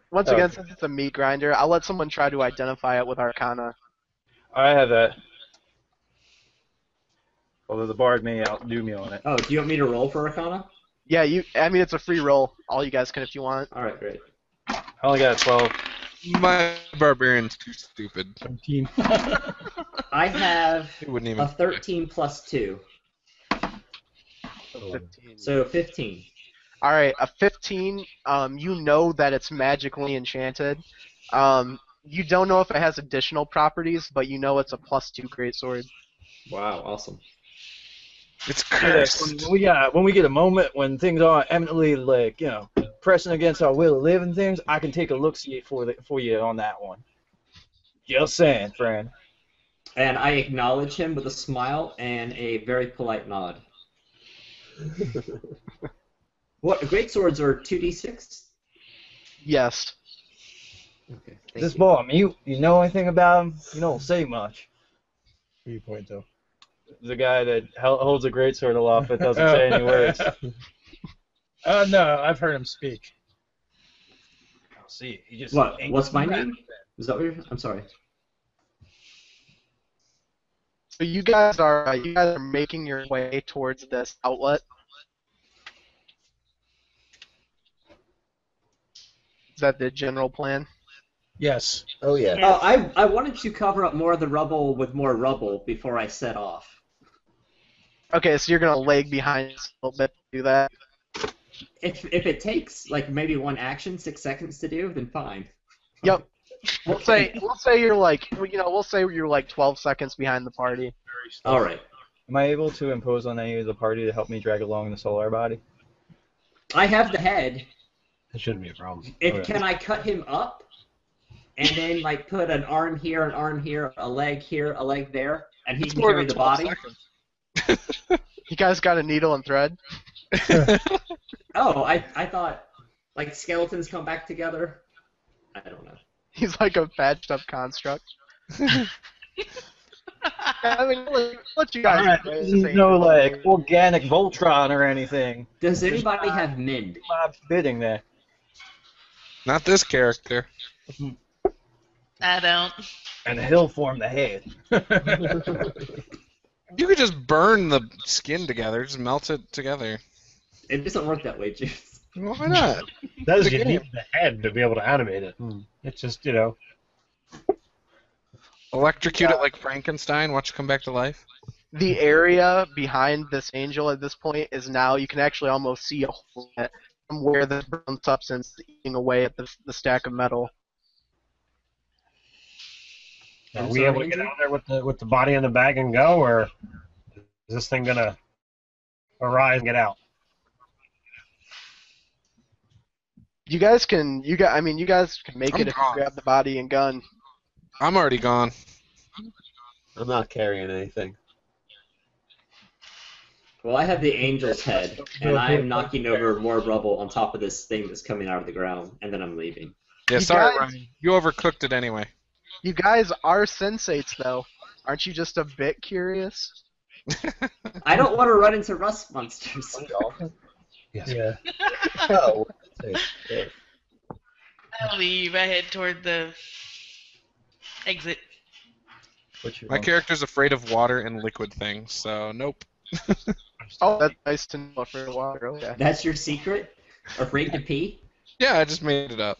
Once Oh. again, since it's a meat grinder, I'll let someone try to identify it with Arcana. I have that. Although the bard may outdo me on it. Oh, do you want me to roll for Arcana? Yeah, I mean, it's a free roll. All you guys can if you want. All right, great. I only got a 12. My barbarian's too stupid. 17. I have He wouldn't a even. 13 plus 2, 15. so 15. All right, a 15. You know that it's magically enchanted. You don't know if it has additional properties, but you know it's a +2 greatsword. Wow, awesome. It's Yeah, cursed. when we get a moment when things are eminently like pressing against our will to live and things, I can take a look see for you on that one. Just saying, friend. And I acknowledge him with a smile and a very polite nod. What greatswords are 2d6? Yes. Okay, thank This you. boy, you know anything about him? You don't say much. Who you point to? The guy that holds a greatsword aloft but doesn't say any words. No, I've heard him speak. I'll see. He just What? ain't What's my that. name? Is that what you're? I'm sorry. So you guys are making your way towards this outlet. Is that the general plan? Yes. Oh yeah. Oh, I wanted to cover up more of the rubble with more rubble before I set off. Okay, so you're gonna lag behind us a little bit to do that. If it takes like maybe one action, 6 seconds to do, then fine. Yep. We'll say you're like 12 seconds behind the party. All right. Am I able to impose on any of the party to help me drag along the solar body? I have the head. That shouldn't be a problem. Can I cut him up, and then like put an arm here, a leg here, a leg there, and he It's can more carry than the 12 body? seconds. You guys got a needle and thread? Oh, I thought like skeletons come back together. I don't know. He's like a patched up construct. I mean, let you guys. Alright, play this this is no angel. like organic Voltron or anything. Does anybody have mend? My bidding there. Not this character. I don't. And he'll form the head. You could just burn the skin together, just melt it together. It doesn't work that way, Juice. Well, why not? Does The you game. need the head to be able to animate it? It's just Electrocute it like Frankenstein, watch it come back to life. The area behind this angel at this point is now you can actually almost see a hole in it from where the brown substance is eating away at the stack of metal. Are I'm we sorry, able to get Andrew? out there with the body in the bag and go, or is this thing gonna arise and get out? You guys can make I'm it if you gone. grab the body and gun. I'm already gone. I'm not carrying anything. Well, I have the angel's head, and I am knocking over more rubble on top of this thing that's coming out of the ground, and then I'm leaving. Yeah, You sorry, guys- Ryan. You overcooked it anyway. You guys are sensates, though. Aren't you just a bit curious? I don't want to run into rust monsters. Yes. Yeah. Oh, I leave. I head toward the exit. My character's afraid of water and liquid things, so nope. Oh, that's nice to know for a while. Okay. That's your secret? Afraid to pee? Yeah, I just made it up.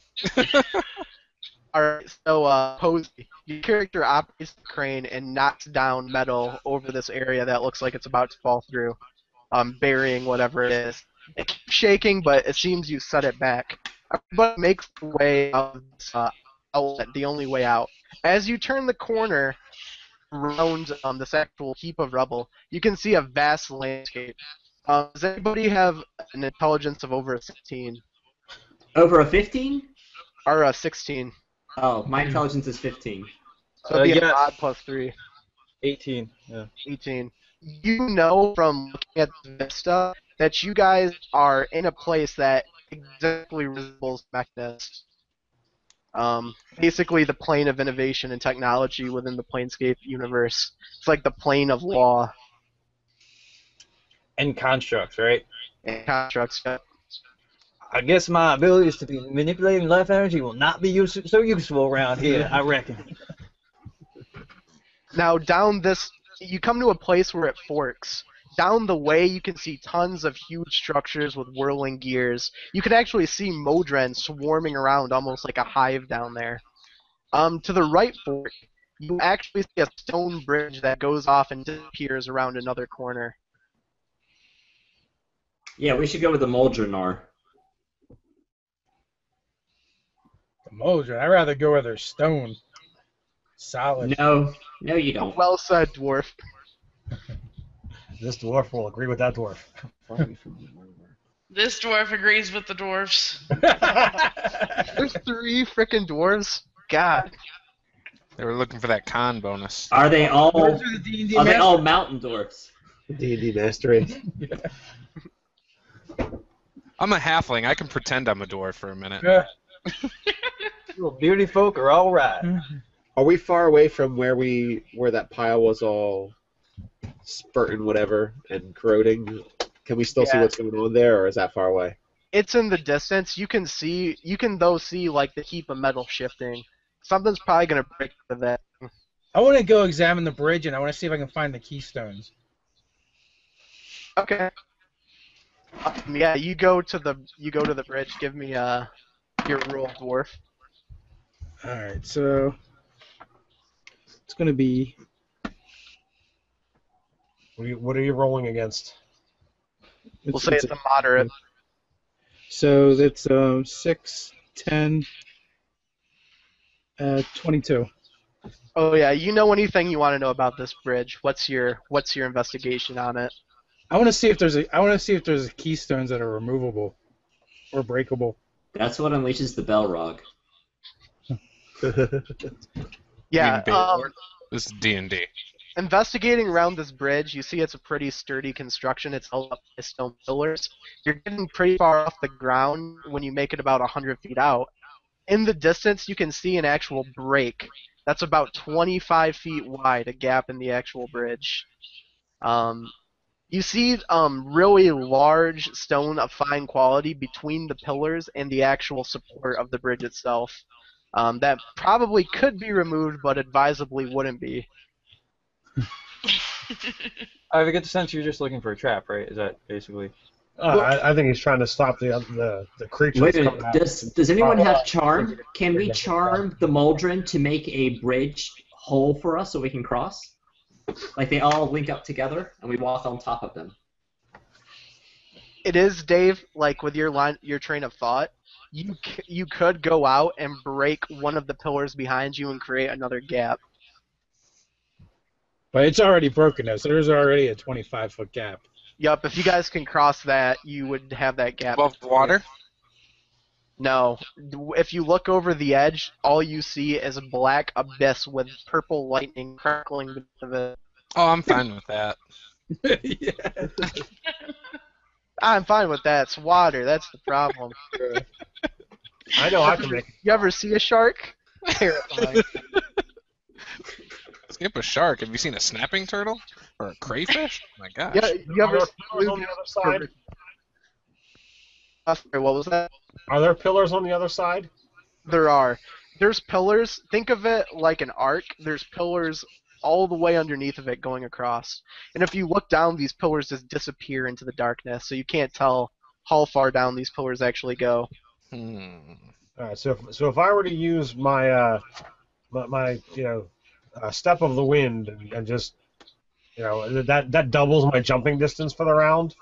Alright, so, Posey, your character operates the crane and knocks down metal over this area that looks like it's about to fall through, burying whatever it is. It keeps shaking, but it seems you set it back. But makes the way out of this outlet, the only way out. As you turn the corner around this actual heap of rubble, you can see a vast landscape. Does anybody have an intelligence of over a 16? Over a 15? Or a 16? Oh, my intelligence is 15. So it'd be a yes. mod plus 3. 18. Yeah. 18. You know from looking at the vista that you guys are in a place that exactly resembles Mechanist. Basically the plane of innovation and technology within the Planescape universe. It's like the plane of law And constructs, right? and constructs. Yeah. I guess my abilities to be manipulating life energy will not be so useful around here, I reckon. Now down this, you come to a place where it forks. Down the way, you can see tons of huge structures with whirling gears. You can actually see Modren swarming around almost like a hive down there. To the right fork, you actually see a stone bridge that goes off and disappears around another corner. Yeah, we should go with the Moldrenar. The Moldra. I'd rather go where there's stone. Solid. No, you don't. Well said, dwarf. This dwarf will agree with that dwarf. This dwarf agrees with the dwarfs. There's 3 frickin' dwarves? God. They were looking for that con bonus. Are they all? Those are the D&D Are they all masters. mountain dwarfs? D&D Master Race. I'm a halfling. I can pretend I'm a dwarf for a minute. Yeah. Little beauty folk are all right. Are we far away from where that pile was all spurting whatever and corroding? Can we still see Yeah. what's going on there, or is that far away? It's in the distance. You can though see like the heap of metal shifting. Something's probably gonna break with that. I want to go examine the bridge, and I want to see if I can find the keystones. Okay. Yeah, you go to the bridge. Give me your roll, dwarf. All right, so it's going to be. What are you rolling against? We'll say it's a moderate. So that's 6, 10, 22. Oh yeah, you know anything you want to know about this bridge? What's your investigation on it? I want to see if there's keystones that are removable or breakable. That's what unleashes the Belrog. Yeah. This is D&D. Investigating around this bridge, you see it's a pretty sturdy construction. It's held up by stone pillars. You're getting pretty far off the ground when you make it about 100 feet out. In the distance, you can see an actual break. That's about 25 feet wide, a gap in the actual bridge. You see really large stone of fine quality between the pillars and the actual support of the bridge itself. That probably could be removed, but advisably wouldn't be. I get the sense you're just looking for a trap, right? Is that basically? I think he's trying to stop the creature. Wait a that's minute. coming out. Does anyone have charm? Can we charm the Moldren to make a bridge hole for us so we can cross? Like they all link up together and we walk on top of them. It is, Dave, like with your train of thought, you could go out and break one of the pillars behind you and create another gap. But it's already broken now, so there's already a 25-foot gap. Yup, if you guys can cross that, you would have that gap. Above water? No. If you look over the edge, all you see is a black abyss with purple lightning crackling beneath it. Oh, I'm fine with that. Yeah. I'm fine with that. It's water. That's the problem. I know I can make. You ever see a shark? Terrifying. Skip a shark. Have you seen a snapping turtle or a crayfish? Oh my gosh. Yeah, you Are ever there pillars on the other side? Sorry, what was that? Are there pillars on the other side? There are. There's pillars. Think of it like an arc. There's pillars all the way underneath of it going across. And if you look down, these pillars just disappear into the darkness, so you can't tell how far down these pillars actually go. All right. So if I were to use my my step of the wind and just that doubles my jumping distance for the round.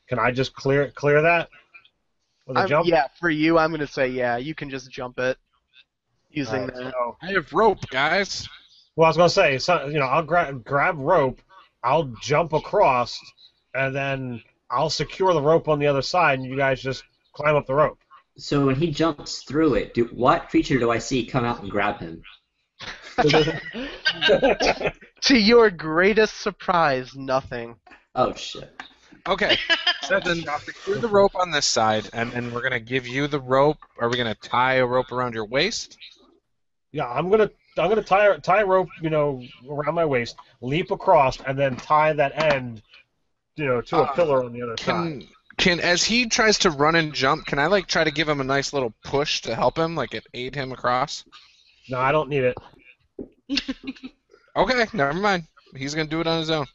Can I just clear that with a jump? Yeah, for you, I'm gonna say yeah. You can just jump it using Alright, that. so- I have rope, guys. well, I was gonna say, so, I'll grab rope, I'll jump across, and then I'll secure the rope on the other side, and you guys just climb up the rope. So when he jumps through it, what creature do I see come out and grab him? To your greatest surprise, nothing. Oh shit. Okay. So then secure the rope on this side, and then we're gonna give you the rope. Are we gonna tie a rope around your waist? Yeah, I'm gonna tie a rope, around my waist, leap across, and then tie that end, to a pillar on the other side. Can as he tries to run and jump, can I try to give him a nice little push to help him, aid him across? No, I don't need it. Okay, never mind. He's gonna do it on his own.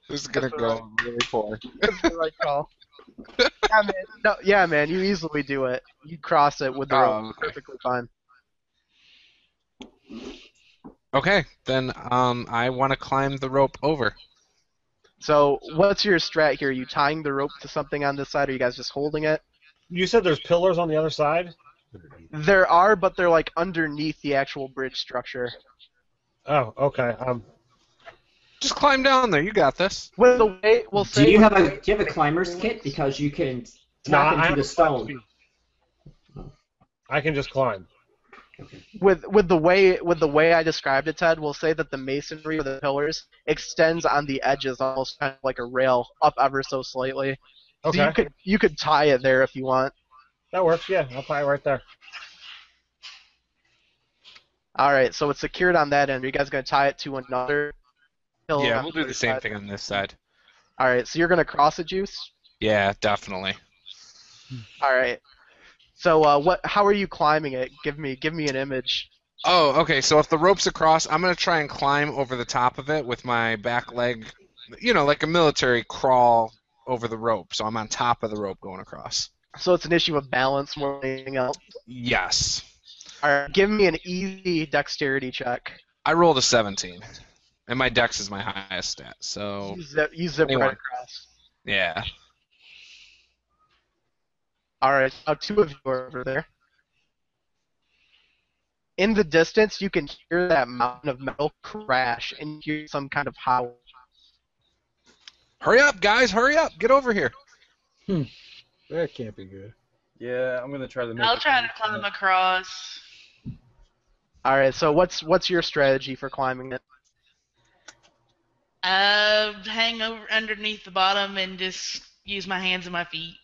This is gonna go really poor. That's the right call. Yeah, man. No, yeah, man. You easily do it. You cross it with the rope. Okay. Perfectly fine. Okay, then I want to climb the rope over. So, what's your strat here? Are you tying the rope to something on this side, or are you guys just holding it? You said there's pillars on the other side? There are, but they're underneath the actual bridge structure. Oh, okay. Just climb down there. You got this. With the way, we'll say. Do you have a climber's kit? Because you can tap into the stone. I can just climb. With the way I described it, Ted, we'll say that the masonry of the pillars extends on the edges, almost kind of like a rail, up ever so slightly. Okay. So you could tie it there if you want. That works. Yeah, I'll tie it right there. All right, so it's secured on that end. Are you guys gonna tie it to another pillar? Yeah, on we'll the do other the same side? thing on this side. All right, so you're gonna cross it, Juice. Yeah, definitely. All right. So how are you climbing it? Give me an image. Oh, okay. So if the rope's across, I'm gonna try and climb over the top of it with my back leg, like a military crawl over the rope. So I'm on top of the rope going across. So it's an issue of balance more than anything else. Yes. All right, give me an easy dexterity check. I rolled a 17, and my dex is my highest stat. So You zip right 21. across. Yeah. All right, now two of you are over there. In the distance, you can hear that mountain of metal crash and hear some kind of howl. Hurry up, guys! Hurry up! Get over here. That can't be good. Yeah, I'm gonna try to make I'll it- try to climb across. All right, so what's your strategy for climbing it? Hang over underneath the bottom and just use my hands and my feet.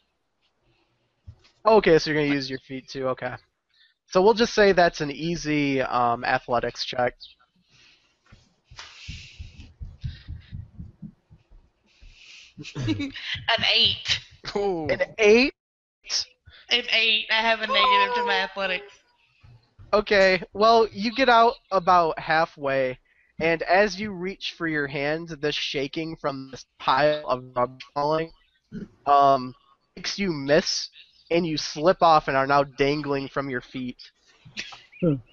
Okay, so you're gonna use your feet too. Okay, so we'll just say that's an easy athletics check. An 8. Oh. An 8. An 8. I have a negative to my athletics. Okay, well, you get out about halfway, and as you reach for your hand, the shaking from this pile of rubble falling makes you miss, and you slip off and are now dangling from your feet.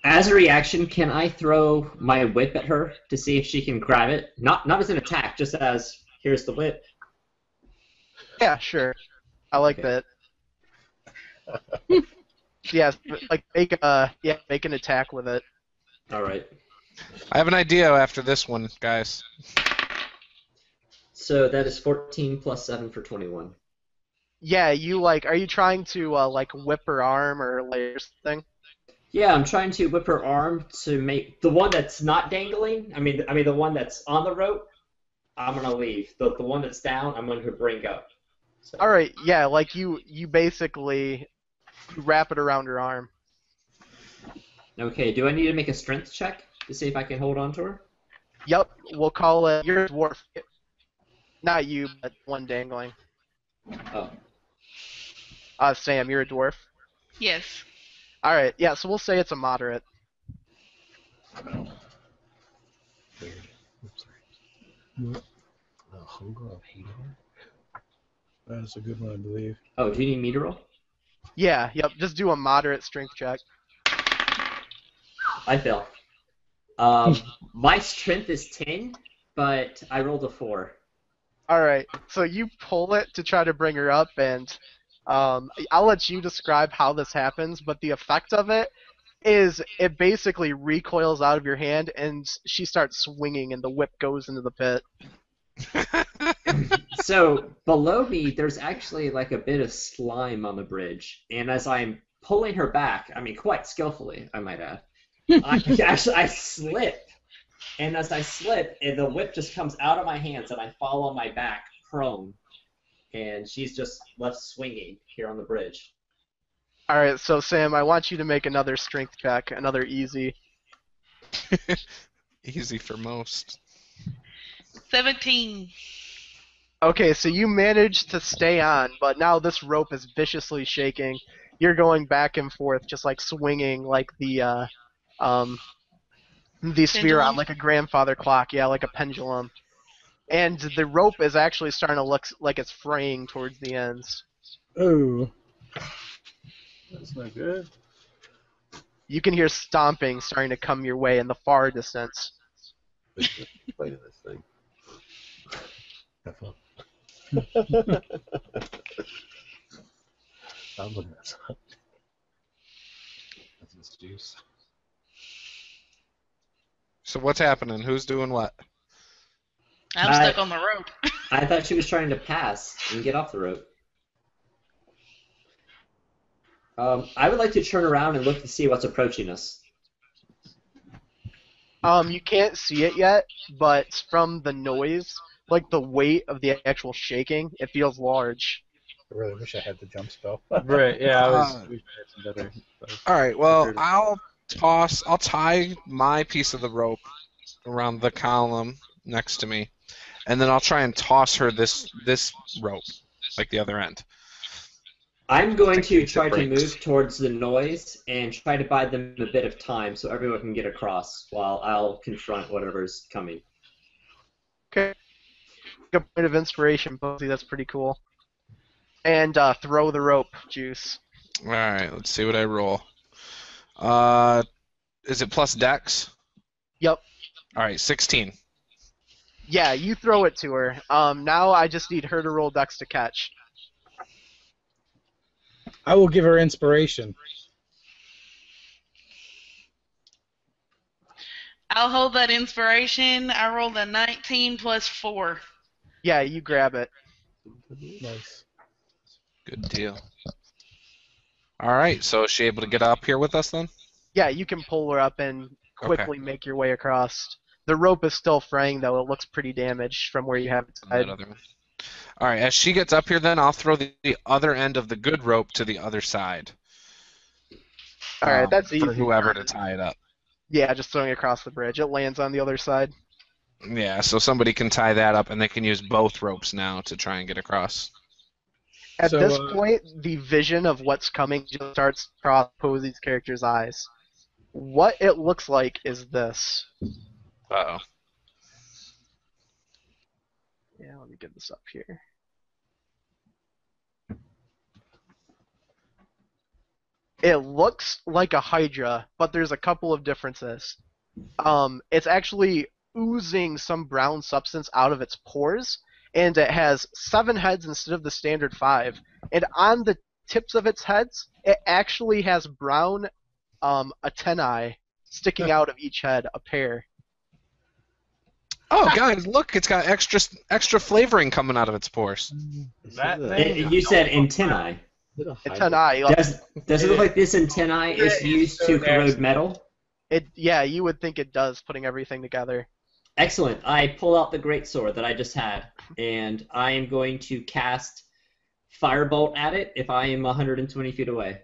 As a reaction, can I throw my whip at her to see if she can grab it? Not as an attack, just as here's the whip. Yeah, sure. I like that. Yes, make an attack with it. All right. I have an idea after this one, guys. So that is 14 plus 7 for 21. Yeah, are you trying to whip her arm or something? Yeah, I'm trying to whip her arm to make the one that's not dangling. I mean the one that's on the rope. I'm gonna leave. The one that's down, I'm gonna bring up. So. All right, yeah, you basically wrap it around her arm. Okay, do I need to make a strength check to see if I can hold on to her? Yep, we'll call it. You're a dwarf. Not you, but one dangling. Oh. Sam, you're a dwarf. Yes. All right. Yeah. So we'll say it's a moderate. Weird. I'm sorry. The Hunger of Hater? That's a good one, I believe. Oh, do you need me to roll? Yeah. Yep. Just do a moderate strength check. I fail. My strength is 10, but I rolled a 4. All right. So you pull it to try to bring her up, and I'll let you describe how this happens. But the effect of it is it basically recoils out of your hand, and she starts swinging, and the whip goes into the pit. So below me, there's actually like a bit of slime on the bridge, and as I'm pulling her back, I mean quite skillfully, I might add, I slip, and as I slip, the whip just comes out of my hands, and I fall on my back, prone, and she's just left swinging here on the bridge. All right. So Sam, I want you to make another strength check, another easy. Easy for most. 17. Okay, so you managed to stay on, but now this rope is viciously shaking. You're going back and forth, just like swinging like the sphere on Pendulum? like a grandfather clock, yeah, like a pendulum. And the rope is actually starting to look like it's fraying towards the ends. Oh. That's not good. You can hear stomping starting to come your way in the far distance. Play to this thing. Have fun. I'm looking at something. That's this juice. So what's happening? Who's doing what? I'm stuck on the rope. I thought she was trying to pass and get off the rope. I would like to turn around and look to see what's approaching us. You can't see it yet, but from the noise, like the weight of the actual shaking, it feels large. I really wish I had the jump spell. Right, yeah, I was. We should have some better. All right. Well, I'll tie my piece of the rope around the column next to me, and then I'll try and toss her this rope, like the other end. I'm going to try to move towards the noise and try to buy them a bit of time so everyone can get across while I'll confront whatever's coming. Okay. Good point of inspiration, Posey. That's pretty cool. And throw the rope, Juice. All right. Let's see what I roll. Is it plus Dex? Yep. All right. 16. Yeah, you throw it to her. Now I just need her to roll Dex to catch. I will give her inspiration. I'll hold that inspiration. I rolled a 19 plus 4. Yeah, you grab it. Nice. Good deal. All right. So is she able to get up here with us then? Yeah, you can pull her up and quickly make your way across. The rope is still fraying, though. It looks pretty damaged from where you have it tied. All right. As she gets up here, then I'll throw the other end of the good rope to the other side. All right, that's easy. For whoever to tie it up. Yeah, just throwing it across the bridge. It lands on the other side. Yeah, so somebody can tie that up, and they can use both ropes now to try and get across. At this point, the vision of what's coming just starts to cross Posey's character's eyes. What it looks like is this. Uh-oh. Yeah, let me get this up here. It looks like a Hydra, but there's a couple of differences. It's actually oozing some brown substance out of its pores, and it has 7 heads instead of the standard 5. And on the tips of its heads, it actually has brown antennae sticking out of each head, a pair. Oh, guys, look! It's got extra flavoring coming out of its pores. You said antennae. Antennae. Does it look like this antennae is used to corrode metal? Yeah, you would think it does, putting everything together. Excellent. I pull out the greatsword that I just had, and I am going to cast Firebolt at it if I am 120 feet away.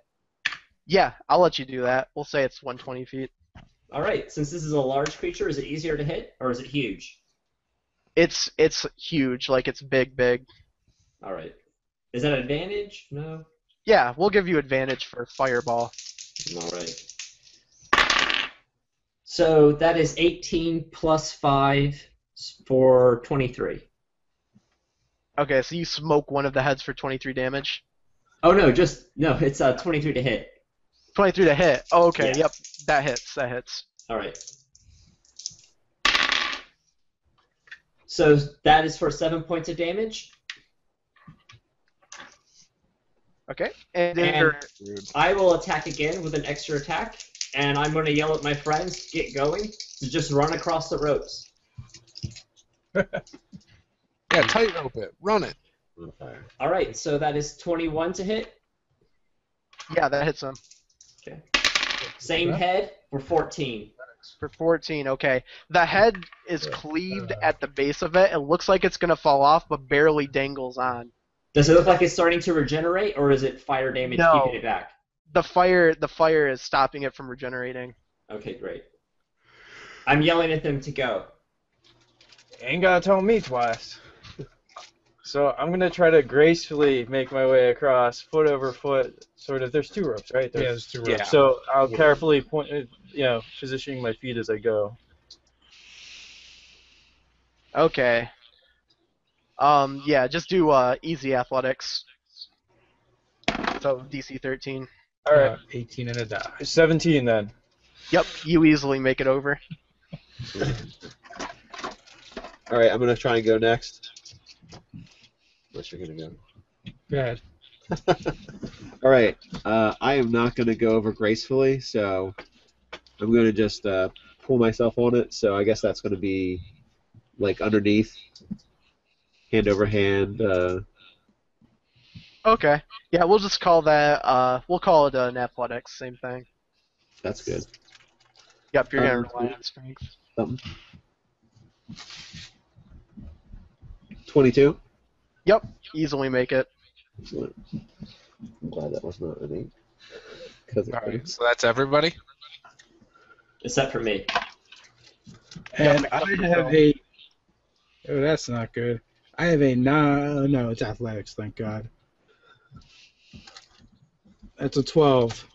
Yeah, I'll let you do that. We'll say it's 120 feet. All right. Since this is a large creature, is it easier to hit or is it huge? It's huge, like it's big. All right. Is that an advantage? No. Yeah, we'll give you advantage for fireball. All right. So that is 18 plus 5 for 23. Okay, so you smoke one of the heads for 23 damage. Oh no, it's 23 to hit. 23 to hit. Oh, okay, Yeah. yep, that hits. All right. So that is for 7 points of damage. Okay, and And I will attack again with an extra attack, and I'm going to yell at my friends to get going to just run across the ropes. Yeah, tightrope it. Run it. All right, so that is 21 to hit. yeah, that hits him. Okay. Same head for 14. For 14, okay. The head is cleaved at the base of it. It looks like it's going to fall off, but barely dangles on. Does it look like it's starting to regenerate, or is it fire damage No. keeping it back? The fire is stopping it from regenerating. Okay, great. I'm yelling at them to go. Ain't gotta tell me twice. So I'm gonna try to gracefully make my way across, foot over foot, sort of. There's 2 ropes, right? Yeah, there's 2 ropes. Yeah. So I'll carefully positioning my feet as I go. Okay. Yeah, just do easy athletics. So DC 13. All right, 18 and a die. 17 then. Yep, you easily make it over. All right, I'm gonna try and go next. Unless you're gonna go. Go ahead. All right, I am not gonna go over gracefully, so I'm gonna just pull myself on it. So I guess that's gonna be like underneath, hand over hand. Okay. Yeah, we'll just call that, we'll call it an athletics, same thing. That's good. Yep, you're going to rely on strength. Something. 22. Yep, easily make it. Excellent. I'm glad that was not an 8. All right, so that's everybody? Except for me. And I have a... Oh, that's not good. I have a... No, it's athletics, thank God. That's a 12.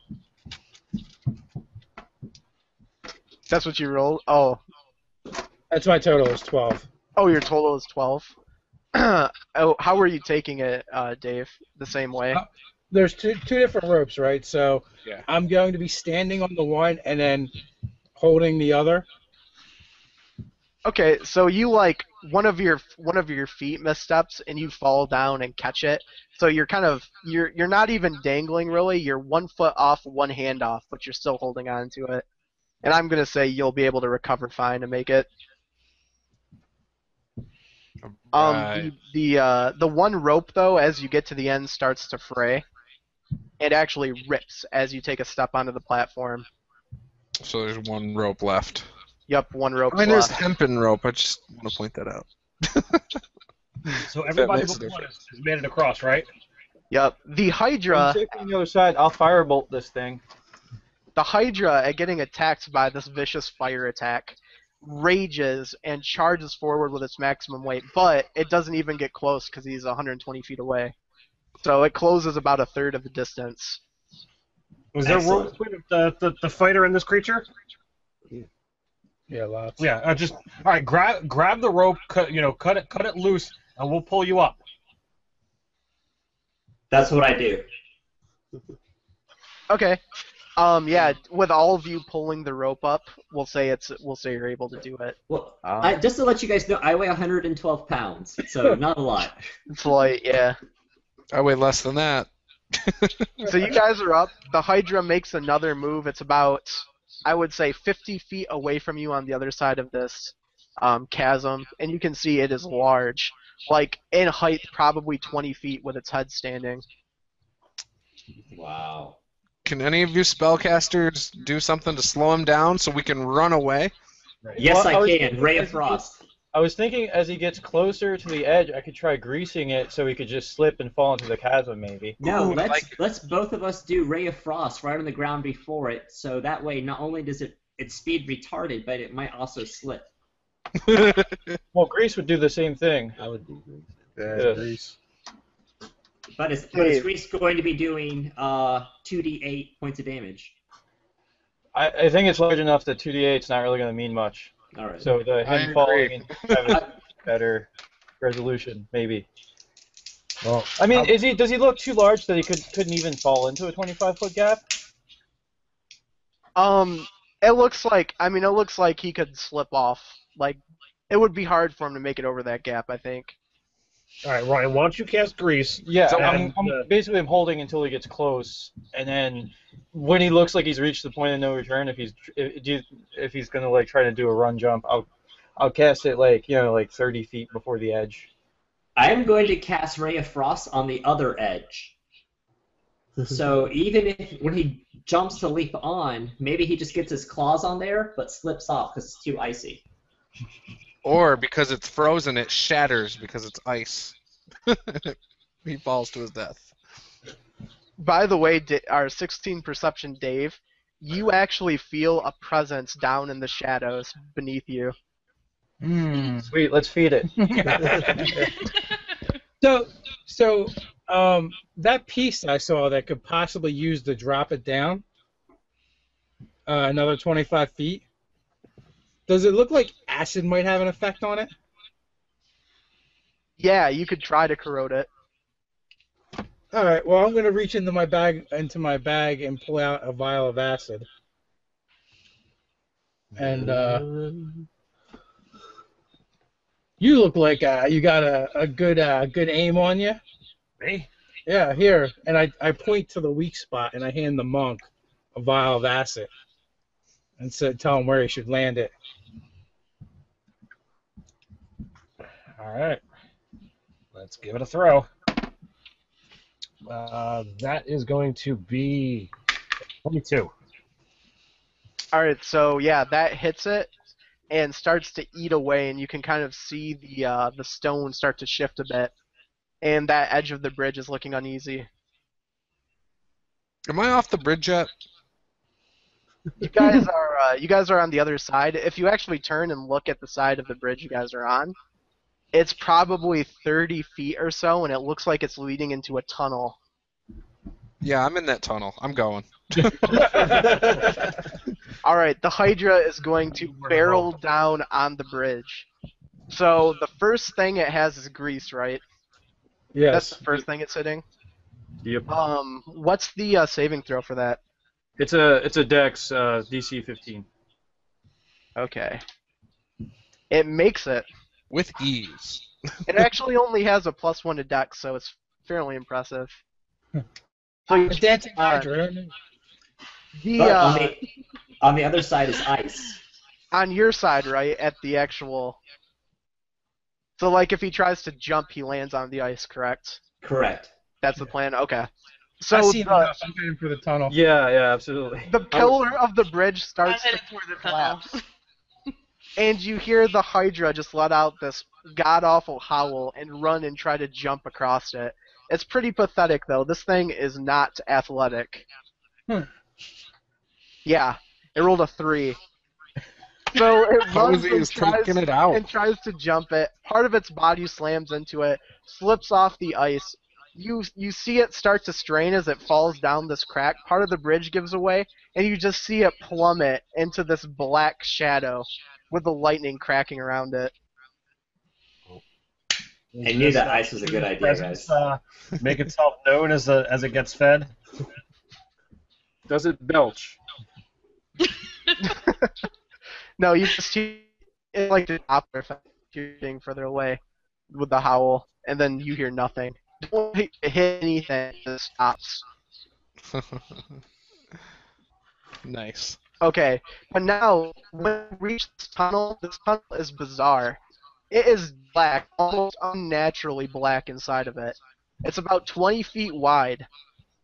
That's what you rolled? Oh. That's my total, is 12. Oh, your total is 12? Oh, how were you taking it, Dave? The same way? There's two different ropes, right? So Yeah. I'm going to be standing on the one and then holding the other. Okay, so you like one of your feet missteps and you fall down and catch it. So you're kind of you're not even dangling really. You're 1 foot off, 1 hand off, but you're still holding on to it. And I'm gonna say you'll be able to recover fine and make it. Right. The one rope though, as you get to the end, starts to fray. It actually rips as you take a step onto the platform. So there's 1 rope left. Yep, 1 rope I mean, there's left. hempen rope. I just want to point that out. So everybody makes a before difference. has made it across, right? Yep. The I'm Hydra safe on the other side. I'll firebolt this thing. at getting attacked by this vicious fire attack rages and charges forward with its maximum weight, but it doesn't even get close because he's 120 feet away. So it closes about a third of the distance. Was there room Excellent. between the fighter and this creature? Yeah, lots. Yeah, just all right. Grab the rope, cut it loose, and we'll pull you up. That's what I do. Okay. Yeah, with all of you pulling the rope up, we'll say you're able to do it. Well, just to let you guys know, I weigh 112 pounds, so not a lot. It's light, yeah. I weigh less than that. So you guys are up. The Hydra makes another move. It's about, I would say, 50 feet away from you on the other side of this chasm, and you can see it is large. Like, in height, probably 20 feet with its head standing. Wow. Can any of you spellcasters do something to slow him down so we can run away? Yes, Well, I can. Ray of Frost. I was thinking as he gets closer to the edge, I could try greasing it so he could just slip and fall into the chasm, maybe. No, Ooh, I like let's both of us do Ray of Frost right on the ground before it, so that way not only does its speed retarded, but it might also slip. Well, grease would do the same thing. I would do grease. Yeah. Grease. But is grease going to be doing 2d8 points of damage? I think it's large enough that 2d8's not really going to mean much. All right. So the I him agree. falling and having better resolution, maybe. Well, I mean, does he look too large that he couldn't even fall into a 25-foot gap? It looks like he could slip off. Like, it would be hard for him to make it over that gap, I think. all right, Ryan, why don't you cast grease? Yeah, So, I'm basically I'm holding until he gets close, and then when he looks like he's reached the point of no return, if he's gonna like try to do a run jump, I'll cast it like 30 feet before the edge. I am going to cast Ray of Frost on the other edge. So even if when he jumps to leap on, maybe he just gets his claws on there, but slips off because it's too icy. Or because it's frozen, it shatters because it's ice. He falls to his death. By the way, our 16 perception Dave, you actually feel a presence down in the shadows beneath you. Sweet, let's feed it. So that piece I saw that could possibly use to drop it down another 25 feet. Does it look like acid might have an effect on it? Yeah, you could try to corrode it. All right. Well, I'm gonna reach into my bag and pull out a vial of acid. And you look like you got a good aim on you. Me? Yeah, here. And I point to the weak spot and I hand the monk a vial of acid and tell him where he should land it. All right. Let's give it a throw. That is going to be 22. Alright, so yeah, that hits it and starts to eat away, and you can kind of see the stone start to shift a bit. And that edge of the bridge is looking uneasy. Am I off the bridge yet? You guys are on the other side. If you actually turn and look at the side of the bridge you guys are on, it's probably 30 feet or so, and it looks like it's leading into a tunnel. Yeah, I'm in that tunnel. I'm going. Alright, the Hydra is going to barrel down on the bridge. So the first thing it has is grease, right? Yes. That's the first thing it's hitting. Yep. What's the saving throw for that? It's a Dex DC 15. Okay. It makes it. With ease. It actually only has a +1 to Dex, so it's fairly impressive. So you Dancing Hydra. But on the other side is ice. On your side, right, at the actual... So, like, if he tries to jump, he lands on the ice, correct? Correct. That's the plan? Okay. I So see enough. I'm heading for the tunnel. Yeah, absolutely. the pillar of the bridge I'm starts to headed for the tunnel. collapse, and you hear the Hydra just let out this god-awful howl and run and try to jump across it. It's pretty pathetic, though. This thing is not athletic. Yeah, it rolled a 3. So it runs Cozy is taking it out. and tries to jump it. Part of its body slams into it, slips off the ice. You see it start to strain as it falls down this crack. Part of the bridge gives away, and you just see it plummet into this black shadow with the lightning cracking around it. I knew that ice was a good idea, guys. Make itself known as it gets fed. Does it belch? No, you just see it like the opera effect. You're getting further away with the howl, and then you hear nothing. Don't hit anything, it stops. Nice. Okay, but now, when we reach this tunnel is bizarre. It is black, almost unnaturally black inside of it. It's about 20 feet wide.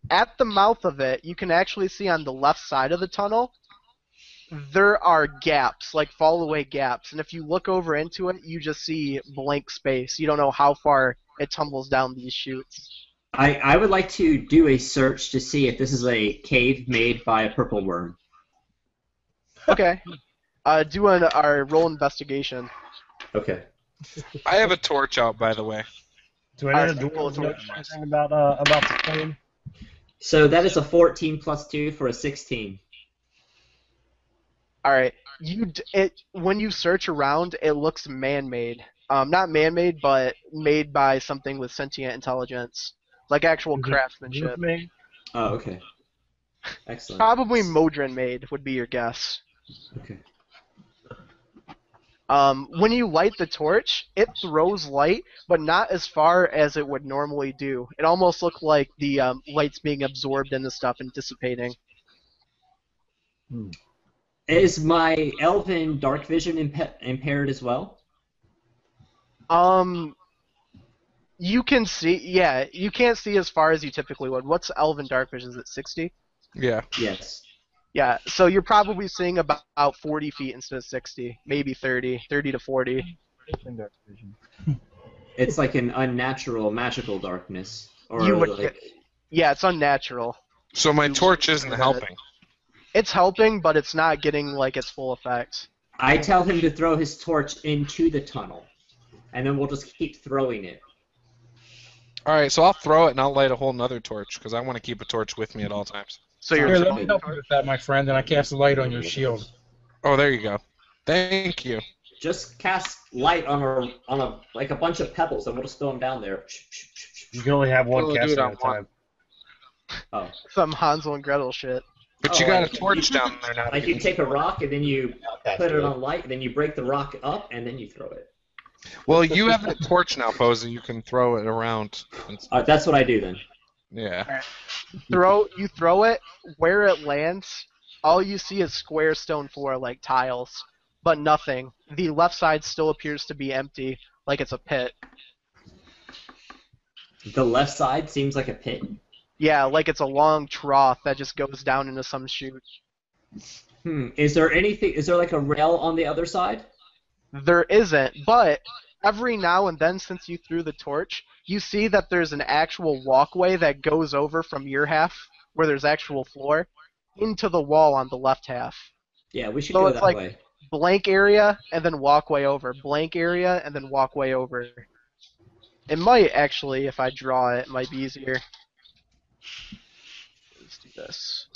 At the mouth of it, you can actually see on the left side of the tunnel, there are gaps, like fall-away gaps, and if you look over into it, you just see blank space. You don't know how far it tumbles down these chutes. I would like to do a search to see if this is a cave made by a purple worm. Okay. Our roll investigation. Okay. I have a torch out, by the way. Do any of the dwarves know anything about the plane? So that is a 14 plus 2 for a 16. All right. When you search around, it looks man-made. Not man-made, but made by something with sentient intelligence, like actual craftsmanship. Oh, okay. Excellent. Probably Modron-made would be your guess. Okay. When you light the torch, it throws light, but not as far as it would normally do. It almost looks like the light's being absorbed into stuff and dissipating. Is my elven dark vision impaired as well? You can see, yeah, you can't see as far as you typically would. What's elven dark vision? Is it 60? Yeah. Yes. Yeah, so you're probably seeing about 40 feet instead of 60, maybe 30 to 40. It's like an unnatural magical darkness. Or yeah, it's unnatural. So my torch isn't helping. It's helping, but it's not getting like its full effect. I tell him to throw his torch into the tunnel, and then we'll just keep throwing it. All right, so I'll throw it and I'll light a whole nother torch because I want to keep a torch with me at all times. So Here, let me help you with that, my friend, and I cast the light on your shield. Oh, there you go. Thank you. Just cast light on a like a bunch of pebbles, and we'll just throw them down there. You can only have one cast at a time. Oh. Some Hansel and Gretel shit. But you got a torch down there now. Like you take a rock and then you put it on light, and then you break the rock up, and then you throw it. Well, you have a torch now, Posey. You can throw it around. That's what I do then. Yeah. You throw it where it lands. All you see is square stone floor like tiles, but nothing. The left side still appears to be empty, like it's a pit. The left side seems like a pit. Yeah, like it's a long trough that just goes down into some chute. Is there anything? Is there like a rail on the other side? There isn't, but every now and then since you threw the torch, you see that there's an actual walkway that goes over from your half, where there's actual floor, into the wall on the left half. Yeah, we should go that like way. Blank area and then walkway over. Blank area and then walkway over. It might actually, if I draw it, might be easier. Let's do this.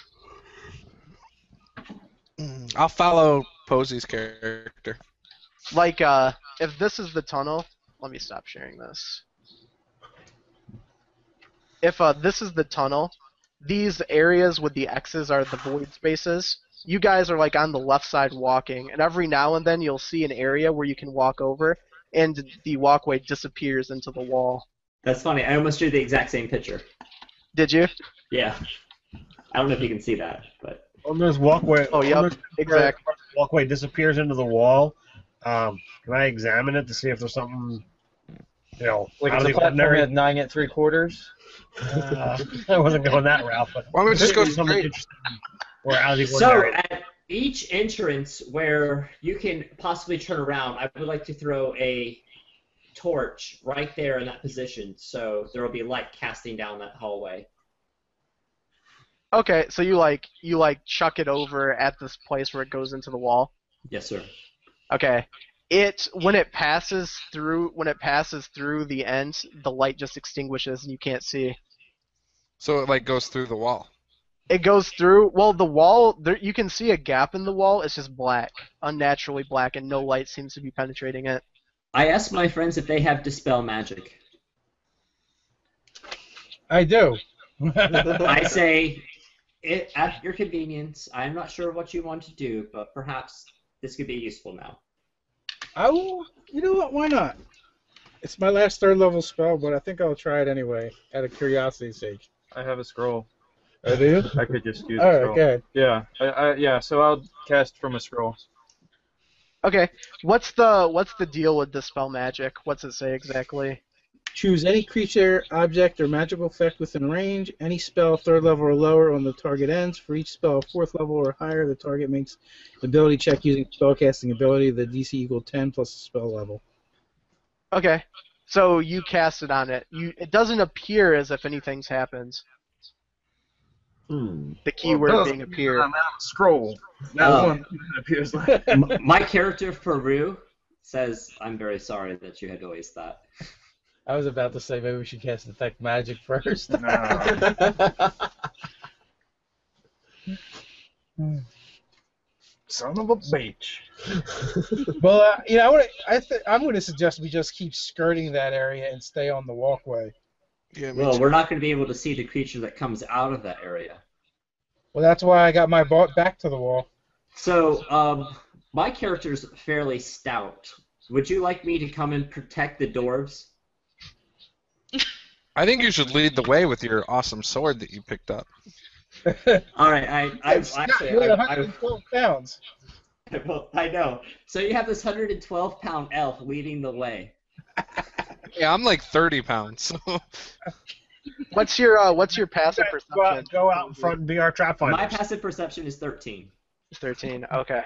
I'll follow Posey's character. Like, if this is the tunnel, let me stop sharing this. If this is the tunnel, these areas with the X's are the void spaces. You guys are like on the left side walking, and every now and then you'll see an area where you can walk over, and the walkway disappears into the wall. That's funny. I almost drew the exact same picture. Did you? Yeah. I don't know if you can see that, but On this walkway, exactly. Walkway disappears into the wall. Can I examine it to see if there's something, like out it's of a the platform ordinary? at 9 3/4? I wasn't going that route, but why don't we just go something straight? interesting or out of the So ordinary. at each entrance where you can possibly turn around, I would like to throw a torch right there in that position, so there will be light casting down that hallway. Okay, so you chuck it over at this place where it goes into the wall. Yes, sir. Okay. When it passes through the end, the light just extinguishes and you can't see. So it like goes through the wall. It goes through. Well, the wall. You can see a gap in the wall. It's just black, unnaturally black, and no light seems to be penetrating it. I asked my friends if they have Dispel Magic. I do. I say, at your convenience. I'm not sure what you want to do, but perhaps this could be useful now. Oh, you know what? Why not? It's my last third level spell, but I think I'll try it anyway, out of curiosity's sake. I have a scroll. Oh, do you? I could just use All a right, scroll. good. Yeah, yeah. So I'll cast from a scroll. Okay. What's the deal with Dispel Magic? What's it say exactly? Choose any creature, object, or magical effect within range. Any spell 3rd level or lower on the target ends. For each spell 4th level or higher, the target makes an ability check using spellcasting ability. The DC equals 10 plus the spell level. Okay. So you cast it on it. It doesn't appear as if anything's happened. The keyword being appear. On that scroll. Oh. One appears like. My character Faru says, "I'm very sorry that you had to waste that." I was about to say maybe we should cast Detect Magic first. Son of a bitch. Well, I'm going to suggest we just keep skirting that area and stay on the walkway. Yeah, Well, we're not going to be able to see the creature that comes out of that area. Well, that's why I got my back to the wall. So, my character's fairly stout. Would you like me to come and protect the dwarves? I think you should lead the way with your awesome sword that you picked up. All right, I 112 pounds. I know. So you have this 112-pound elf leading the way. Yeah, I'm like 30 pounds. What's your passive perception? Go out in front and be our trap finder. My passive perception is 13. 13. Okay.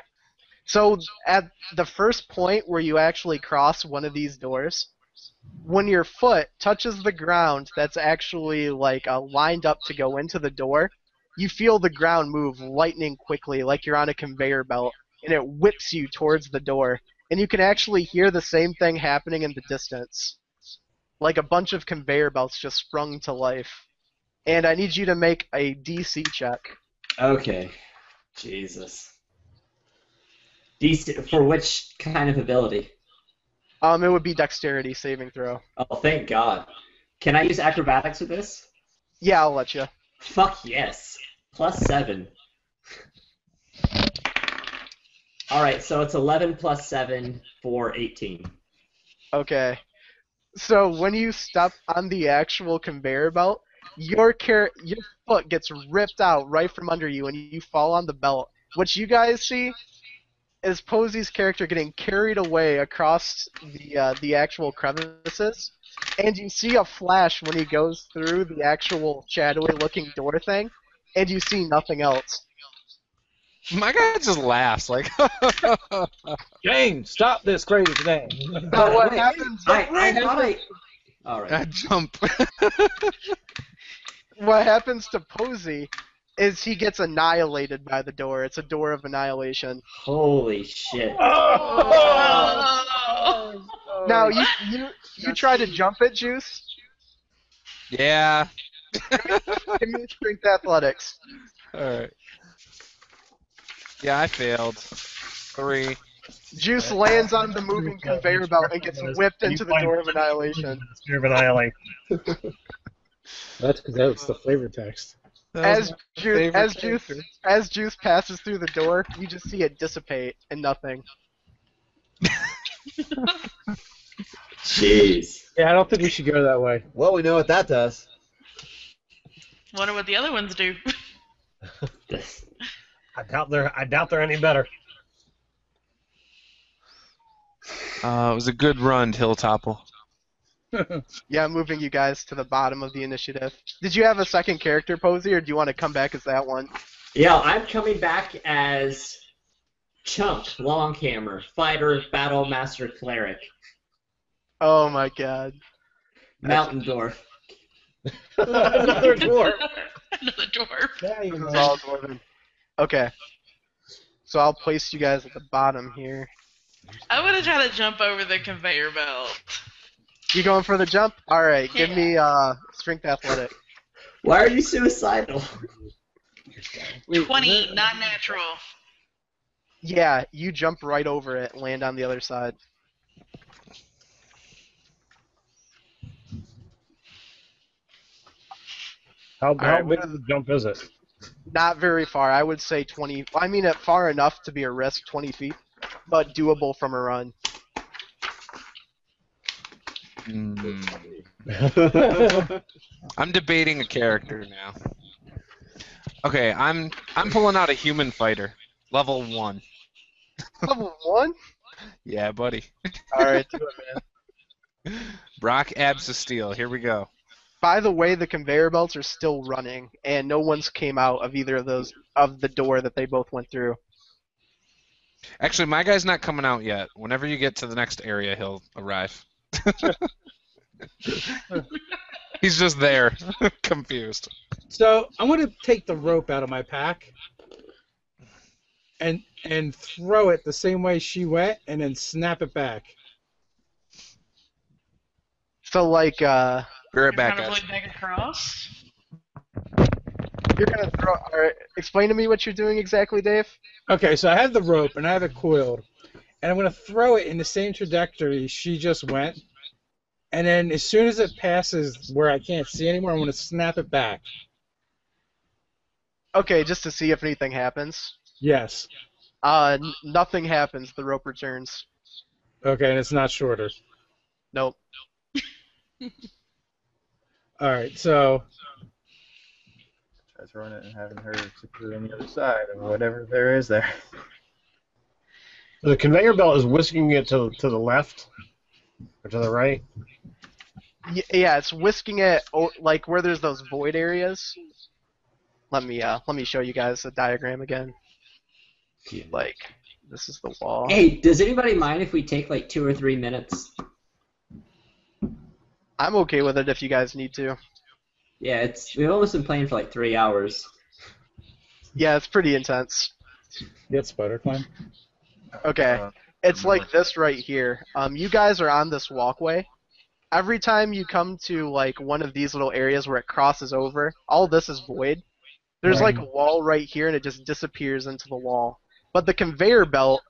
So at the first point where you actually cross one of these doors, when your foot touches the ground that's actually like lined up to go into the door, you feel the ground move lightning quickly, like you're on a conveyor belt, and it whips you towards the door. And you can actually hear the same thing happening in the distance, like a bunch of conveyor belts just sprung to life. And I need you to make a DC check. Okay. Jesus. DC for which kind of ability? It would be dexterity saving throw. Oh, thank God. Can I use acrobatics with this? Yeah, I'll let you. Fuck yes. +7. Alright, so it's 11 plus 7 for 18. Okay. So when you step on the actual conveyor belt, your foot gets ripped out right from under you and you fall on the belt. What you guys see is Posy's character getting carried away across the actual crevices, and you see a flash when he goes through the actual shadowy-looking door thing, and you see nothing else. My guy just laughs like. James, stop this crazy thing. Now what happens? Alright. I jump. What happens to Posy is he gets annihilated by the door. It's a door of annihilation. Holy shit. Now you try to jump it, Juice? Yeah. Give me strength athletics. Alright. Yeah, I failed. 3. Juice lands on the moving conveyor belt and gets whipped into the door of annihilation. Door of annihilation. That's because that's the flavor text. As Juice passes through the door, you just see it dissipate and nothing. Jeez. Yeah, I don't think we should go that way. Well, we know what that does. Wonder what the other ones do. I doubt they're any better. It was a good run, Hilltopple. Yeah, I'm moving you guys to the bottom of the initiative. Did you have a second character, Posy, or do you want to come back as that one? Yeah, I'm coming back as Chump, Longhammer, Fighter, Battle Master, Cleric, Oh my god. Mountain Dwarf. Another dwarf. Another dwarf. Yeah, you This is know. all dwarven. Okay. So I'll place you guys at the bottom here. I want to try to jump over the conveyor belt. You going for the jump? Alright, give me strength athletic. Why are you suicidal? 20, not natural. Yeah, you jump right over it and land on the other side. How Alright, big of a jump is it? Not very far. I would say 20. I mean, far enough to be a risk, 20 feet, but doable from a run. I'm debating a character now. Okay, I'm pulling out a human fighter, level 1. Level 1? Yeah, buddy. Alright, do it, man. Brock Abs of Steel. Here we go. By the way, the conveyor belts are still running, and no one's came out of either of those of the door that they both went through. Actually, my guy's not coming out yet. Whenever you get to the next area, he'll arrive. He's just there, confused. So I'm going to take the rope out of my pack and throw it the same way she went, and then snap it back. So like, Be right back, Kind of guys. like back across. you're gonna throw. All right, explain to me what you're doing exactly, Dave. Okay, so I have the rope and I have it coiled, and I'm going to throw it in the same trajectory she just went, and then as soon as it passes where I can't see anymore, I'm going to snap it back. Okay, just to see if anything happens. Yes. Nothing happens. The rope returns. Okay, and it's not shorter. Nope. All right, so Try throwing it and having her secure on the other side or whatever there is there. The conveyor belt is whisking it to the left or to the right. Yeah, it's whisking it like where there's those void areas. Let me show you guys the diagram again. Like, this is the wall. Hey, does anybody mind if we take like 2 or 3 minutes? I'm okay with it if you guys need to. Yeah, we've almost been playing for like 3 hours. Yeah, it's pretty intense. get spider climb. Okay, it's like this right here. You guys are on this walkway. Every time you come to like one of these little areas where it crosses over, all this is void. There's like a wall right here, and it just disappears into the wall. But the conveyor belt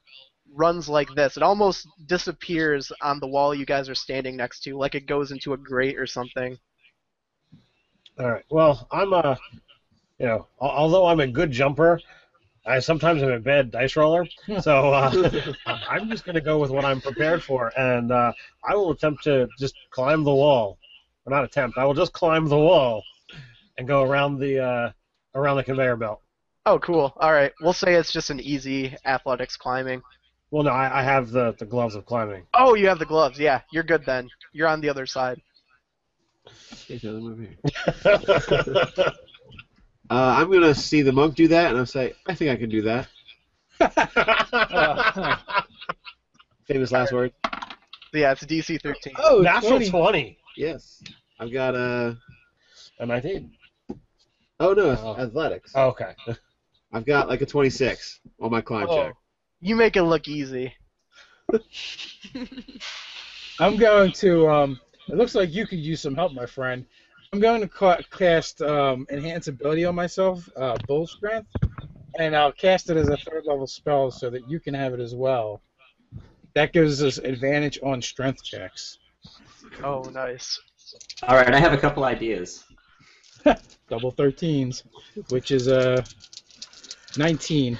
runs like this. It almost disappears on the wall you guys are standing next to, like it goes into a grate or something. All right. Well, I'm although I'm a good jumper, I sometimes am a bad dice roller. So I'm just gonna go with what I'm prepared for, and I will attempt to just climb the wall. Or not attempt. I will just climb the wall and go around the conveyor belt. Oh, cool. All right. We'll say it's just an easy athletics climbing. Well, no, I have the gloves of climbing. Oh, you have the gloves. Yeah, you're good then. You're on the other side. I'm gonna see the monk do that, and I'll say, I think I can do that. Famous last word. Yeah, it's DC 13. Oh, natural 20. Yes. I've got a 19. Oh no, Oh. athletics. Oh, okay. I've got like a 26 on my climb check. You make it look easy. I'm going to. It looks like you could use some help, my friend. I'm going to cast Enhance Ability on myself, Bull Strength, and I'll cast it as a 3rd level spell so that you can have it as well. That gives us advantage on strength checks. Oh, nice. All right, I have a couple ideas. Double 13s, which is 19.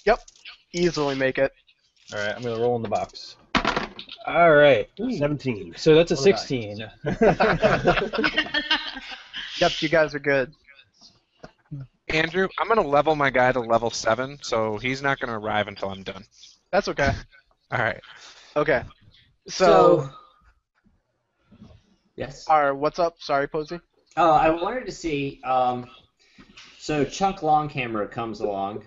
Yep. Easily make it. All right, I'm gonna roll in the box. All right. 17. So that's a What did 16. Yep, you guys are good. Andrew, I'm going to level my guy to level 7, so he's not going to arrive until I'm done. That's okay. All right. Okay. So yes. what's up? Sorry, Posey. Oh, I wanted to see. So Chunk Longhammer comes along.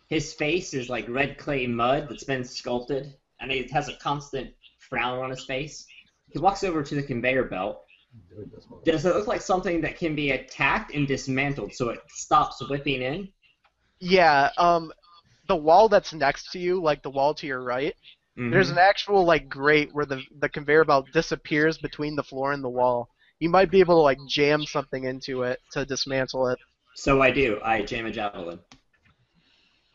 His face is like red clay mud that's been sculpted, and he has a constant frown on his face. He walks over to the conveyor belt. Does it look like something that can be attacked and dismantled so it stops whipping in? Yeah, the wall that's next to you, like the wall to your right, there's an actual like grate where the conveyor belt disappears between the floor and the wall. You might be able to like jam something into it to dismantle it. So I do. I jam a javelin.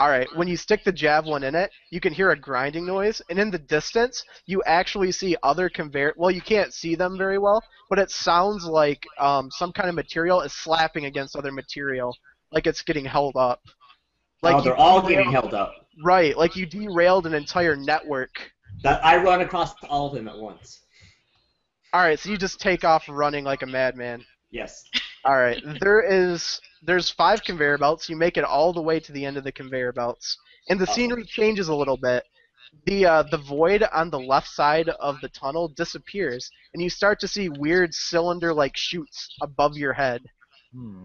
Alright, when you stick the javelin in it, you can hear a grinding noise, and in the distance, you actually see other conveyor... Well, you can't see them very well, but it sounds like some kind of material is slapping against other material, like it's getting held up. Like they're all getting held up. Right, like you derailed an entire network. That I run across all of them at once. Alright, so you just take off running like a madman. Yes. Alright, there's 5 conveyor belts. You make it all the way to the end of the conveyor belts. And the scenery changes a little bit. the void on the left side of the tunnel disappears, and you start to see weird cylinder-like chutes above your head. Hmm.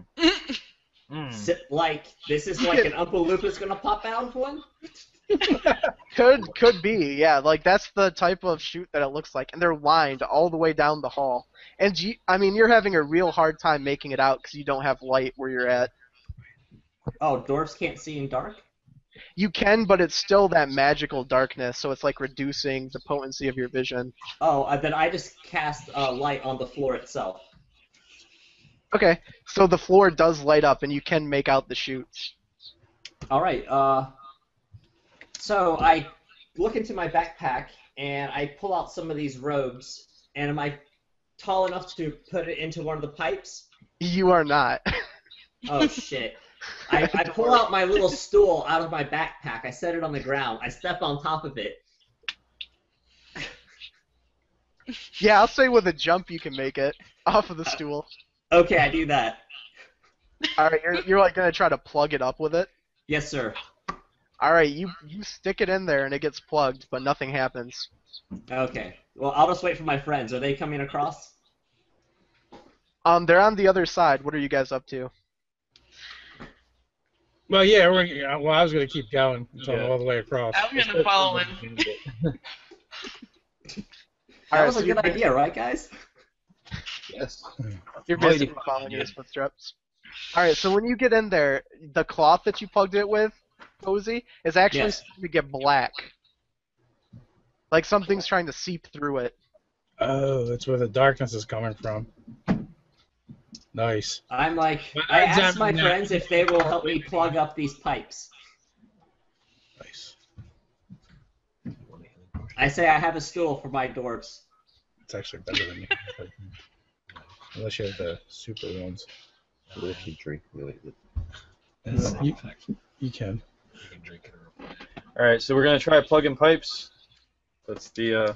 Like this is like an Uncle Lupus gonna pop out of one. Could be, yeah. Like that's the type of chute that it looks like, and they're lined all the way down the hall. And I mean, you're having a real hard time making it out because you don't have light where you're at. Oh, dwarves can't see in dark? You can, but it's still that magical darkness, so it's like reducing the potency of your vision. Oh, then I just cast light on the floor itself. Okay, so the floor does light up, and you can make out the chutes. All right. So I look into my backpack and I pull out some of these robes. And am I tall enough to put it into one of the pipes? You are not. Oh shit. I pull out my little stool out of my backpack. I set it on the ground. I step on top of it. Yeah, I'll say with a jump you can make it off of the stool. Okay, I do that. All right, you're like gonna try to plug it up with it. Yes, sir. All right, you stick it in there and it gets plugged, but nothing happens. Okay. Well, I'll just wait for my friends. Are they coming across? They're on the other side. What are you guys up to? Well, yeah, I was going to keep going until all the way across. I'm gonna follow him. That was a good idea, right, guys? Yes. You're basically following his footsteps. All right, so when you get in there, the cloth that you plugged it with, Cozy, is actually starting to get black. Like something's trying to seep through it. Oh, that's where the darkness is coming from. Nice. I'm like, I asked my friends if they will help me plug up these pipes. Nice. I say I have a stool for my dwarves. It's actually better than me. Unless you have the super ones. What if you drink really? You can. Alright, so we're gonna try plugging pipes. That's the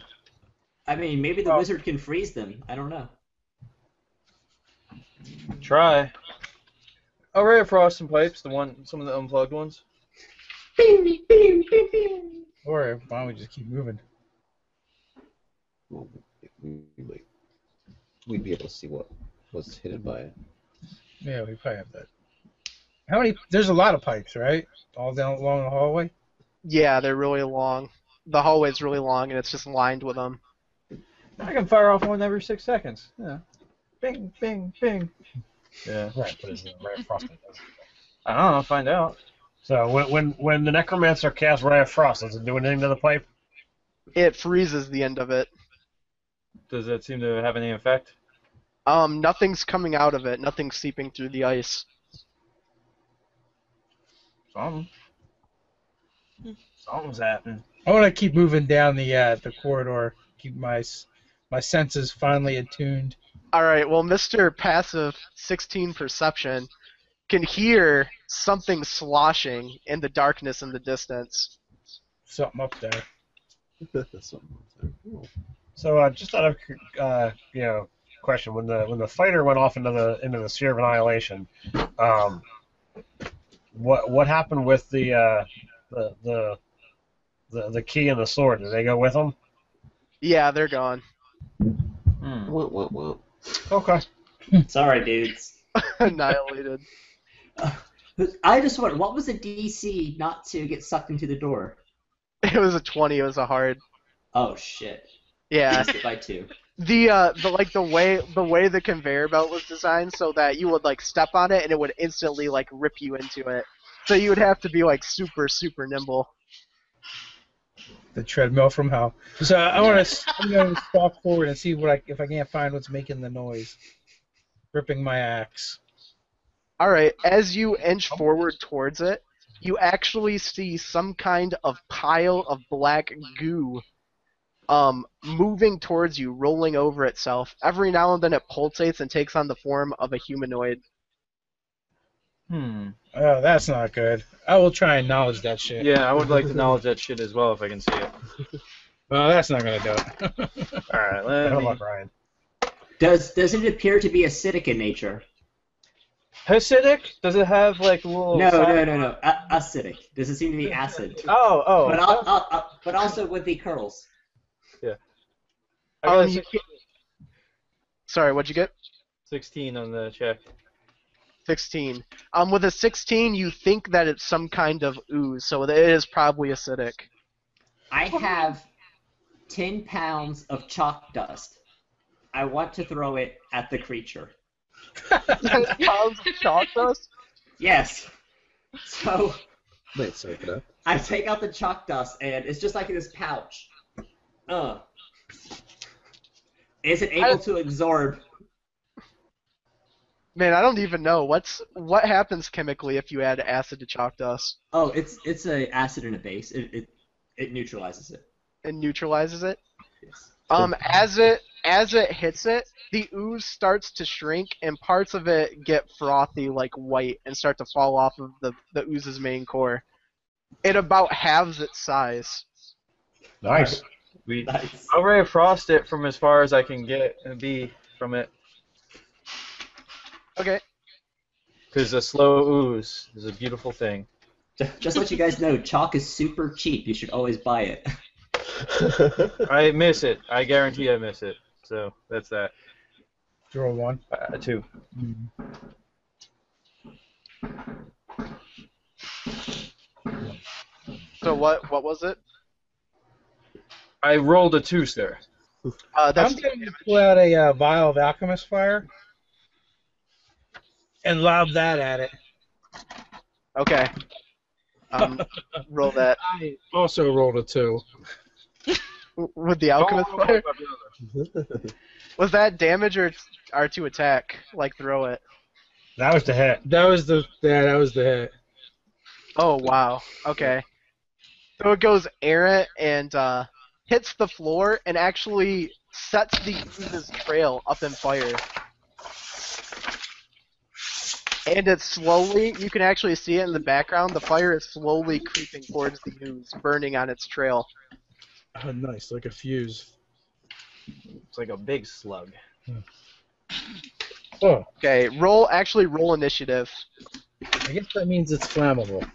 I mean, maybe the wizard can freeze them. I don't know. try. Oh, Ray of Frost some pipes, some of the unplugged ones. Or why don't we just keep moving? Well, we'd be able to see what was hidden by it. Yeah, we probably have that. How many? There's a lot of pipes, right? All down along the hallway? Yeah, they're really long. The hallway's really long, and it's just lined with them. I can fire off one every 6 seconds. Yeah. Bing, bing, bing. Yeah. Right, but is it Ray of Frost? I don't know. Find out. So when the Necromancer casts Ray of Frost, does it do anything to the pipe? It freezes the end of it. Does that seem to have any effect? Nothing's coming out of it. Nothing's seeping through the ice. Something's happening. I want to keep moving down the corridor. Keep my senses finely attuned. All right. Well, Mr. Passive 16 Perception can hear something sloshing in the darkness in the distance. Something up there. So just out of question, when the fighter went off into the sphere of annihilation, what happened with the key and the sword? Did they go with them? Yeah, they're gone. Well. Okay. Sorry, dudes. Annihilated. I just wonder, what was the DC not to get sucked into the door? It was a 20. It was a hard. Oh shit. Yeah. Missed it by 2. The way the conveyor belt was designed so that you would like step on it and it would instantly like rip you into it. So you would have to be like super nimble. The treadmill from hell. So I'm gonna stalk forward and see if I can't find what's making the noise. Ripping my axe. All right. As you inch forward towards it, you actually see some kind of pile of black goo moving towards you, rolling over itself. Every now and then it pulsates and takes on the form of a humanoid. Oh, that's not good. I will try and knowledge that shit. Yeah, I would like to knowledge that shit as well if I can see it. Well, that's not gonna do it. Alright, let me... Brian. Does it appear to be acidic in nature? Acidic? Does it have like a little? No. Acidic. Does it seem to be acid? Oh. But also with the curls. Yeah. I got Sorry, what'd you get? 16 on the check. 16. With a 16, you think that it's some kind of ooze, so it is probably acidic. I have 10 pounds of chalk dust. I want to throw it at the creature. 10 pounds of chalk dust? Yes. So Wait, sorry for that. I take out the chalk dust, and it's just like in this pouch. Is it able to absorb? Man, I don't even know. What happens chemically if you add acid to chalk dust? Oh, it's a acid and a base. It neutralizes it. It neutralizes it? Yes. As it hits it, the ooze starts to shrink, and parts of it get frothy, like white, and start to fall off of the ooze's main core. It about halves its size. Nice. Nice. I'll Ray of Frost it from as far as I can get and be from it. Okay. Because a slow ooze is a beautiful thing. Just to let you guys know, chalk is super cheap. You should always buy it. I miss it. I guarantee I miss it. So that's that. Draw 1. 2. So what was it? I rolled a 2, sir. That's I'm going to pull out a vial of alchemist fire and lob that at it. okay. Roll that I also rolled a 2. with the alchemist fire. Was that damage or to attack? Like throw it? That was the hit. That was the hit. Oh wow. Okay. So it goes errant and hits the floor and actually sets the ooze's trail up in fire. And it's slowly, you can actually see it in the background, the fire is slowly creeping towards the ooze, burning on its trail. Oh, nice, like a fuse. It's like a big slug. Oh, Okay, actually roll initiative. I guess that means it's flammable.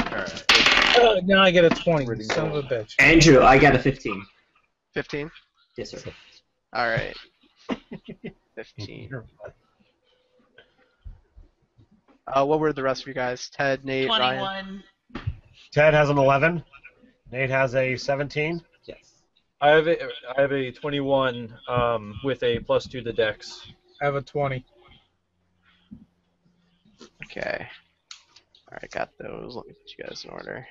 Alright. Now I get a 20, son of a bitch. Andrew, I got a 15. 15? Yes, sir. Alright. 15. What were the rest of you guys? Ted, Nate, 21. Ryan? Ted has an 11. Nate has a 17. Yes. I have a 21 with a +2 to Dex. I have a 20. Okay. Alright, got those. Let me put you guys in order.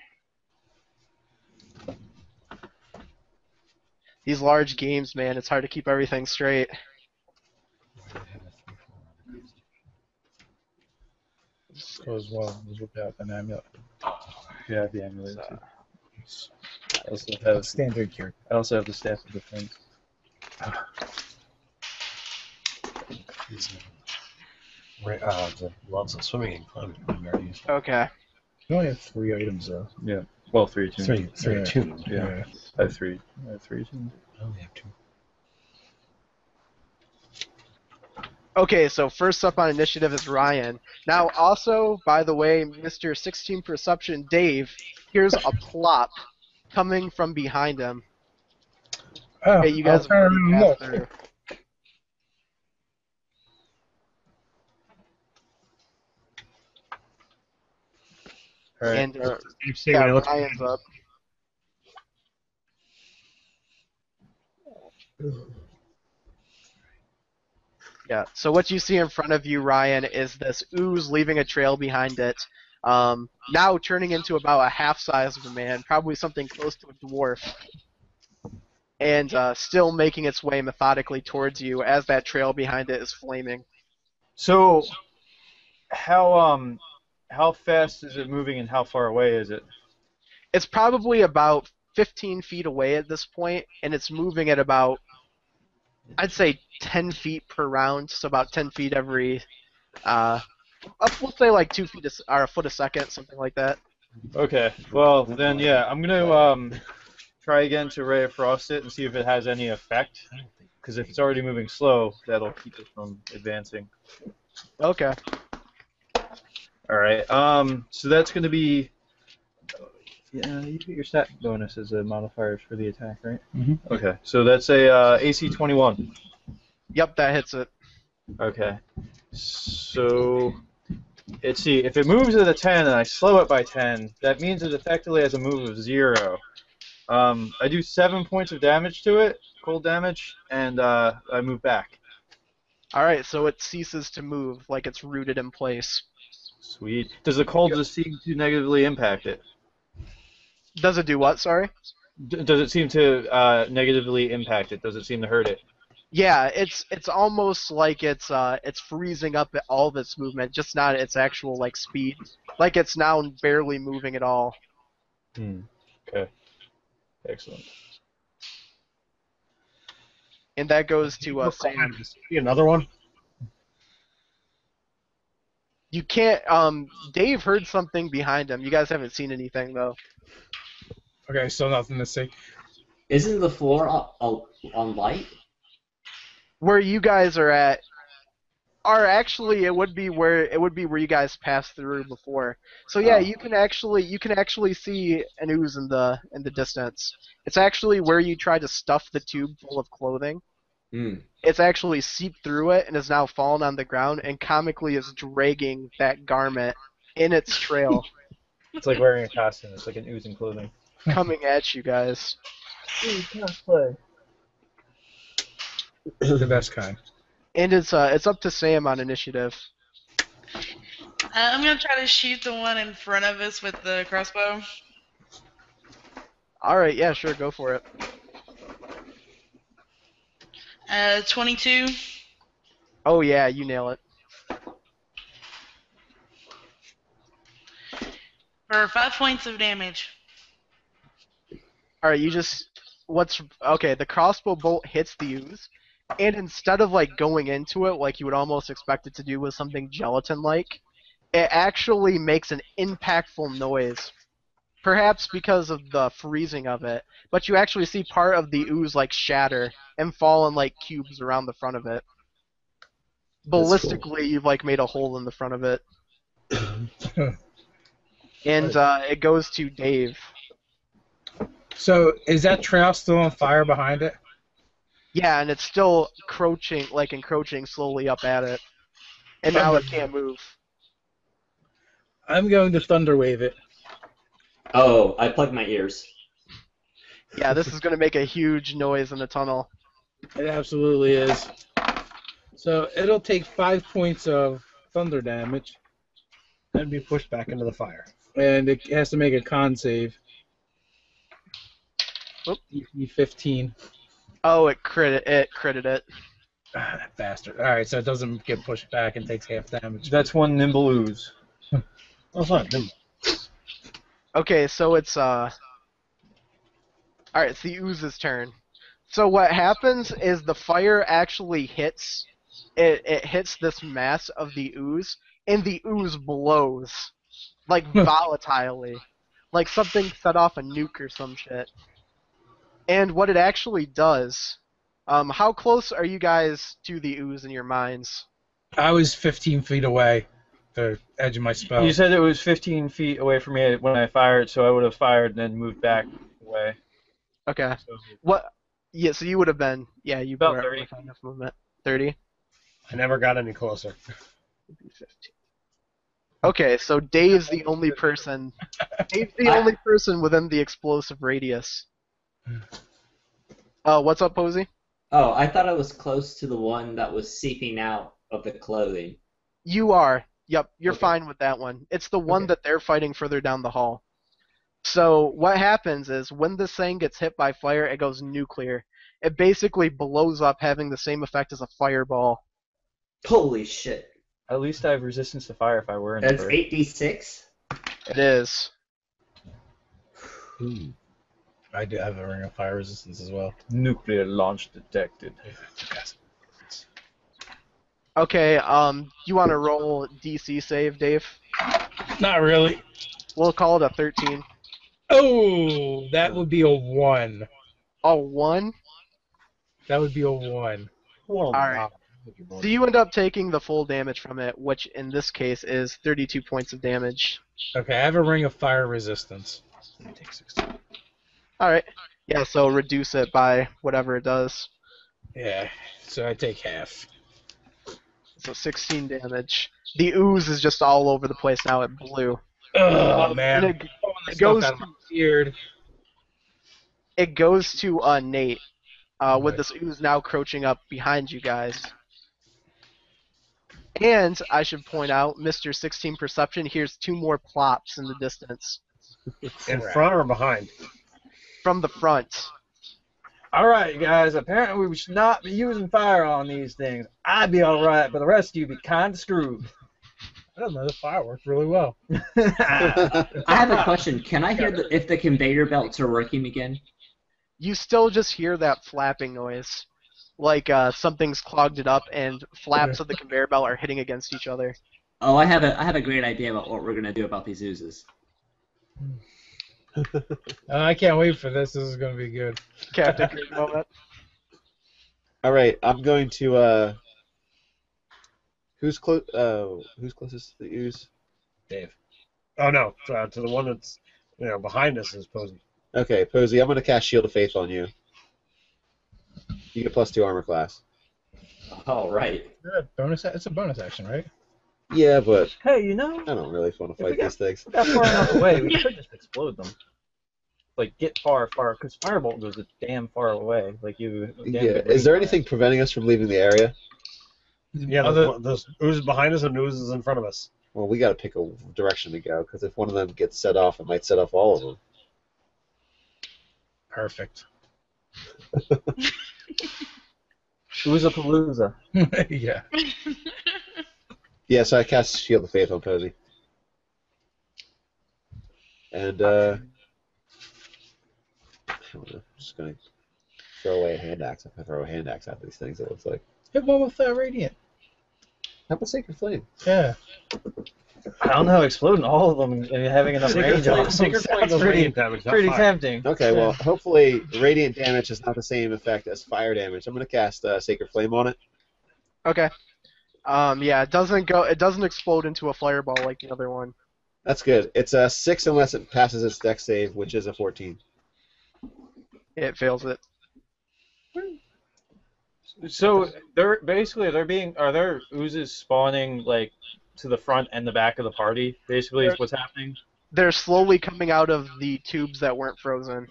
These large games, man, it's hard to keep everything straight. Goes well without an amulet. Yeah, the amulet too. I also have Standard gear. I also have the staff of defense. The loves of swimming and climbing are very useful. Okay. You only have 3 items though. Yeah. Well, 3 tunes. Three Yeah. tunes. Yeah. I have 3. I have 3 tunes. I only have 2. Okay, so first up on initiative is Ryan. Now, also, by the way, Mr. 16 Perception Dave hears a plop coming from behind him. Oh, Okay, you guys have I'll turn already and passed look. through. Alright. And Yeah, it looks Ryan's up. Yeah, so what you see in front of you, Ryan, is this ooze leaving a trail behind it. Now turning into about a half size of a man, probably something close to a dwarf. And still making its way methodically towards you as that trail behind it is flaming. So, how fast is it moving and how far away is it? It's probably about 15 feet away at this point, and it's moving at about, I'd say, 10 feet per round, so about 10 feet every, let's say like 2 feet or a foot a second, something like that. Okay. Well, then yeah, I'm gonna try again to Ray of Frost it and see if it has any effect. Because if it's already moving slow, that'll keep it from advancing. Okay. All right. So that's going to be. Yeah, you get your stat bonus as a modifiers for the attack, right? Mm-hmm. Okay. So that's a AC 21. Yep, that hits it. Okay. So let's see. If it moves at a 10 and I slow it by 10, that means it effectively has a move of 0. I do 7 points of damage to it, cold damage, and I move back. Alright, so it ceases to move, like it's rooted in place. Sweet. Does the cold just seem to negatively impact it? Does it do what, sorry? Does it seem to negatively impact it? Does it seem to hurt it? Yeah, it's almost like it's freezing up all of its movement, just not its actual like speed. Like it's now barely moving at all. Okay. Excellent. And that goes to Sam. Another one? You can't. Dave heard something behind him. You guys haven't seen anything though. Okay, still nothing to see. Isn't the floor on light? Where you guys are at, are actually it would be where you guys passed through before. So yeah, you can actually see an ooze in the distance. It's actually where you tried to stuff the tube full of clothing. It's actually seeped through it and is now fallen on the ground and comically is dragging that garment in its trail. It's like wearing a costume. It's like an ooze in clothing. Coming at you guys. Ooh, cosplay. The best kind. And it's up to Sam on initiative. I'm gonna try to shoot the one in front of us with the crossbow. Alright, yeah, sure, go for it. 22. Oh yeah, you nail it. For 5 points of damage. Alright, the crossbow bolt hits the ooze, and instead of like going into it like you would almost expect it to do with something gelatin-like, it actually makes an impactful noise. Perhaps because of the freezing of it, but you actually see part of the ooze like shatter and fall in like cubes around the front of it. Ballistically, cool. You've like made a hole in the front of it. And it goes to Dave. So is that trail still on fire behind it? Yeah, and it's still encroaching slowly up at it. And now it can't move. I'm going to thunder wave it. Oh, I plugged my ears. Yeah, this is going to make a huge noise in the tunnel. It absolutely is. So it'll take 5 points of thunder damage. And be pushed back into the fire. And it has to make a con save. Oop. 15. Oh, it critted it. That bastard. Alright, so it doesn't get pushed back and takes half damage. That's one nimble ooze. That's not nimble. Okay, so it's Alright, it's the ooze's turn. So what happens is the fire actually hits it hits this mass of the ooze, and the ooze blows. Like volatilely. Like something set off a nuke or some shit. And what it actually does, how close are you guys to the ooze in your minds? I was 15 feet away, the edge of my spell. You said it was 15 feet away from me when I fired, so I would have fired and then moved back away. Okay. What? Yeah, so you would have been. Yeah, you about were 30 enough movement. 30. I never got any closer. Okay, so Dave's the only person. Dave's the only person within the explosive radius. What's up, Posey? Oh, I thought I was close to the one that was seeping out of the clothing. You are. Yep, you're Okay. fine with that one. It's the one that they're fighting further down the hall. So what happens is when this thing gets hit by fire, it goes nuclear. It basically blows up, having the same effect as a fireball. Holy shit. At least I have resistance to fire if I were in That's the 8d6? It is. I do have a ring of fire resistance as well. Nuclear launch detected. Okay, you want to roll DC save, Dave? Not really. We'll call it a 13. Oh, that would be a 1. A 1? That would be a 1. Oh, Alright. So you end up taking the full damage from it, which in this case is 32 points of damage. Okay, I have a ring of fire resistance. Alright. Yeah, so reduce it by whatever it does. Yeah, so I take half. So 16 damage. The ooze is just all over the place now at blue. Oh, man. And Pulling the it stuff goes out of my beard. it goes to Nate, with this ooze now crouching up behind you guys. And I should point out, Mr. 16 Perception hears 2 more plops in the distance. In front or behind? From the front. Alright, guys, apparently we should not be using fire on these things. I'd be alright, but the rest of you be kind of screwed. I don't know, the fire worked really well. I have a question. Can I hear if the conveyor belts are working again? You still just hear that flapping noise. Like something's clogged it up and flaps of the conveyor belt are hitting against each other. Oh, I have a great idea about what we're gonna do about these oozes. I can't wait for this. This is going to be good. Captain, great moment. All right, I'm going to. Who's closest to the ooze? Dave. Oh no, to the one that's behind us is Posey. Okay, Posey, I'm going to cast Shield of Faith on you. You get +2 armor class. All right. It's a bonus action, right? Yeah, but Hey, you know, I don't really want to fight these things. if we got far enough away, we could just explode them. Like, get far, because Firebolt goes a damn far away. Like, you. Yeah. Is there anything preventing us from leaving the area? Yeah, there's oozes behind us and oozes in front of us. Well, we got to pick a direction to go, because if one of them gets set off, it might set off all of them. Perfect. Oozapalooza. Yeah. Yeah, so I cast Shield of Faith on Posey. And, I'm just going to throw away a hand axe. If I throw a hand axe at these things, it looks like. Hit one with Radiant. How about Sacred Flame? Yeah. I don't know, exploding all of them and having enough range on them sounds pretty tempting. Okay, well, hopefully Radiant damage has not the same effect as fire damage. I'm going to cast Sacred Flame on it. Okay. Yeah, it doesn't explode into a fireball like the other one. That's good. It's a 6 unless it passes its dex save, which is a 14. It fails it. So are there oozes spawning like to the front and the back of the party? Basically, is what's happening. They're slowly coming out of the tubes that weren't frozen.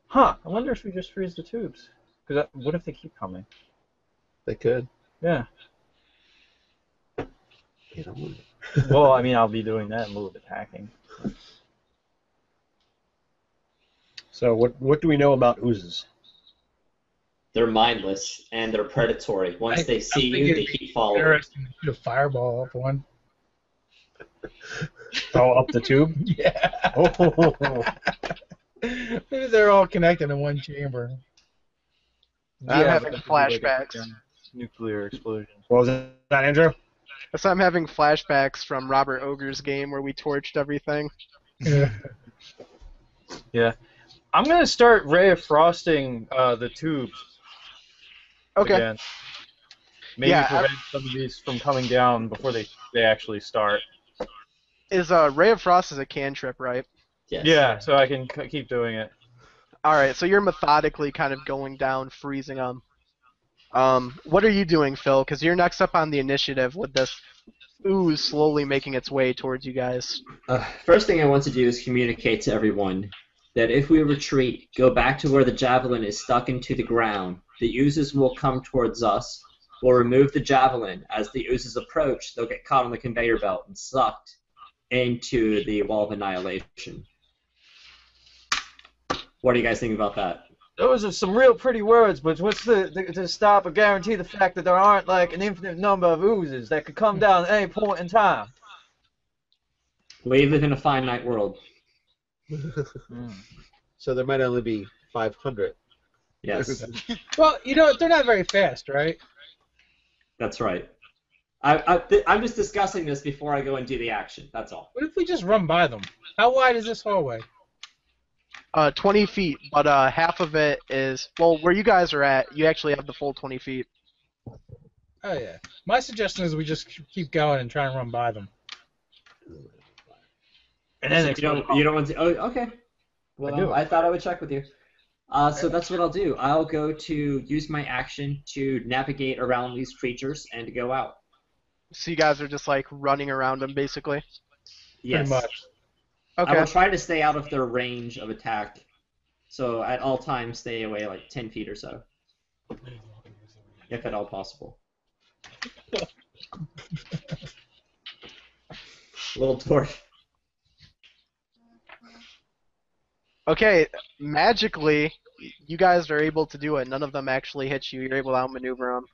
Huh? I wonder if we just freeze the tubes. Because what if they keep coming? They could. Yeah. You don't want Well, I mean, I'll be doing that in lieu of attacking. So what do we know about oozes? They're mindless and they're predatory. Once they see you, they keep following. Interesting to shoot a fireball up one. Oh, up the tube? Yeah. Oh. Maybe they're all connected in one chamber. I'm having flashbacks. Nuclear explosion. What was that, Andrew? So I'm having flashbacks from Robert Ogre's game where we torched everything. Yeah. I'm going to start ray of frosting the tubes. Okay. Again. Maybe prevent some of these from coming down before they actually start. Is Ray of Frost is a cantrip, right? Yes. Yeah, so I can keep doing it. Alright, so you're methodically kind of going down, freezing them. What are you doing, Phil? Because you're next up on the initiative with this ooze slowly making its way towards you guys. First thing I want to do is communicate to everyone that if we retreat, go back to where the javelin is stuck into the ground, the oozes will come towards us. We'll remove the javelin. As the oozes approach, they'll get caught on the conveyor belt and sucked into the wall of annihilation. What do you guys think about that? Those are some real pretty words, but what's to stop or guarantee the fact that there aren't like an infinite number of oozes that could come down at any point in time? We live in a finite world. So there might only be 500. Yes. Well, you know, they're not very fast, right? That's right. I'm just discussing this before I go and do the action. That's all. What if we just run by them? How wide is this hallway? 20 feet, but half of it is, well, where you guys are at, you actually have the full 20 feet. Oh yeah. My suggestion is we just keep going and try and run by them. And then So you don't want to. Oh, okay. Well, I thought I would check with you. So that's what I'll do. I'll go to use my action to navigate around these creatures and to go out. So you guys are just like running around them, basically. Yes. Pretty much. Okay. I will try to stay out of their range of attack. So at all times, stay away like 10 feet or so, if at all possible. Little torch. Okay, magically, you guys are able to do it. None of them actually hit you. You're able to outmaneuver them.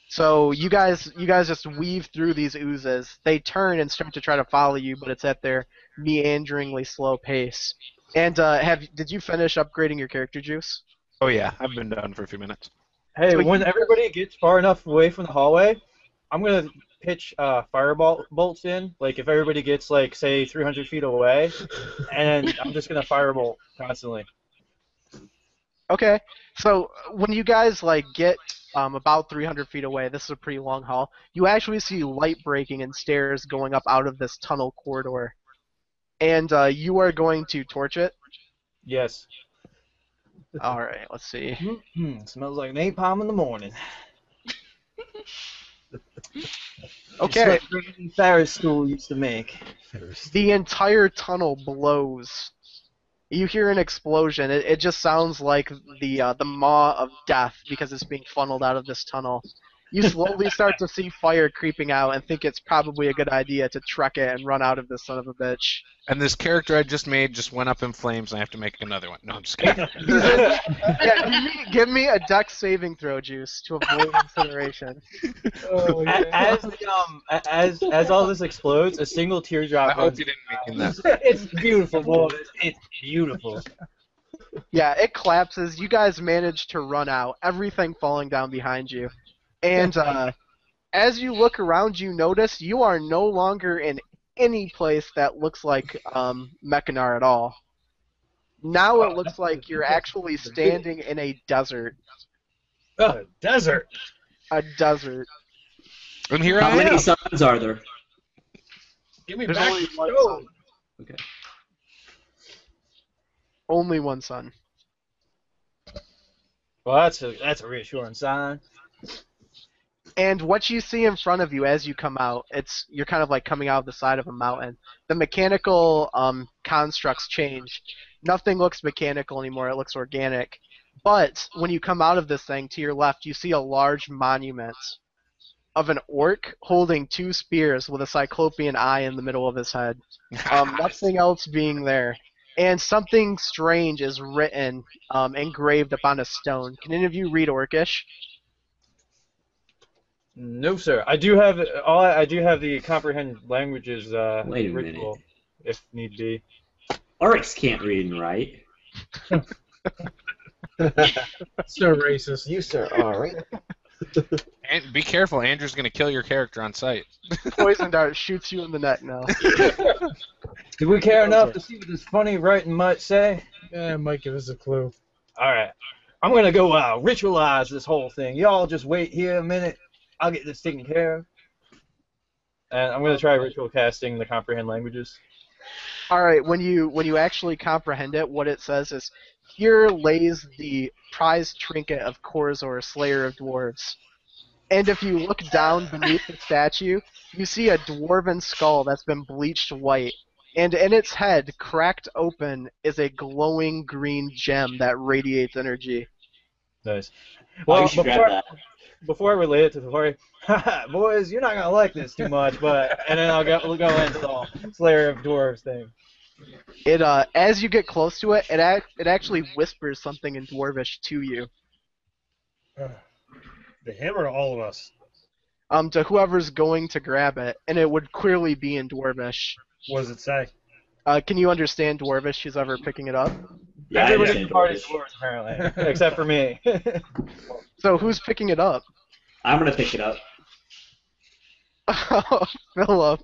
So you guys just weave through these oozes. They turn and start to try to follow you, but it's at their meanderingly slow pace. And did you finish upgrading your character, Juice? Oh yeah, I've been done for a few minutes. Hey, when everybody gets far enough away from the hallway, I'm gonna pitch fireball bolts in. Like if everybody gets like say 300 feet away, and I'm just gonna firebolt constantly. Okay. So when you guys like get about 300 feet away, this is a pretty long hall, you actually see light breaking and stairs going up out of this tunnel corridor. And you are going to torch it? Yes. Alright, let's see. Smells like napalm in the morning. Okay. Ferris stool used to make. The entire tunnel blows. You hear an explosion. It just sounds like the maw of death because it's being funneled out of this tunnel. You slowly start to see fire creeping out and think it's probably a good idea to truck it and run out of this son of a bitch. And this character I just made just went up in flames, and I have to make another one. No, I'm just kidding. Yeah, give me a dex saving throw, Juice, to avoid incineration. Oh, yeah. As all this explodes, a single teardrop. I hope you didn't make that. It's beautiful, boy. It's beautiful. Yeah, it collapses. You guys manage to run out, everything falling down behind you. And as you look around, you notice you are no longer in any place that looks like Mechanar at all. Now it looks like you're actually standing in a desert. A desert? A desert. And here How many suns are there? Give me There's back. only one Go. sun. Okay. Only one sun. Well, that's a reassuring sign. And what you see in front of you as you come out, you're kind of like coming out of the side of a mountain. The mechanical constructs change. Nothing looks mechanical anymore, it looks organic. But when you come out of this thing, to your left, you see a large monument of an orc holding two spears with a cyclopean eye in the middle of his head. Nothing else being there. And something strange is written, engraved upon a stone. Can any of you read Orcish? No, sir. I do have the comprehend languages Wait a ritual, if need be. Orcs can't read and write. So racist. You, sir, are right. And be careful, Andrew's gonna kill your character on sight. Poison dart shoots you in the neck now. Do we care enough to see what this funny writing might say? Yeah, Mike, give us a clue. Alright. I'm gonna go ritualize this whole thing. Y'all just wait here a minute. I'll get this taken care of. And I'm gonna try ritual casting the comprehend languages. Alright, when you actually comprehend it, what it says is, here lays the prized trinket of Korzor, Slayer of Dwarves. And if you look down beneath the statue, you see a dwarven skull that's been bleached white. And in its head, cracked open, is a glowing green gem that radiates energy. Nice. Well, Well, you should grab that. before I relate it to the party, boys, you're not gonna like this too much, and then we'll go into the Slayer of Dwarves thing. It as you get close to it, it actually whispers something in Dwarvish to you. The hammer to all of us. To whoever's going to grab it, and it would clearly be in Dwarvish. What does it say? Can you understand Dwarvish? Who's ever picking it up? Yeah, I Everybody in understand the party is Dwarvish. dwarves, apparently, except for me. So who's picking it up? I'm gonna pick it up. Philip.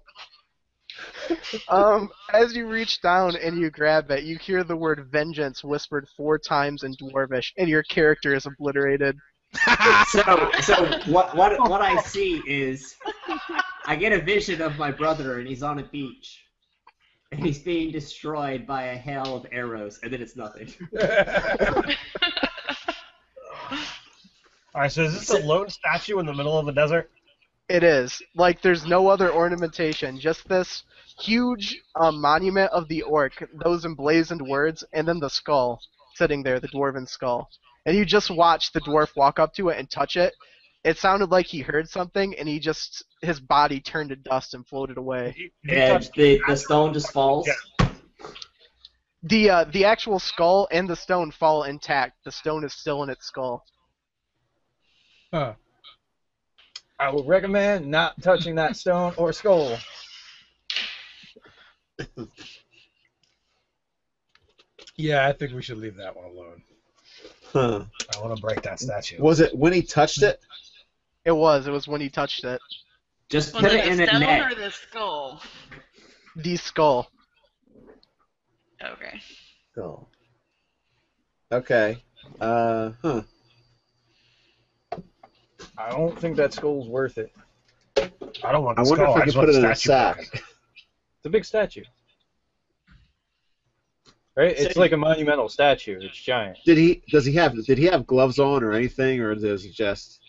As you reach down and you grab it, you hear the word vengeance whispered 4 times in Dwarvish, and your character is obliterated. So what I see is I get a vision of my brother, and he's on a beach, and he's being destroyed by a hail of arrows, and then it's nothing. Alright, so is this a lone statue in the middle of the desert? It is. Like, there's no other ornamentation, just this huge monument of the orc, those emblazoned words, and then the skull sitting there, the dwarven skull. And you just watch the dwarf walk up to it and touch it. It sounded like he heard something, and his body turned to dust and floated away. And the stone just falls? Yeah. The actual skull and the stone fall intact. The stone is still in its skull. Huh. I would recommend not touching that stone or skull. Yeah, I think we should leave that one alone. Huh. I want to break that statue. Was it when he touched it? It was when he touched it. Just Was put it it in the a stone net. or the skull? The skull. Okay. Go. Okay. Huh. I don't think that skull's worth it. I don't want I the wonder skull. if I just can want put it the in a statue sack. broken. It's a big statue. Right? It's like a monumental statue. It's giant. Did he have gloves on or anything, or is it just?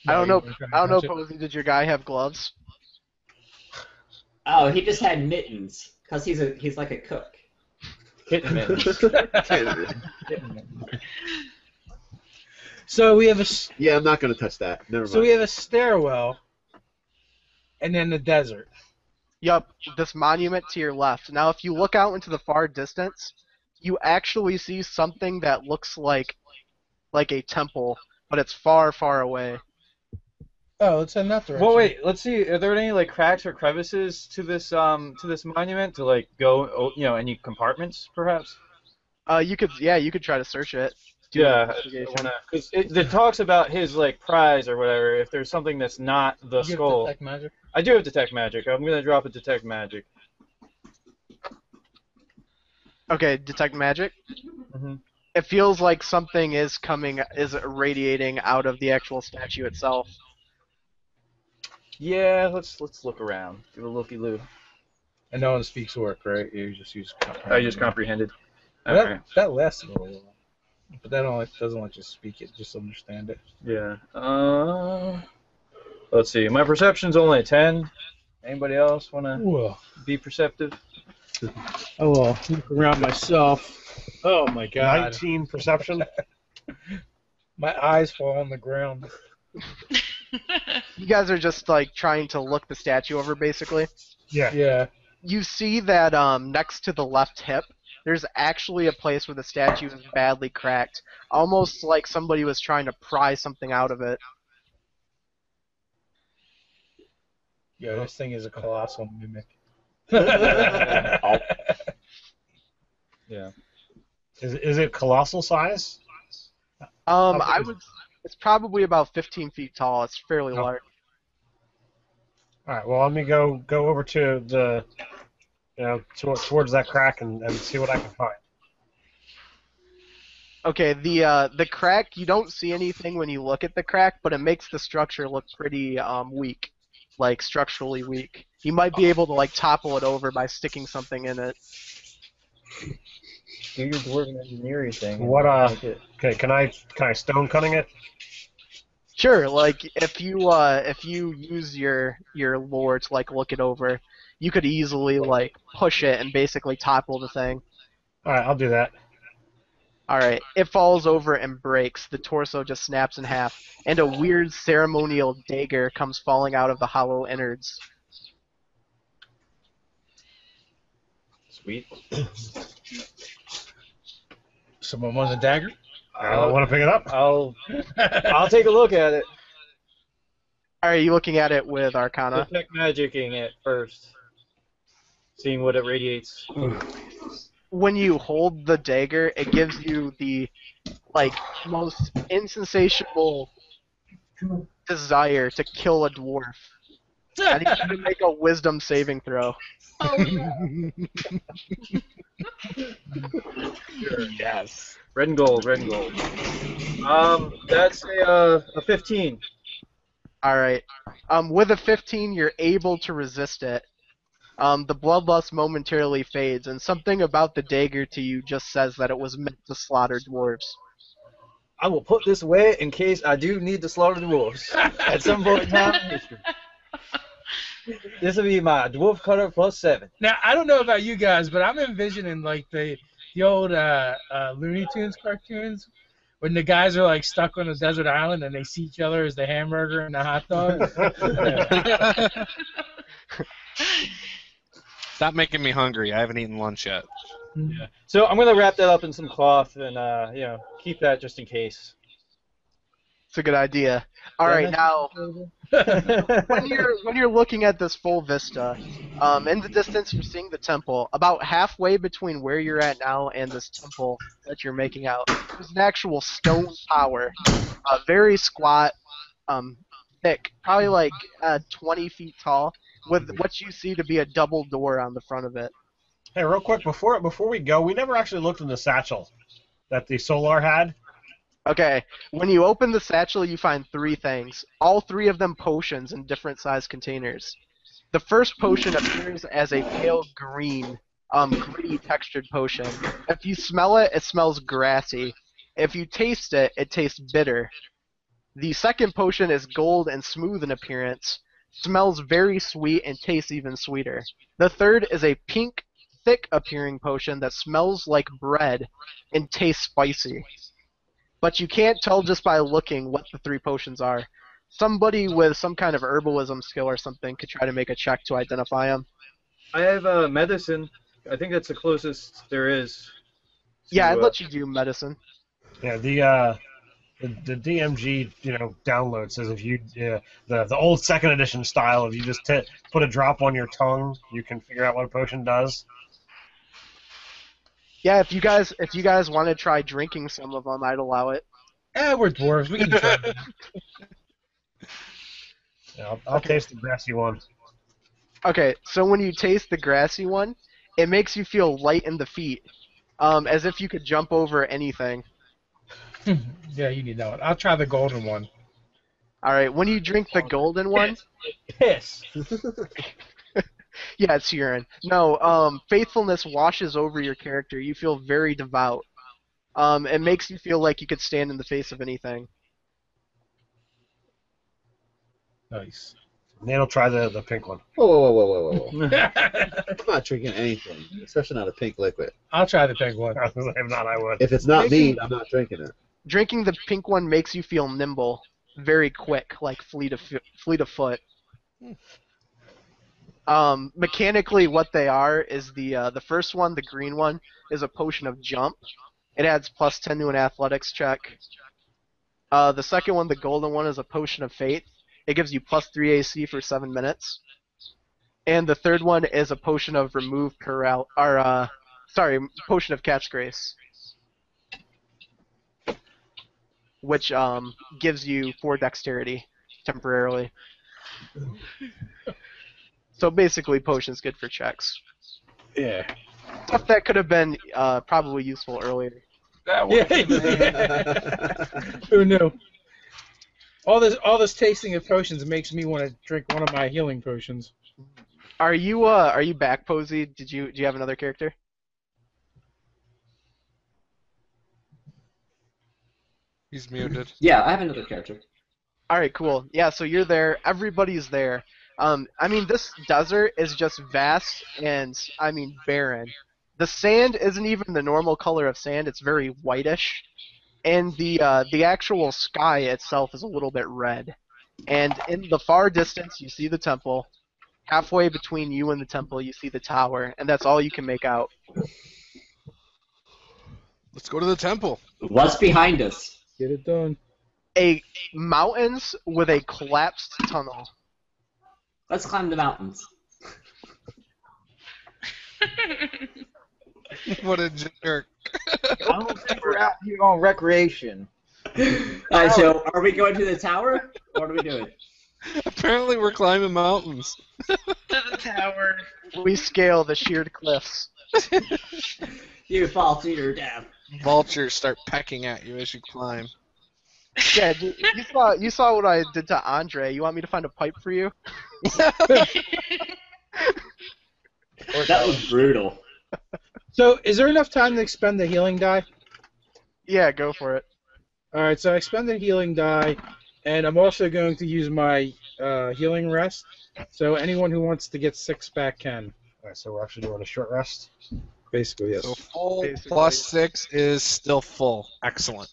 I don't know, Posey, did your guy have gloves? Oh, he just had mittens, because he's like a cook. Kitten mittens. So we have a Yeah, I'm not gonna touch that. Never mind. so we have a stairwell, and then the desert. Yup, this monument to your left. Now, if you look out into the far distance, you actually see something that looks like a temple, but it's far, far away. Oh, let's head in that direction. Well, wait. Let's see. Are there any like cracks or crevices to this monument to like go, any compartments perhaps? You could try to search it. Do an Yeah, investigation. because it talks about his like prize or whatever. If there's something that's not the You have skull, detect magic? I do have detect magic. I'm gonna drop a detect magic. Okay, detect magic. Mm-hmm. It feels like something is radiating out of the actual statue itself. Yeah, let's look around. Do a looky-loo. And no one speaks orc, right? You just use. I just comprehended. Well, Okay. that lasted a little while. But that doesn't let you speak it, just understand it. Yeah. Let's see. My perception's only a 10. Anybody else want to Whoa. be perceptive? Oh, well, look around myself. Oh my god. 19 perception. My eyes fall on the ground. You guys are just like trying to look the statue over, basically. Yeah. Yeah. You see that next to the left hip, there's actually a place where the statue is badly cracked, almost like somebody was trying to pry something out of it. Yeah, this thing is a colossal mimic. Yeah. Is it colossal size? It's probably about 15 feet tall. It's fairly large. All right. Well, let me go over to the, towards that crack and see what I can find. Okay, the crack, you don't see anything when you look at the crack, but it makes the structure look pretty weak, like structurally weak. You might be able to like topple it over by sticking something in it. Do your dwarven engineering thing. What Okay, can I stone cutting it? Sure, like if you use your lore to like look it over, you could easily like push it and basically topple the thing. All right, I'll do that. Alright, it falls over and breaks. The torso just snaps in half, and a weird ceremonial dagger comes falling out of the hollow innards. Sweet. Someone wants a dagger? I want to pick it up. I'll take a look at it. Are you looking at it with Arcana? Detect magicking it first. Seeing what it radiates. When you hold the dagger, it gives you the like most insatiable desire to kill a dwarf. I need you to make a wisdom saving throw. Yes. Red and gold, red and gold. That's a 15. Alright. With a 15, you're able to resist it. The bloodlust momentarily fades, and something about the dagger to you just says that it was meant to slaughter dwarves. I will put this away in case I do need to slaughter the wolves at some point in time in history. This will be my dwarf cutter +7. Now, I don't know about you guys, but I'm envisioning like the old Looney Tunes cartoons when the guys are like stuck on a desert island and they see each other as the hamburger and the hot dog. Stop making me hungry. I haven't eaten lunch yet. Yeah. So I'm gonna wrap that up in some cloth and keep that just in case. It's a good idea. All right, now when you're looking at this full vista, in the distance you're seeing the temple. About halfway between where you're at now and this temple that you're making out, there's an actual stone tower, very squat, thick, probably like 20 feet tall, with what you see to be a double door on the front of it. Hey, real quick, before we go, we never actually looked in the satchel that the Solar had. Okay, when you open the satchel, you find 3 things. All 3 of them potions in different size containers. The first potion appears as a pale green, gritty textured potion. If you smell it, it smells grassy. If you taste it, it tastes bitter. The second potion is gold and smooth in appearance, smells very sweet and tastes even sweeter. The third is a pink, thick appearing potion that smells like bread and tastes spicy. But you can't tell just by looking what the 3 potions are. Somebody with some kind of herbalism skill or something could try to make a check to identify them. I have medicine. I think that's the closest there is. Yeah, I'd let you do medicine. Yeah, the DMG download says if you the old 2nd edition style, if you just put a drop on your tongue, you can figure out what a potion does. Yeah, if you guys want to try drinking some of them, I'd allow it. We're dwarves. We can try. Yeah, I'll taste the grassy one. Okay, so when you taste the grassy one, it makes you feel light in the feet, as if you could jump over anything. Yeah, you need that one. I'll try the golden one. All right, when you drink the golden one, piss. Yeah, it's urine. No, faithfulness washes over your character. You feel very devout. It makes you feel like you could stand in the face of anything. Nice. Nate'll try the pink one. Whoa. I'm not drinking anything, especially not a pink liquid. I'll try the pink one. If not, I would. If it's not mead, I'm not drinking it. Drinking the pink one makes you feel nimble, very quick, like fleet of foot. Mechanically, what they are is the first one, the green one, is a potion of jump. It adds +10 to an athletics check. The second one, the golden one, is a potion of faith. It gives you +3 AC for 7 minutes. And the third one is a potion of potion of catch grace, which gives you 4 dexterity temporarily. So basically, potion's good for checks. Yeah. Stuff that could have been probably useful earlier. Who knew? All this tasting of potions makes me want to drink one of my healing potions. Are you back, Posey? Do you have another character? He's muted. Yeah, I have another character. All right, cool. Yeah, so you're there. Everybody's there. I mean, this desert is just vast and, barren. The sand isn't even the normal color of sand. It's very whitish. And the actual sky itself is a little bit red. And in the far distance, you see the temple. Halfway between you and the temple, you see the tower. And that's all you can make out. Let's go to the temple. What's behind us? Get it done. Mountains with a collapsed tunnel. Let's climb the mountains. What a jerk. I don't think we're out here on recreation. Alright, so are we going to the tower? Or what are we doing? Apparently we're climbing mountains. To the tower. We scale the sheared cliffs. You fall to your death. Vultures start pecking at you as you climb. Yeah, you saw what I did to Andre. You want me to find a pipe for you? That was brutal. So, is there enough time to expend the healing die? Yeah, go for it. Alright, so I expend the healing die, and I'm also going to use my healing rest. So anyone who wants to get 6 back can. Alright, so we're actually doing a short rest. Basically, yes. So full Basically. plus 6 is still full. Excellent.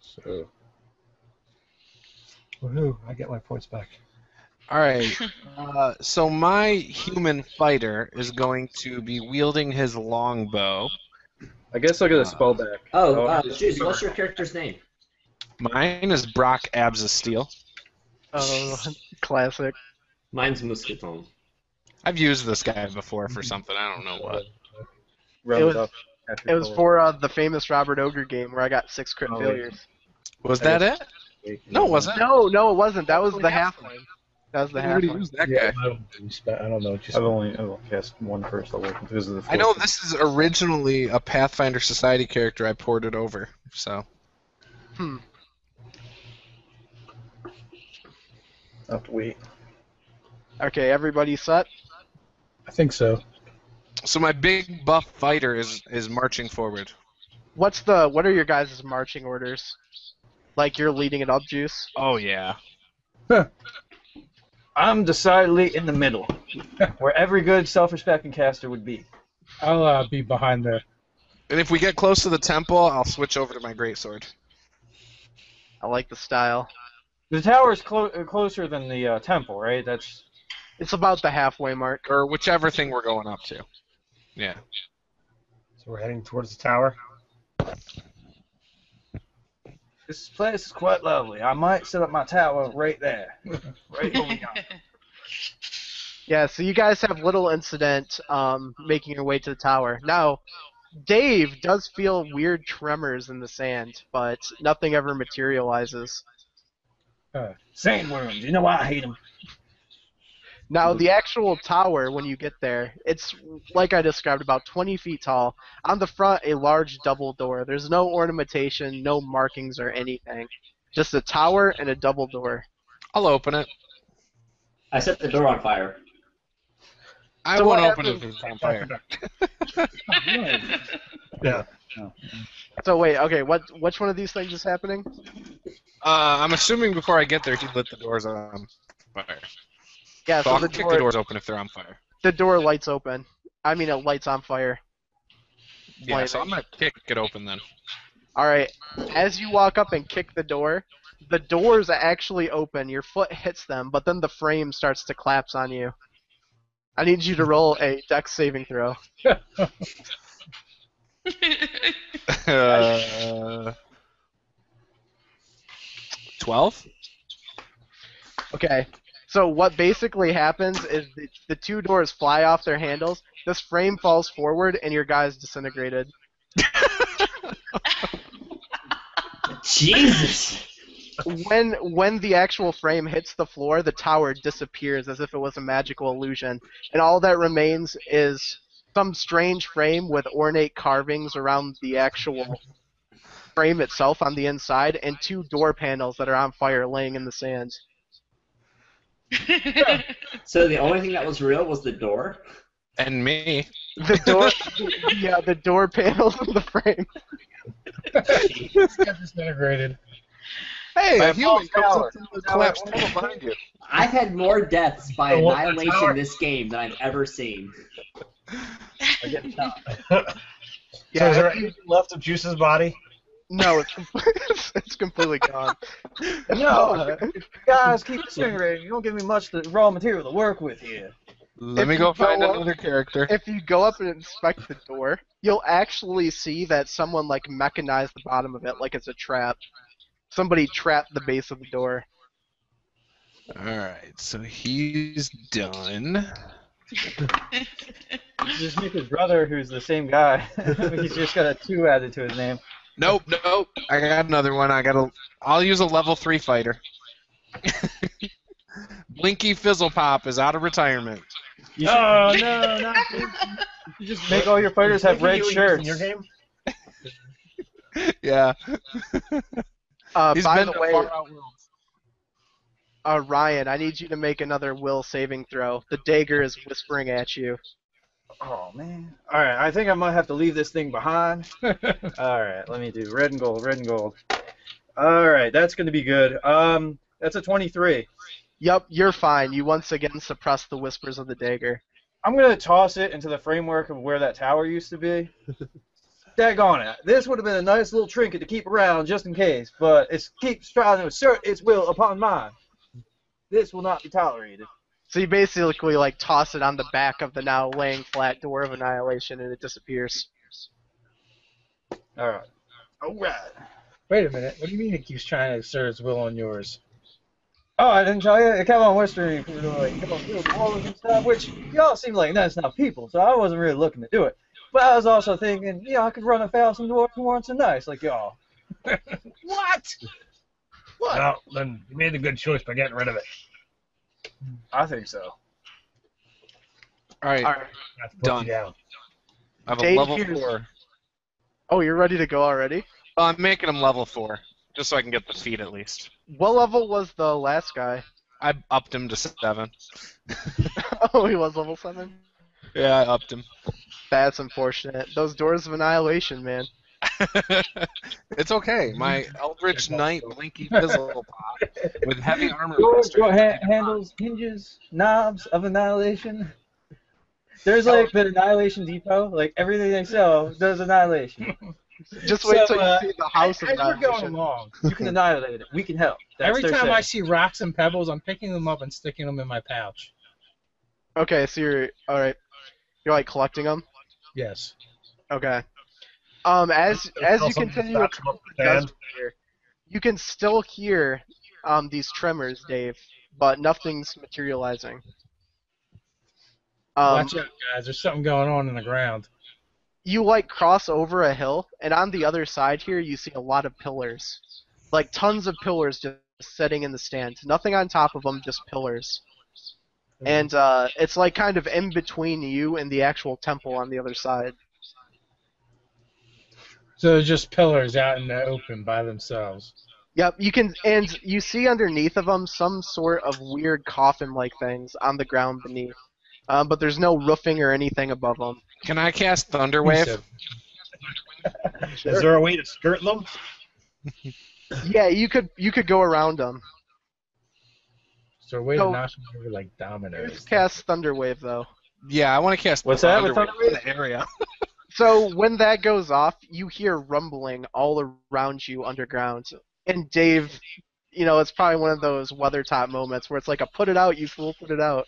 So, Woohoo! I get my points back. All right. So my human fighter is going to be wielding his longbow. I guess I'll get a spell back. Juice, what's your character's name? Mine is Brock Abs of Steel. Oh, classic. Mine's Musketon. I've used this guy before for something. I don't know what. It was for the famous Robert Ogre game where I got 6 crit failures. Was that it? No, it wasn't. No, it wasn't. That was the halfling. That was the Who halfling. used that guy? I don't know. I've only cast one first level because of the. I know this is originally a Pathfinder Society character. I ported over, so. I'll have to wait. Okay, everybody set? I think so. So my big buff fighter is marching forward. What are your guys' marching orders? Like you're leading it up, Juice? Oh yeah. I'm decidedly in the middle, where every good self-respecting caster would be. I'll be behind there. And if we get close to the temple, I'll switch over to my greatsword. I like the style. The tower is closer than the temple, right? It's about the halfway mark. Or whichever thing we're going up to. Yeah. So we're heading towards the tower. This place is quite lovely. I might set up my tower right there. Right over yonder. Yeah, so you guys have little incident making your way to the tower. Now, Dave does feel weird tremors in the sand, but nothing ever materializes. Sandworms, you know why I hate them. Now, the actual tower, when you get there, it's, like I described, about 20 feet tall. On the front, a large double door. There's no ornamentation, no markings or anything. Just a tower and a double door. I'll open it. I set the door on fire. I won't open it if it's on fire. Yeah. So wait, okay, which one of these things is happening? I'm assuming before I get there, he lit the doors on fire. Yeah, So so I'll kick the doors open if they're on fire. the door lights open. I mean, it lights on fire. Yeah, so I'm gonna kick it open then. Alright, as you walk up and kick the doors actually open, your foot hits them, but then the frame starts to collapse on you. I need you to roll a dex saving throw. 12? Okay, so what basically happens is the 2 doors fly off their handles, this frame falls forward, and your guy's disintegrated. Jesus! When the actual frame hits the floor, the tower disappears as if it was a magical illusion, and all that remains is some strange frame with ornate carvings around the actual frame itself on the inside, and 2 door panels that are on fire laying in the sand. So the only thing that was real was the door? And me. The door, yeah, the door panels of the frame. It's got disintegrated. Hey, My a human comes tower. up from the collapsed temple behind you. I've had more deaths by Oh, what, the annihilation tower? in this game than I've ever seen. I get shot. So Yeah, is there anything left of Juice's body? no, it's completely gone. No, you guys keep disintegrating. You don't give me much raw material to work with here. Let If me you go find go up- another character. If you go up and inspect the door, you'll actually see that someone like mechanized the bottom of it like it's a trap. Somebody trapped the base of the door. Alright, so he's done. Just make his brother, who's the same guy. He's just got a 2 added to his name. Nope. I got another one. I'll use a level 3 fighter. Blinky Fizzlepop is out of retirement. Oh no, not you just make all your fighters have red shirts. In your game? Yeah. He's By been the to way, far out worlds. Ryan, I need you to make another will saving throw. The dagger is whispering at you. Oh man. All right, I think I might have to leave this thing behind. All right, let me do red and gold, red and gold. All right, that's going to be good. That's a 23. Yup, you're fine. You once again suppress the whispers of the dagger. I'm going to toss it into the framework of where that tower used to be. Daggone it. This would have been a nice little trinket to keep around just in case, but it keeps trying to assert its will upon mine. This will not be tolerated. So you basically like toss it on the back of the now laying flat door of annihilation, and it disappears. All right. All right. Wait a minute. What do you mean it keeps trying to assert its will on yours? Oh, I didn't tell you. It kept on whispering, like, come on, build walls and stuff, which y'all seem like nice enough people, so I wasn't really looking to do it. But I was also thinking, I could run afoul some dwarves who weren't so nice like y'all. What? What? Well, then you made a good choice by getting rid of it. I think so. All right. That's Done. down. I have a Dave, level here's- 4. Oh, you're ready to go already? Well, I'm making him level 4, just so I can get the feat at least. What level was the last guy? I upped him to 7. Oh, he was level 7? Yeah, I upped him. That's unfortunate. Those doors of annihilation, man. It's okay. My Eldritch Knight Blinky Fizzlepop with heavy armor. Handles, hinges, knobs of annihilation. There's like the Annihilation Depot, like everything they sell does annihilation. Just wait till you So, see the house of as we're going annihilation. along, you can annihilate it. We can help. That's Every their time say. I see rocks and pebbles, I'm picking them up and sticking them in my pouch. Okay, so you're alright. You're like collecting them? Yes. Okay. As you continue to across the desert here, you can still hear these tremors, Dave, but nothing's materializing. Watch out, guys. There's something going on in the ground. You like cross over a hill, and on the other side here you see a lot of pillars. Like tons of pillars just sitting in the stands. Nothing on top of them, just pillars. And it's like kind of in between you and the actual temple on the other side. So they're just pillars out in the open by themselves. Yep, you can, and you see underneath of them some sort of weird coffin-like things on the ground beneath. But there's no roofing or anything above them. Can I cast Thunderwave? Is there a way to skirt them? Yeah, you could go around them. So a way So- to knock them over like dominoes. Just cast Thunderwave though. Yeah, I want to cast What's that with Thunderwave in the area. So when that goes off, you hear rumbling all around you underground. And Dave, it's probably one of those Weathertop moments where it's like a put it out, you fool, put it out.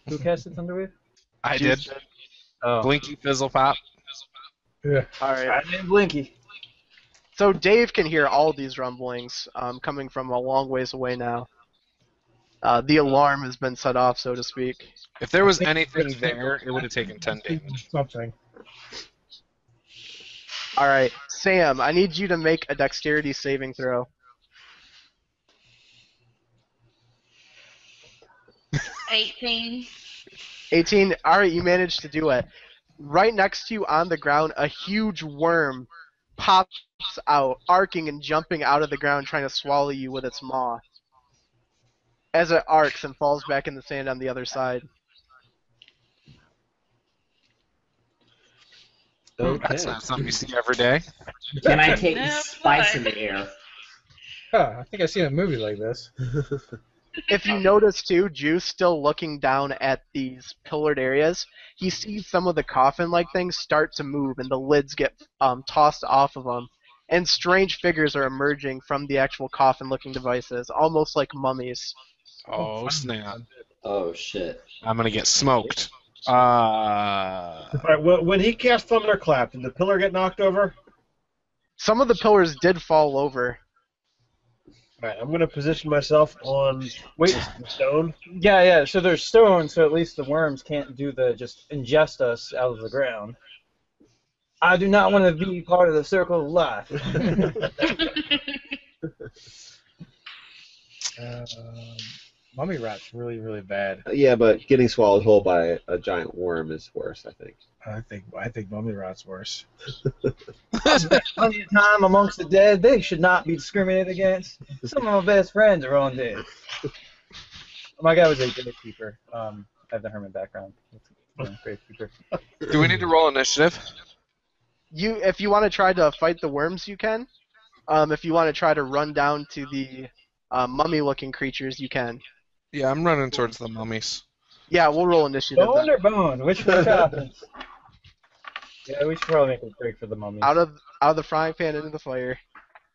Who casted Thunderwave? I did. Juce Oh. Blinky Fizzlepop. Yeah. Alright. I named Blinky. So Dave can hear all these rumblings coming from a long ways away now. The alarm has been set off, so to speak. If there was anything there, it would have taken 10 damage. Something. Alright, Sam, I need you to make a dexterity saving throw. 18. 18. Alright, you managed to do it. Right next to you on the ground, a huge worm pops out, arcing and jumping out of the ground, trying to swallow you with its maw. As it arcs and falls back in the sand on the other side. Okay. That's not something you see every day. Can I take No, spice boy. in the air? Huh, I think I've seen a movie like this. If you notice too, Juce still looking down at these pillared areas, he sees some of the coffin-like things start to move and the lids get tossed off of them. And strange figures are emerging from the actual coffin-looking devices, almost like mummies. Oh, snap. Oh shit. I'm going to get smoked. Alright, well, when he cast Thunderclap, did the pillar get knocked over? Some of the pillars did fall over. Alright, I'm gonna position myself on Wait. the stone. Yeah. So there's stone, so at least the worms can't do the just ingest us out of the ground. I do not want to be part of the circle of life. Mummy rat's really, really bad. Yeah, but getting swallowed whole by a giant worm is worse, I think. I think mummy rat's worse. Plenty of time amongst the dead. They should not be discriminated against. Some of my best friends are on dead. My guy was a gravekeeper. I have the hermit background. Gravekeeper. Do we need to roll initiative? If you want to try to fight the worms, you can. If you want to try to run down to the mummy-looking creatures, you can. Yeah, I'm running towards the mummies. Yeah, we'll roll initiative. Bone then. or bone? Which one happens? Yeah, we should probably make a break for the mummies. Out of the frying pan into the fire.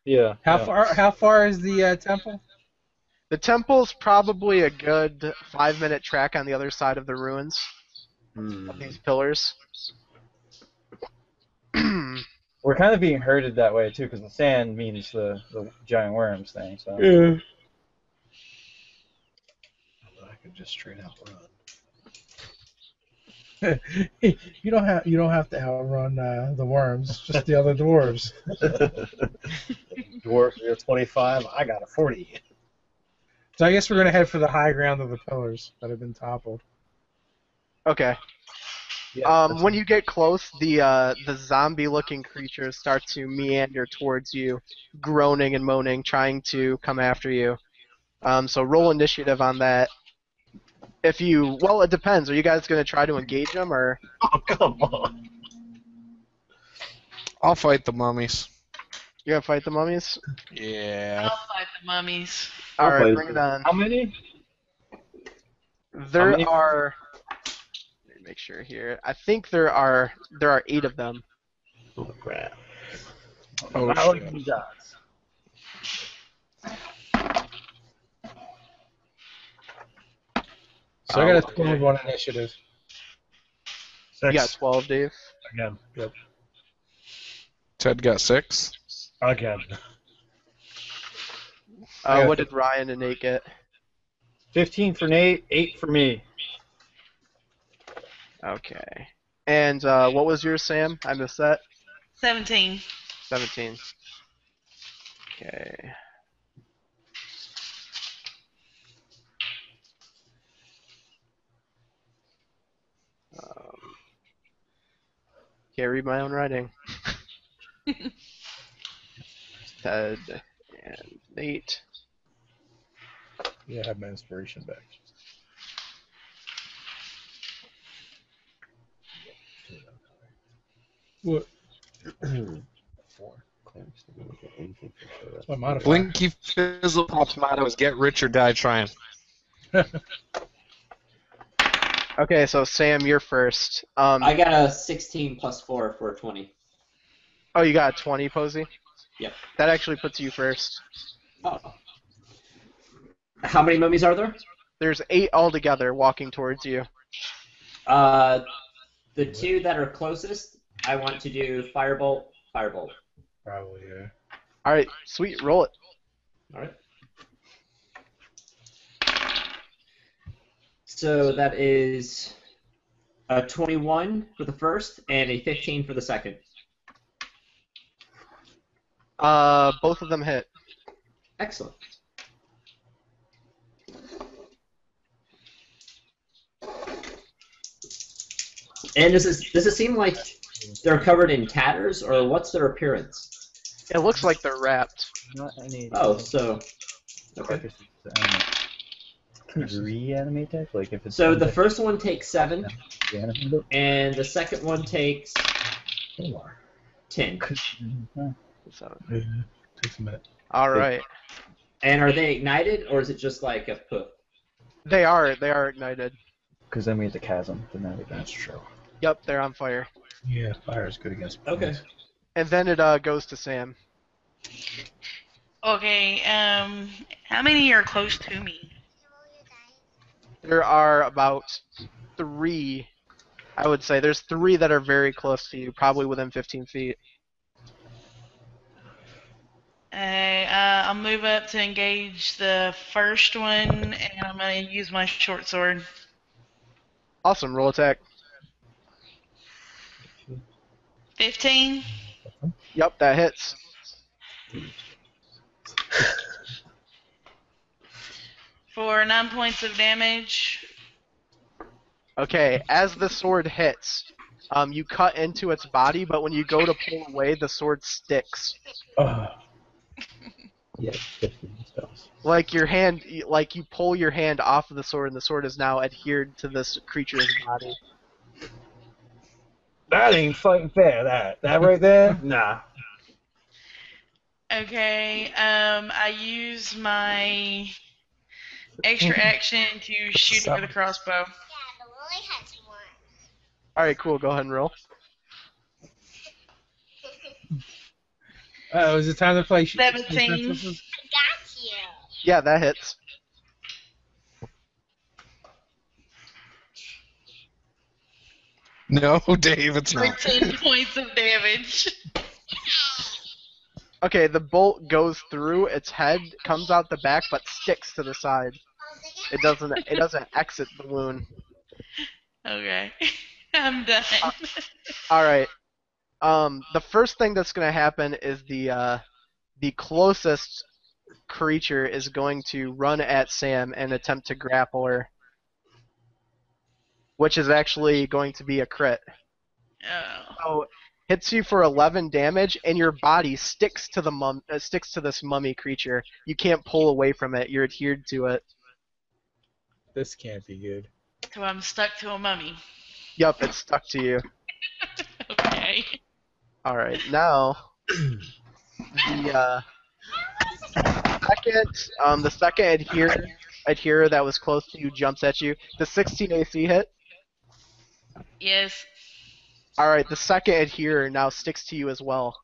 Yeah. How far is the temple? The temple's probably a good 5-minute trek on the other side of the ruins of these pillars. We're kind of being herded that way too, because the sand means the giant worms thing. So. Yeah. I could just straight out run. you don't have to outrun the worms, just the other dwarves. Dwarf, you're 25. I got a 40. So I guess we're gonna head for the high ground of the pillars that have been toppled. Okay. Yeah, when you get close, the zombie-looking creatures start to meander towards you, groaning and moaning, trying to come after you. So roll initiative on that. Well, it depends. Are you guys going to try to engage them, or? Oh, come on. I'll fight the mummies. You're going to fight the mummies? Yeah. I'll fight the mummies. Alright, bring it on. How many? There are... Let me make sure here. I think there are 8 of them. Oh, crap. Oh, shit. So I got a 12 on initiative. You got 12, Dave? Again. Yep. Ted got 6. Again. What did Ryan and Nate get? 15 for Nate, 8 for me. Okay. And what was yours, Sam? I missed that. 17. 17. Okay. Can't read my own writing. Ted and Nate. Yeah, I have my inspiration back. What? 4. That's my modifier. Blinky Fizzlepop's motto is get rich or die trying. Okay, so Sam, you're first. I got a 16 plus 4 for a 20. Oh, you got a 20, Posey? Yep. That actually puts you first. Oh. How many mummies are there? There's 8 altogether walking towards you. The 2 that are closest, I want to do Firebolt, Firebolt. Probably, yeah. Alright, sweet, roll it. Alright. So that is a 21 for the first and a 15 for the second. Both of them hit. Excellent. And does it seem like they're covered in tatters, or what's their appearance? It looks like they're wrapped. Not any. Oh, so okay. Reanimate that? Like if it's So the first one takes 7, and the second one takes 10. So, Yeah, takes a minute. alright. And are they ignited, or is it just like a poof? They are ignited. Because then we have the chasm. That's true. Yep, they're on fire. Yeah, fire is good against Okay. planes. And then it goes to Sam. Okay, how many are close to me? There are about 3, I would say. There's 3 that are very close to you, probably within 15 feet. I'll move up to engage the first one, and I'm going to use my short sword. Awesome, roll attack. 15. Yep, that hits. For 9 points of damage. Okay, as the sword hits, you cut into its body, but when you go to pull away, the sword sticks. Yeah, 15 spells. Like your hand, like you pull your hand off of the sword, and the sword is now adhered to this creature's body. That ain't fighting fair. That right there, nah. Okay, I use my extra action to shoot it with a crossbow. Alright, cool, go ahead and roll. Is it time to play? 17. Yeah, that hits. No, Dave, it's not. 13 points of damage. Okay, the bolt goes through its head, comes out the back, but sticks to the side. It doesn't exit the wound. Okay, I'm done. Alright. The first thing that's gonna happen is the closest creature is going to run at Sam and attempt to grapple her. Which is actually going to be a crit. Oh. So hits you for 11 damage, and your body sticks to the sticks to this mummy creature. You can't pull away from it. You're adhered to it. This can't be good. So I'm stuck to a mummy. Yup, it's stuck to you. Okay. All right, now the second adherer that was close to you jumps at you. The 16 AC hit. Yes. All right, the second adherer now sticks to you as well.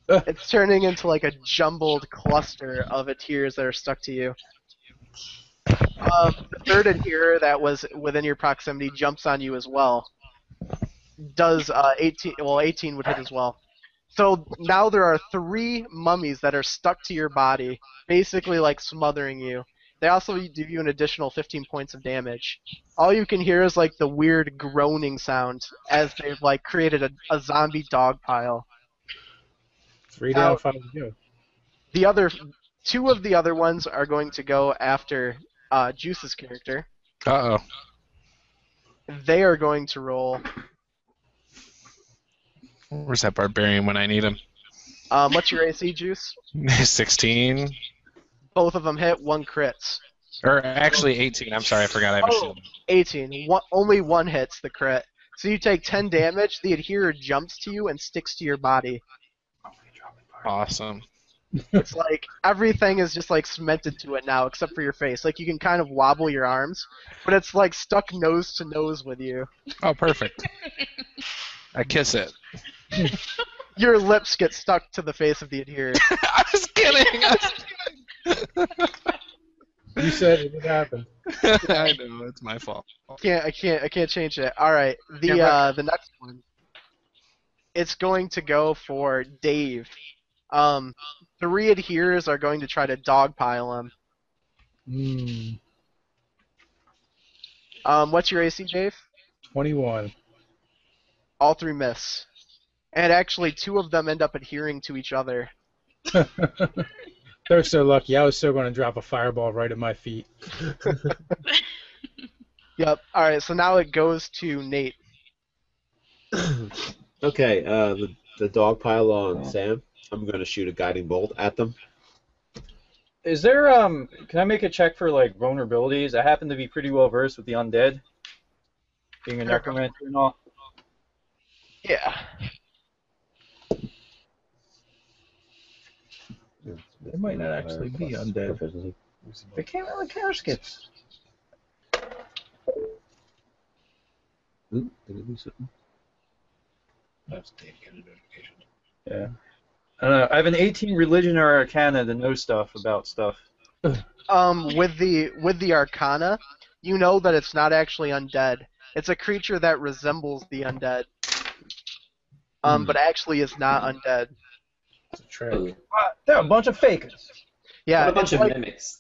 It's turning into like a jumbled cluster of adherers that are stuck to you. The third adherer that was within your proximity jumps on you as well. Does 18? Well, 18 would hit as well. So now there are 3 mummies that are stuck to your body, basically like smothering you. They also do you an additional 15 points of damage. All you can hear is like the weird groaning sound as they've like created a zombie dog pile. 3 down, 5 to go. The other 2 of the other ones are going to go after Juce's character. Uh-oh. They are going to roll. Where's that barbarian when I need him? What's your AC, Juice? 16. Both of them hit, 1 crits. Or actually 18. I'm sorry, I forgot I have a shield. 18. Only 1 hits the crit. So you take 10 damage, the adherer jumps to you and sticks to your body. Awesome. It's like everything is just like cemented to it now except for your face. Like you can kind of wobble your arms, but it's like stuck nose to nose with you. Oh, perfect. I kiss it. Your lips get stuck to the face of the adherer. I was kidding. You said it would happen. I know, it's my fault. I can't change it. All right, the next one. It's going to go for Dave. 3 adherers are going to try to dogpile him. What's your AC, Dave? 21. All 3 miss. And actually, 2 of them end up adhering to each other. They're so lucky. I was so going to drop a fireball right at my feet. Yep. All right. So now it goes to Nate. Okay. The dog pile on Sam. I'm going to shoot a guiding bolt at them. Is there can I make a check for like vulnerabilities? I happen to be pretty well versed with the undead, being a necromancer and all. Yeah. They might not actually be undead. They came out like caskets. Ooh, did I do something? That's Dave getting a notification. Yeah. I don't know. I have an 18 religion or arcana to know stuff about stuff. With the arcana, you know that it's not actually undead. It's a creature that resembles the undead. But actually is not undead. It's a trick. They're a bunch of fakers. Yeah, What a bunch of like, mimics.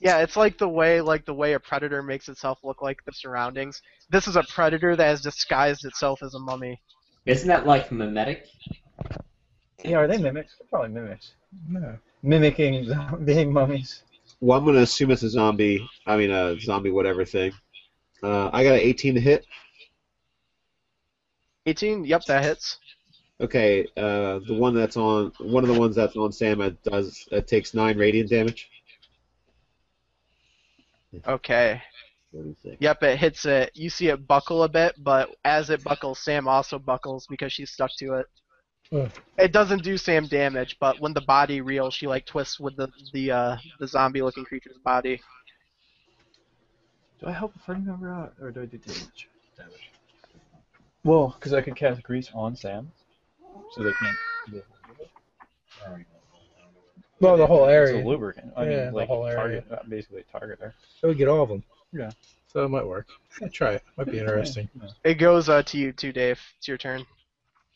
yeah, it's like the way a predator makes itself look like the surroundings. This is a predator that has disguised itself as a mummy. Isn't that like mimetic? Yeah, are they mimics? They're probably mimics. No. Mimicking being mummies. Well, I'm gonna assume it's a zombie. I mean, a zombie whatever thing. I got an 18 to hit. 18. Yep, that hits. Okay, one of the ones that's on Sam takes 9 radiant damage. Okay. 36. Yep, it hits it. You see it buckle a bit, but as it buckles, Sam also buckles because she's stuck to it. Ugh. It doesn't do Sam damage, but when the body reels, she like twists with the zombie-looking creature's body. Do I help a party member out, or do I do damage? Well, because I could cast Grease on Sam, so they can't. Well, the whole area. It's a lubricant. I Yeah, mean, the like whole area. basically target her. So we get all of them. Yeah. So it might work. Yeah, try it. Might be interesting. It goes to you too, Dave. It's your turn.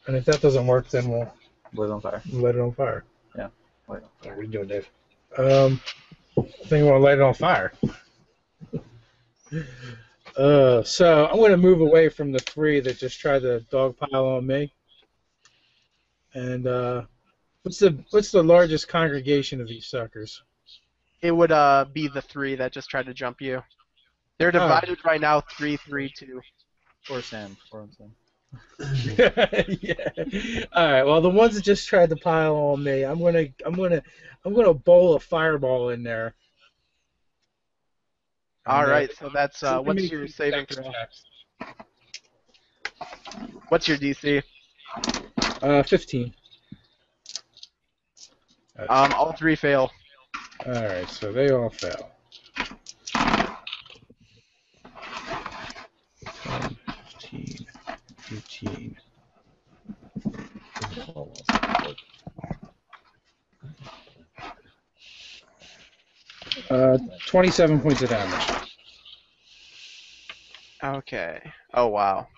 And if that doesn't work, then we'll Lit on fire. light it on fire. Yeah. Light on What are you doing, Dave? I think we want to light it on fire. So I'm going to move away from the 3 that just tried to dogpile on me. And what's the largest congregation of these suckers? It would be the 3 that just tried to jump you. They're divided right now 3-3-2. Or Sam. Or on Sam. Yeah. All right. Well, the ones that just tried to pile on me, I'm gonna bowl a fireball in there. All right. So that's what's your saving throw? What's your DC? 15. All 3 fail. All right. So they all fail. 10, 15, 18. 27 points of damage. Okay. Oh wow.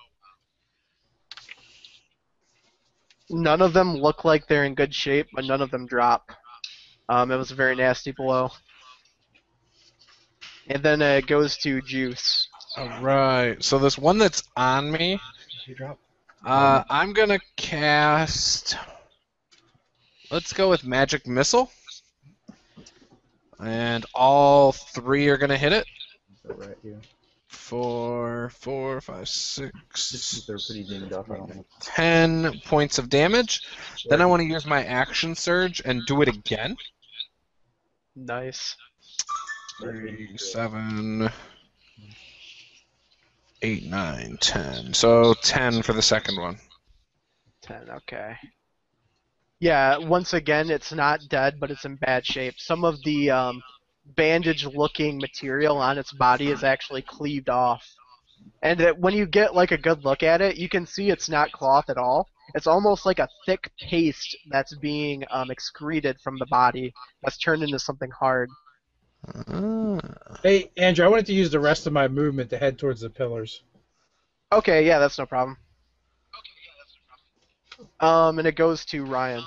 None of them look like they're in good shape, but none of them drop. It was a very nasty blow. And then it goes to Juice. Alright, so this one that's on me, I'm gonna cast, let's go with Magic Missile. And all 3 are gonna hit it. Right here. 4, 5, 6, They're pretty dinged up. I don't know. 10 points of damage. Then I want to use my action surge and do it again. Nice. 3, 7, 8, 9, 10. So 10 for the second one. 10, okay. Yeah, once again, it's not dead, but it's in bad shape. Some of the bandage-looking material on its body is actually cleaved off. And when you get like a good look at it, you can see it's not cloth at all. It's almost like a thick paste that's being excreted from the body that's turned into something hard. Hey, Andrew, I wanted to use the rest of my movement to head towards the pillars. Okay, yeah, that's no problem. And it goes to Ryan.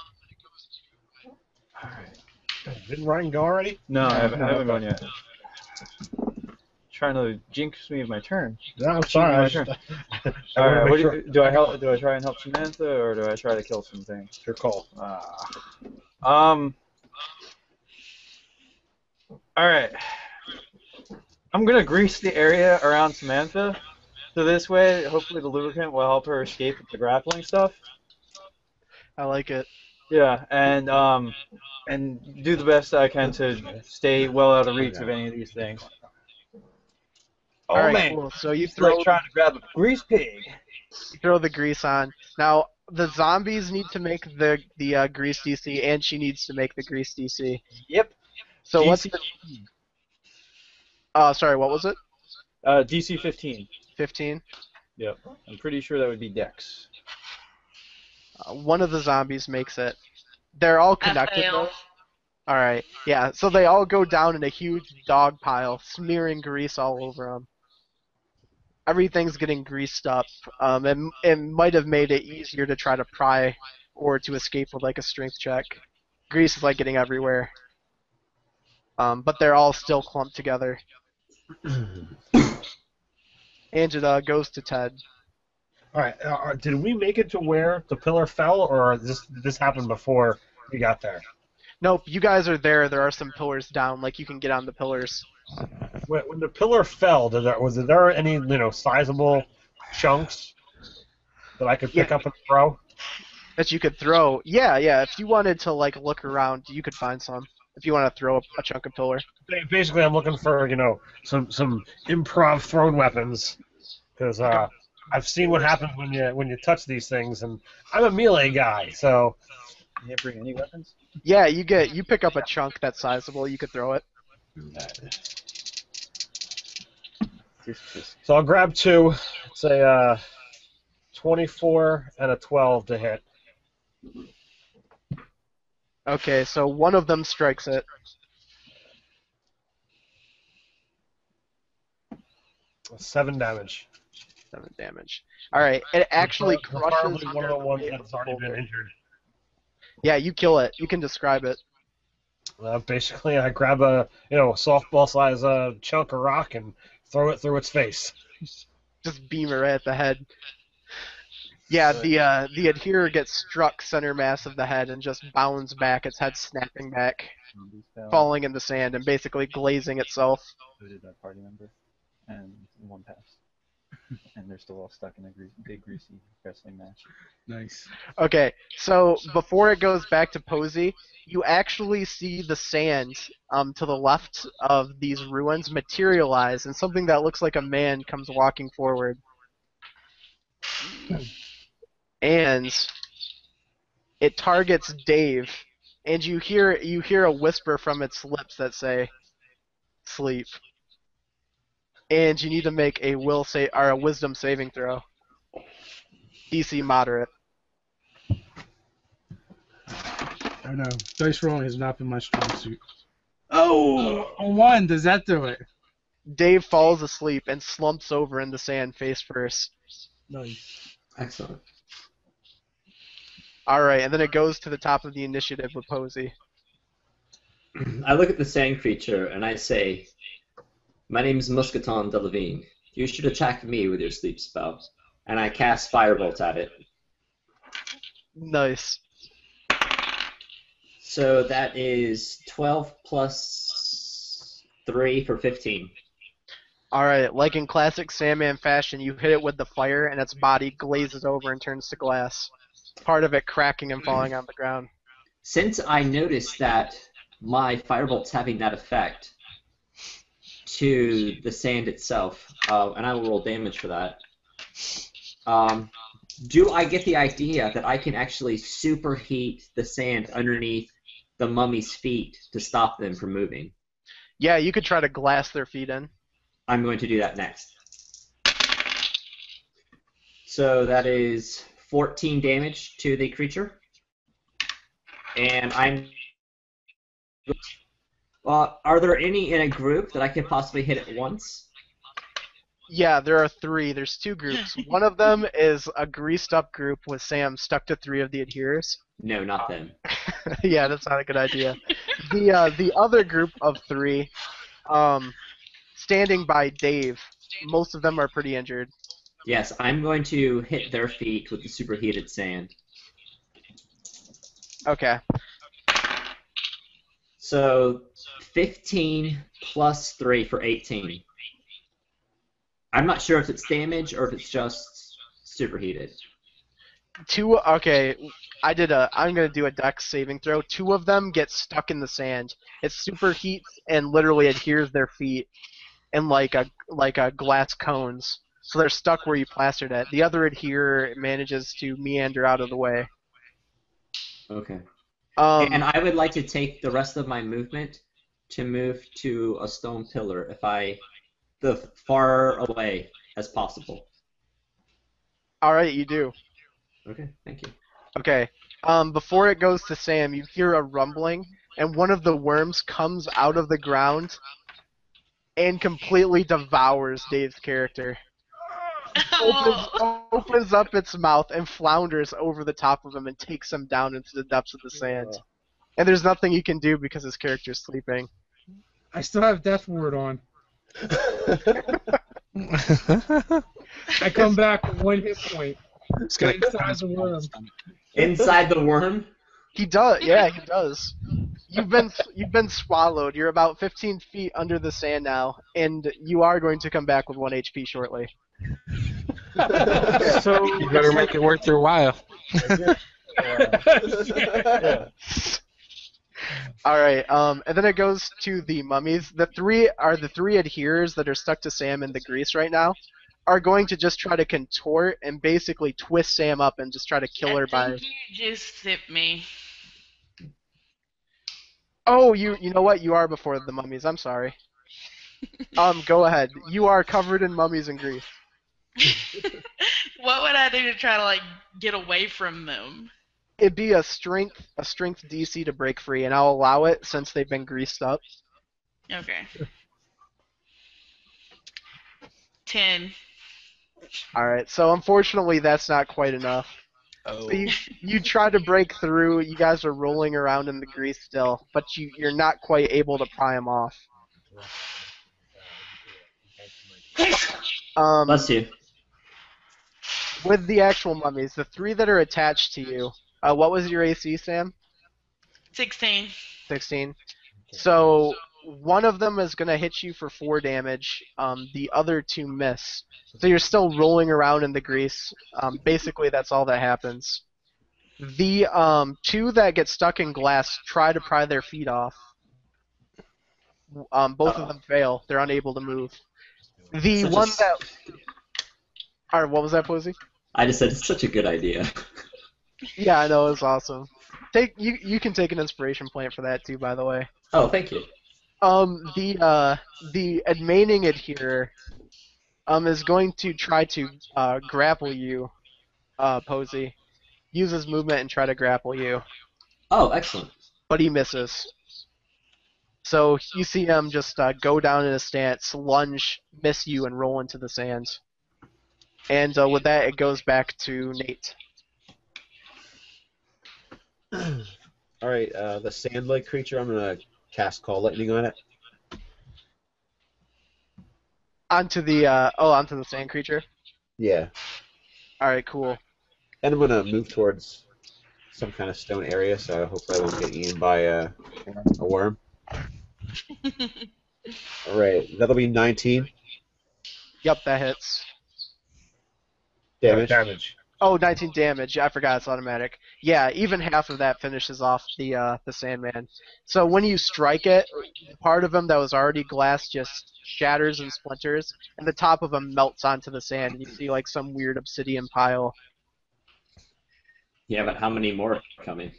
Didn't Ryan go already? No, I haven't gone yet. Trying to jinx me of my turn. No, I'm sorry. My turn. Alright, do I try and help Samantha, or do I try to kill something? It's your call. Alright. I'm gonna grease the area around Samantha. So this way, hopefully the lubricant will help her escape with the grappling stuff. I like it. Yeah, and do the best I can to stay well out of reach of any of these things. All right, cool. So you It's like trying to grab a grease pig. You throw the grease on. Now the zombies need to make the grease DC, and she needs to make the grease DC. Yep. So what's the? Sorry, what was it? DC 15. 15. Yep. I'm pretty sure that would be Dex. One of the zombies makes it. They're all connected though. All right. Yeah. So they all go down in a huge dog pile, smearing grease all over them. Everything's getting greased up. It might have made it easier to try to pry or to escape with like a strength check. Grease is like getting everywhere. But they're all still clumped together. And it goes to Ted. All right. Did we make it to where the pillar fell, or did this happen before we got there? Nope, you guys are there. There are some pillars down. Like, you can get on the pillars. When the pillar fell, was there any sizable chunks that I could pick up and throw? That you could throw. Yeah. If you wanted to like look around, you could find some. If you want to throw a chunk of pillar. Basically, I'm looking for some improv thrown weapons, because I've seen what happens when you touch these things, and I'm a melee guy, so. You can't bring any weapons? Yeah, you pick up a chunk that's sizable. You could throw it. So I'll grab 2. It's a 24 and a 12 to hit. Okay, so one of them strikes it. 7 damage. 7 damage. All right, it actually crushes Probably one of the ones that's already been injured. Yeah, you kill it. You can describe it. Basically, I grab a softball-size chunk of rock and throw it through its face. Just beam it right at the head. Yeah, the adherer gets struck center mass of the head and just bounds back, its head snapping back, falling in the sand and basically glazing itself. So did that party member, and one passed. And they're still all stuck in a big greasy wrestling match. Nice. Okay, so before it goes back to Posey, you actually see the sand to the left of these ruins materialize, and something that looks like a man comes walking forward. And it targets Dave, and you hear a whisper from its lips that say, "Sleep." And you need to make a wisdom saving throw. DC moderate. I know. Dice rolling has not been my strong suit. Oh, a 1. Does that do it? Dave falls asleep and slumps over in the sand face first. Nice. Excellent. Alright, and then it goes to the top of the initiative with Posey. I look at the sand creature and I say, "My name is Muscaton de Levine. You should attack me with your sleep spell." And I cast Firebolt at it. Nice. So that is 12 plus 3 for 15. Alright, like in classic Sandman fashion, you hit it with the fire and its body glazes over and turns to glass. Part of it cracking and falling on the ground. Since I noticed that my Firebolt's having that effect to the sand itself, and I will roll damage for that, do I get the idea that I can actually superheat the sand underneath the mummy's feet to stop them from moving? Yeah, you could try to glass their feet in. I'm going to do that next. So that is 14 damage to the creature. And I'm... are there any in a group that I could possibly hit at once? Yeah, there are 3. There's 2 groups. One of them is a greased up group with Sam stuck to 3 of the adherers. No, not them. Yeah, that's not a good idea. The other group of 3, standing by Dave. Most of them are pretty injured. Yes, I'm going to hit their feet with the superheated sand. Okay. So 15 plus 3 for 18. I'm not sure if it's damage or if it's just superheated. 2. Okay, I'm gonna do a dex saving throw. 2 of them get stuck in the sand. It superheats and literally adheres their feet in like a glass cones. So they're stuck where you plastered it. The other adherer manages to meander out of the way. Okay. And I would like to take the rest of my movement to move to a stone pillar the far away as possible. Alright, you do. Okay, thank you. Okay. Before it goes to Sam, you hear a rumbling, and one of the worms comes out of the ground and completely devours Dave's character. Opens up its mouth and flounders over the top of him and takes him down into the depths of the sand. And there's nothing you can do because his character's sleeping. I still have Death Ward on. I come back with 1 hit point. Inside the worm. Inside the worm? He does, yeah, he does. you've been swallowed. You're about 15 feet under the sand now, and you are going to come back with 1 HP shortly. So You better make it worth your while. yeah. All right, and then it goes to the mummies. The three adherers that are stuck to Sam in the grease right now are going to just try to contort and basically twist Sam up and just try to kill her by. I think you just zipped me. Oh, you know what? You are before the mummies. I'm sorry. Go ahead. You are covered in mummies and grease. What would I do to try to like get away from them? It'd be a strength DC to break free, and I'll allow it since they've been greased up. Okay. 10. All right. So unfortunately, that's not quite enough. Oh. So you try to break through. You guys are rolling around in the grease still, but you're not quite able to pry them off. Bless you. With the actual mummies, the 3 that are attached to you, what was your AC, Sam? 16. 16. So one of them is going to hit you for 4 damage. The other 2 miss. So you're still rolling around in the grease. Basically, that's all that happens. The 2 that get stuck in glass try to pry their feet off. Both of them fail. They're unable to move. The Such one a- that... Alright, what was that, Posey? I just said it's such a good idea. Yeah, I know, it's awesome. You can take an inspiration point for that too, by the way. Oh, thank you. The remaining adherer is going to try to grapple you, Posey. Use his movement and try to grapple you. Oh, excellent. But he misses. So you see him just go down in a stance, lunge, miss you, and roll into the sand. And with that, it goes back to Nate. Alright, the sand-like creature, I'm going to cast Call Lightning on it. Onto the sand creature? Yeah. Alright, cool. And I'm going to move towards some kind of stone area, so hopefully I won't get eaten by a worm. Alright, that'll be 19 Yep, that hits. damage. Oh, 19 damage. I forgot it's automatic. Yeah, even half of that finishes off the Sandman. So when you strike it, part of him that was already glass just shatters and splinters, and the top of him melts onto the sand, and you see like some weird obsidian pile. Yeah, but how many more are coming?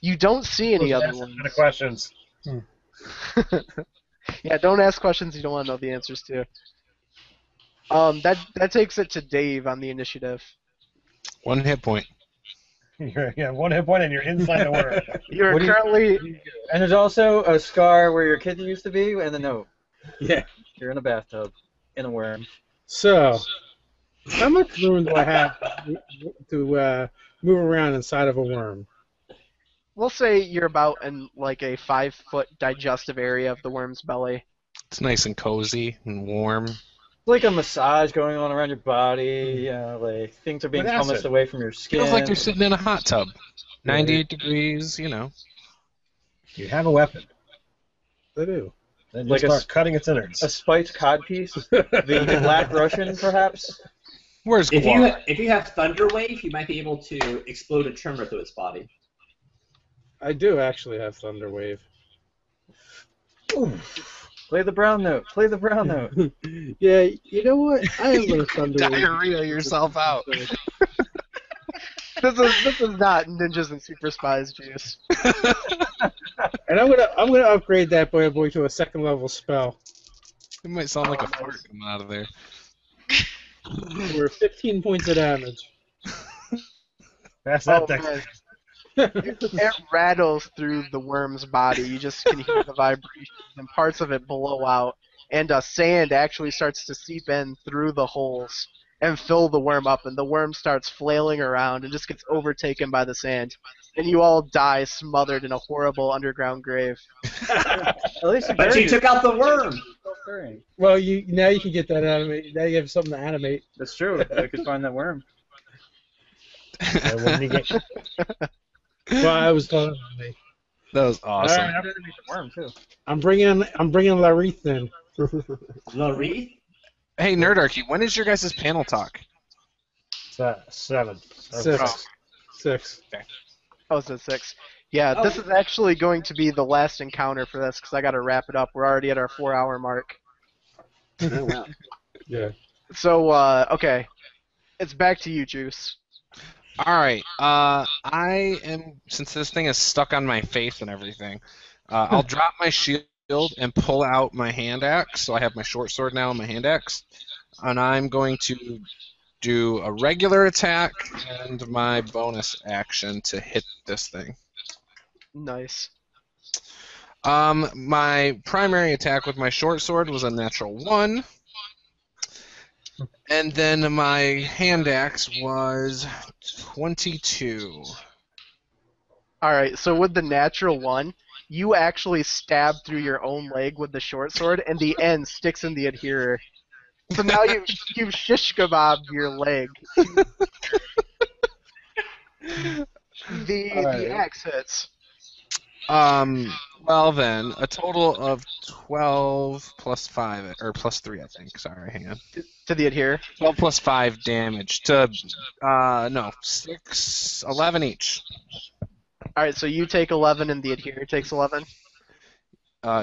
You don't see any other Ask ones. the questions. Yeah, don't ask questions you don't want to know the answers to. That takes it to Dave on the initiative. 1 hit point. Yeah, 1 hit point and you're inside the worm. You're What do you- currently And there's also a scar where your kid used to be, and a note. Yeah. You're in a bathtub, in a worm. So, how much room do I have to move around inside of a worm? we'll say you're about in like a 5-foot digestive area of the worm's belly. It's nice and cozy and warm. Like a massage going on around your body, like things are being With hummused acid. away from your skin. Feels like you're sitting in a hot tub. 98 degrees, you know. You have a weapon. I do. Then you Like a start s- cutting its innards. A spiked codpiece? The Black Russian, perhaps? Where's If Guar? you have Thunder Wave, you might be able to explode a tremor through its body. I do actually have Thunder Wave. Play the brown note. Play the brown note. Yeah, you know what? I am going to Thunder Wave. Diarrhea yourself out. This is not Ninjas and Super Spies Juice. And I'm gonna upgrade that boy to a 2nd level spell. It might sound like a fart coming out of there. We're 15 points of damage. That's that Oh, thing. man. It rattles through the worm's body. You just can hear the vibrations, and parts of it blow out. And sand actually starts to seep in through the holes and fill the worm up. And the worm starts flailing around and just gets overtaken by the sand. And you all die smothered in a horrible underground grave. At least But you took out the worm! Well, now you can get that animate. Now you have something to animate. That's true. I could find that worm. And when you get Well, I was talking about me. That was awesome. I'm gonna meet the worm too. I'm bringing Larith in. Larry? Hey, Nerdarchy, when is your guys' panel talk? 7. Or 6. 6. Oh, so 6. Yeah, Oh. this is actually going to be the last encounter for this because I got to wrap it up. We're already at our 4-hour mark. Oh, wow. Yeah. So, okay. It's back to you, Juice. All right. I am, since this thing is stuck on my face and everything, I'll drop my shield and pull out my hand axe. So I have my short sword now and my hand axe, and I'm going to do a regular attack and my bonus action to hit this thing. Nice. My primary attack with my short sword was a natural 1. And then my hand axe was 22. Alright, so with the natural 1, you actually stab through your own leg with the short sword, and the end sticks in the adherer. So now you've shish kebabbed your leg. The axe hits. Well then, a total of 12 plus 5, or plus 3, I think. Sorry, hang on. To the adherer? 12 plus 5 damage to, 11 each. Alright, so you take 11 and the adherer takes 11?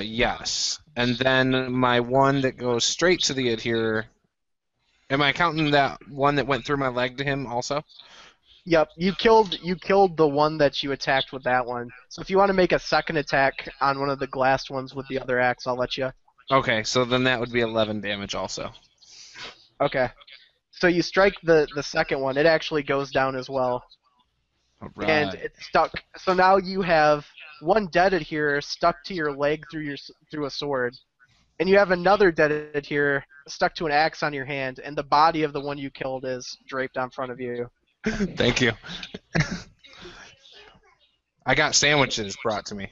Yes. And then my one that goes straight to the adherer, am I counting that one that went through my leg to him also? Yep, you killed the one that you attacked with that one. So if you want to make a second attack on one of the glassed ones with the other axe, I'll let you. Okay, so then that would be 11 damage also. Okay. So you strike the second one, it actually goes down as well. Right. And it's stuck. So now you have one dead adherer stuck to your leg through a sword. And you have another dead adherer stuck to an axe on your hand, and the body of the one you killed is draped on front of you. Thank you. I got sandwiches brought to me.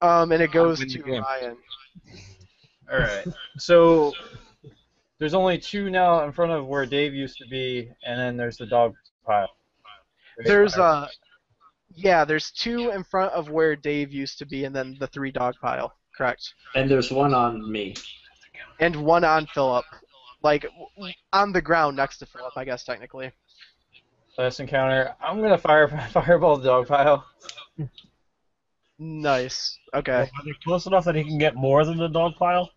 And it goes win the to game. Ryan. All right. So there's only 2 now in front of where Dave used to be, and then there's the dog pile. There's there's 2 in front of where Dave used to be, and then the 3 dog pile. Correct. And there's one on me. And 1 on Philip, like on the ground next to Philip, I guess technically. Last encounter. I'm gonna fireball the dog pile. Nice. Okay. Are they close enough that he can get more than the dog pile?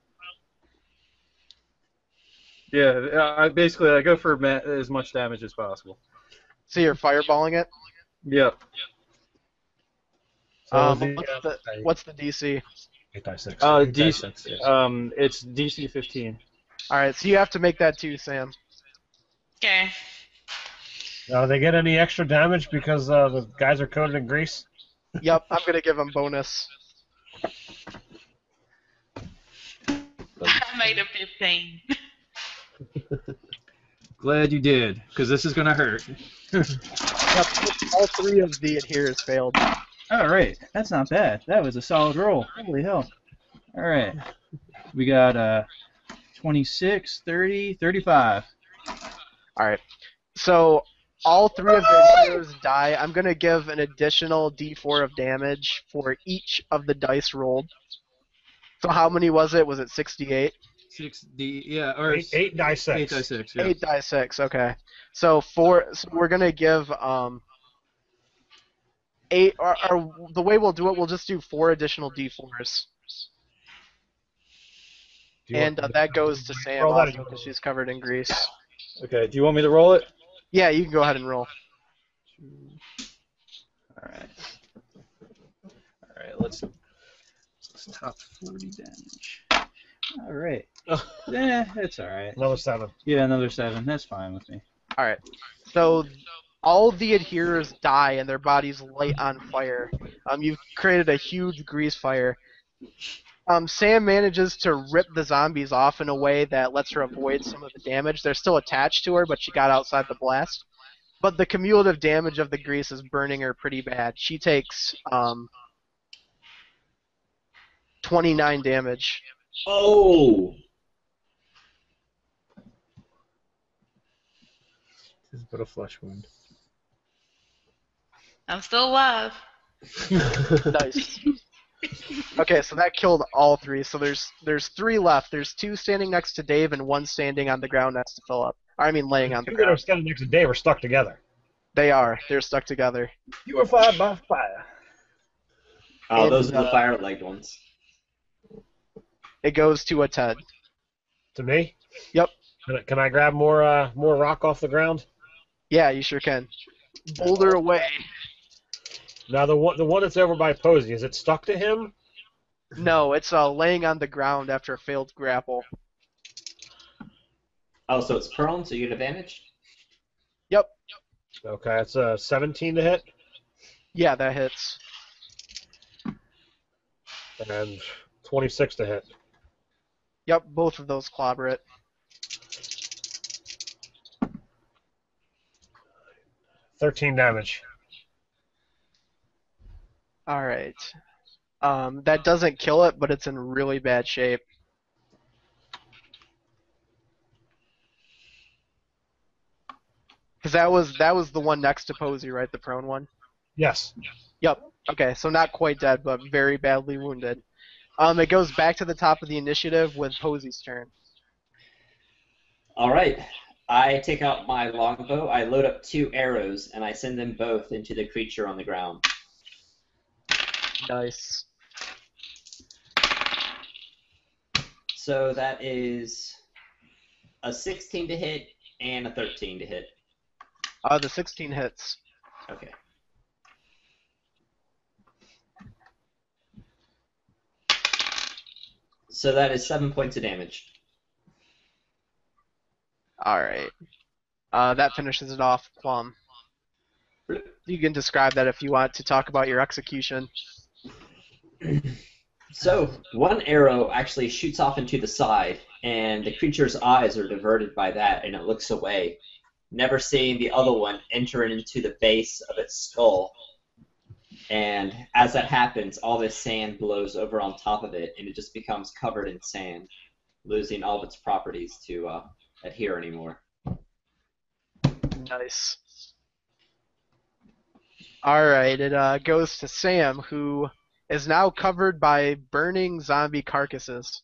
Yeah. I go for as much damage as possible. So you're fireballing it? Yep. So what's the DC? 8 6. DC. It's DC 15. All right, so you have to make that too, Sam. Okay. Now, do they get any extra damage because the guys are coated in grease? Yep, I'm gonna give him bonus. I made a 15. Glad you did, because this is gonna hurt. Yep, all 3 of the adherers failed. Alright, that's not bad. That was a solid roll. Holy hell. Alright. We got 26, 30, 35. Alright. So all 3 of the heroes die. I'm gonna give an additional D4 of damage for each of the dice rolled. So how many was it? Was it 68? 6D, yeah, or 8 die 6. 8 die 6, yeah. 8 die 6, okay. So we're gonna give 8 or the way we'll do it, we'll just do 4 additional D4s. And that goes to Sam also because she's covered in grease. Okay, do you want me to roll it? Yeah, you can go ahead and roll. Alright. Alright, let's top 40 damage. Alright. It's alright. Another 7. Yeah, another 7. That's fine with me. Alright. So all the adherers die and their bodies light on fire. You've created a huge grease fire. Sam manages to rip the zombies off in a way that lets her avoid some of the damage. They're still attached to her, but she got outside the blast. But the cumulative damage of the grease is burning her pretty bad. She takes 29 damage. Oh! This is but a flesh wound. I'm still alive. Nice. Okay, so that killed all three. So there's three left. There's two standing next to Dave and one standing on the ground next to Philip. I mean, laying on the Two that are ground. standing next to Dave are stuck together. They are. They're stuck together. You were fired by fire. Oh, And, those are the fire-legged ones. It goes to a Ted. To me? Yep. Can I grab more rock off the ground? Yeah, you sure can. Boulder away. Now the one that's over by Posey, is it stuck to him? No, it's laying on the ground after a failed grapple. Oh, so it's prone, so you get advantage? Yep. Okay, it's a 17 to hit. Yeah, that hits. And 26 to hit. Yep, both of those clobber it. $13 damage. Alright. That doesn't kill it, but it's in really bad shape. Because that was the one next to Posey, right? The prone one? Yes. Yep. Okay, so not quite dead, but very badly wounded. It goes back to the top of the initiative with Posey's turn. All right. I take out my longbow, I load up 2 arrows, and I send them both into the creature on the ground. Nice. So that is a 16 to hit and a 13 to hit. The 16 hits. Okay. So that is 7 points of damage. Alright. That finishes it off, Plum. You can describe that if you want to talk about your execution. So, one arrow actually shoots off into the side, and the creature's eyes are diverted by that, and it looks away, never seeing the other one enter into the base of its skull. And as that happens, all this sand blows over on top of it, and it just becomes covered in sand, losing all of its properties to adhere anymore. Nice. Alright, it goes to Sam, who is now covered by burning zombie carcasses.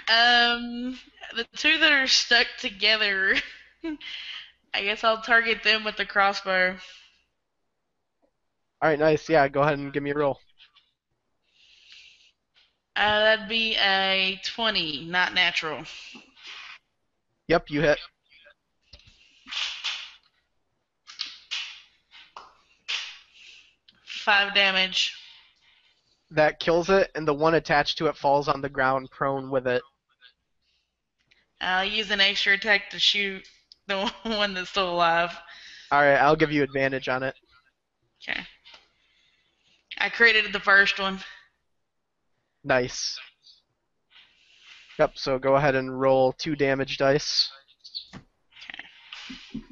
The two that are stuck together, I guess I'll target them with the crossbow. Alright, nice. Yeah, go ahead and give me a roll. That'd be a 20, not natural. Yep, you hit. Five damage. That kills it, and the one attached to it falls on the ground prone with it. I'll use an extra attack to shoot the one that's still alive. Alright, I'll give you advantage on it. Okay. I created the first one. Nice. Yep, so go ahead and roll 2 damage dice. Okay.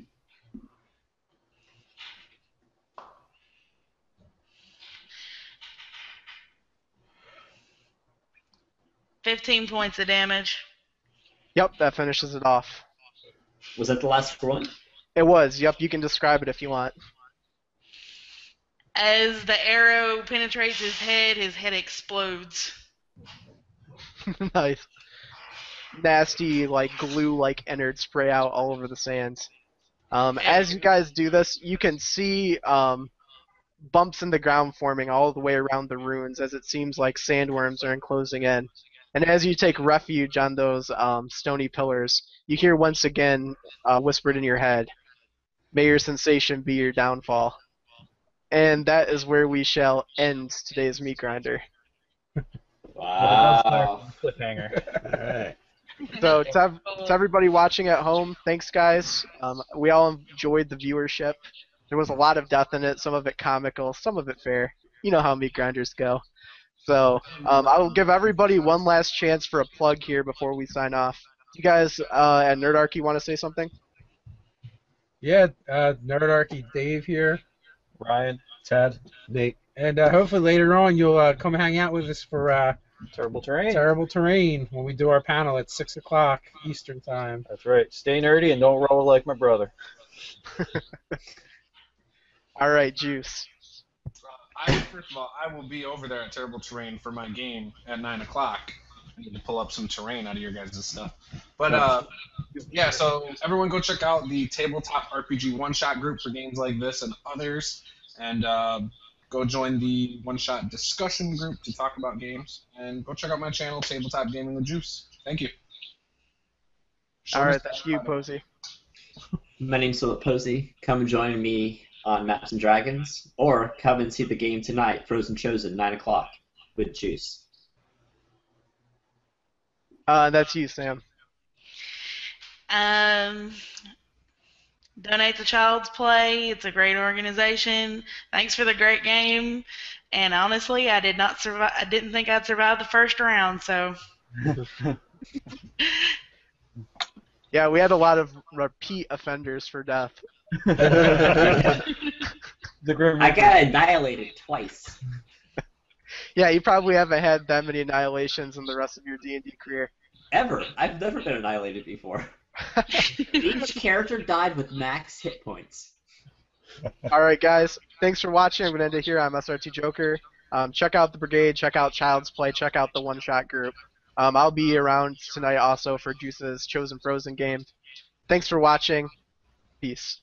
$15 points of damage. Yep, that finishes it off. Was that the last one? It was, yep, you can describe it if you want. As the arrow penetrates his head explodes. Nice. Nasty, like, glue-like innards spray out all over the sands. As you guys do this, you can see bumps in the ground forming all the way around the ruins as it seems like sandworms are enclosing in. And as you take refuge on those stony pillars, you hear once again whispered in your head, "May your sensation be your downfall." And that is where we shall end today's meat grinder. Wow. Cliffhanger. Alright. So to everybody watching at home, thanks guys. We all enjoyed the viewership. There was a lot of death in it, some of it comical, some of it fair. You know how meat grinders go. So I will give everybody one last chance for a plug here before we sign off. You guys at Nerdarchy want to say something? Yeah, Nerdarchy Dave here. Ryan, Ted, Nate. And hopefully later on you'll come hang out with us for Terrible Terrain. Terrible Terrain when we do our panel at 6 o'clock Eastern Time. That's right. Stay nerdy and don't roll like my brother. All right, Juice. First of all, I will be over there at Terrible Terrain for my game at 9 o'clock. I need to pull up some terrain out of your guys' stuff. But, yeah, so everyone go check out the Tabletop RPG one-shot group for games like this and others. And go join the one-shot discussion group to talk about games. And go check out my channel, Tabletop Gaming with Juice. Thank you. All right, thank you, Posey. My name's Philip Posey. Come join me on Maps and Dragons, or come and see the game tonight, Frozen Chosen, 9 o'clock, with Juice. That's you, Sam. Donate to Child's Play. It's a great organization. Thanks for the great game. And honestly, I did not survive. I didn't think I'd survive the first round. So. Yeah, we had a lot of repeat offenders for death. I got annihilated twice. Yeah, you probably haven't had that many annihilations in the rest of your D&D career. Ever. I've never been annihilated before. Each character died with max hit points. Alright, guys. Thanks for watching. I'm going to end it here. I'm SR2Joker. Check out the Brigade. Check out Child's Play. Check out the one-shot group. I'll be around tonight also for Juice's Chosen Frozen game. Thanks for watching. Peace.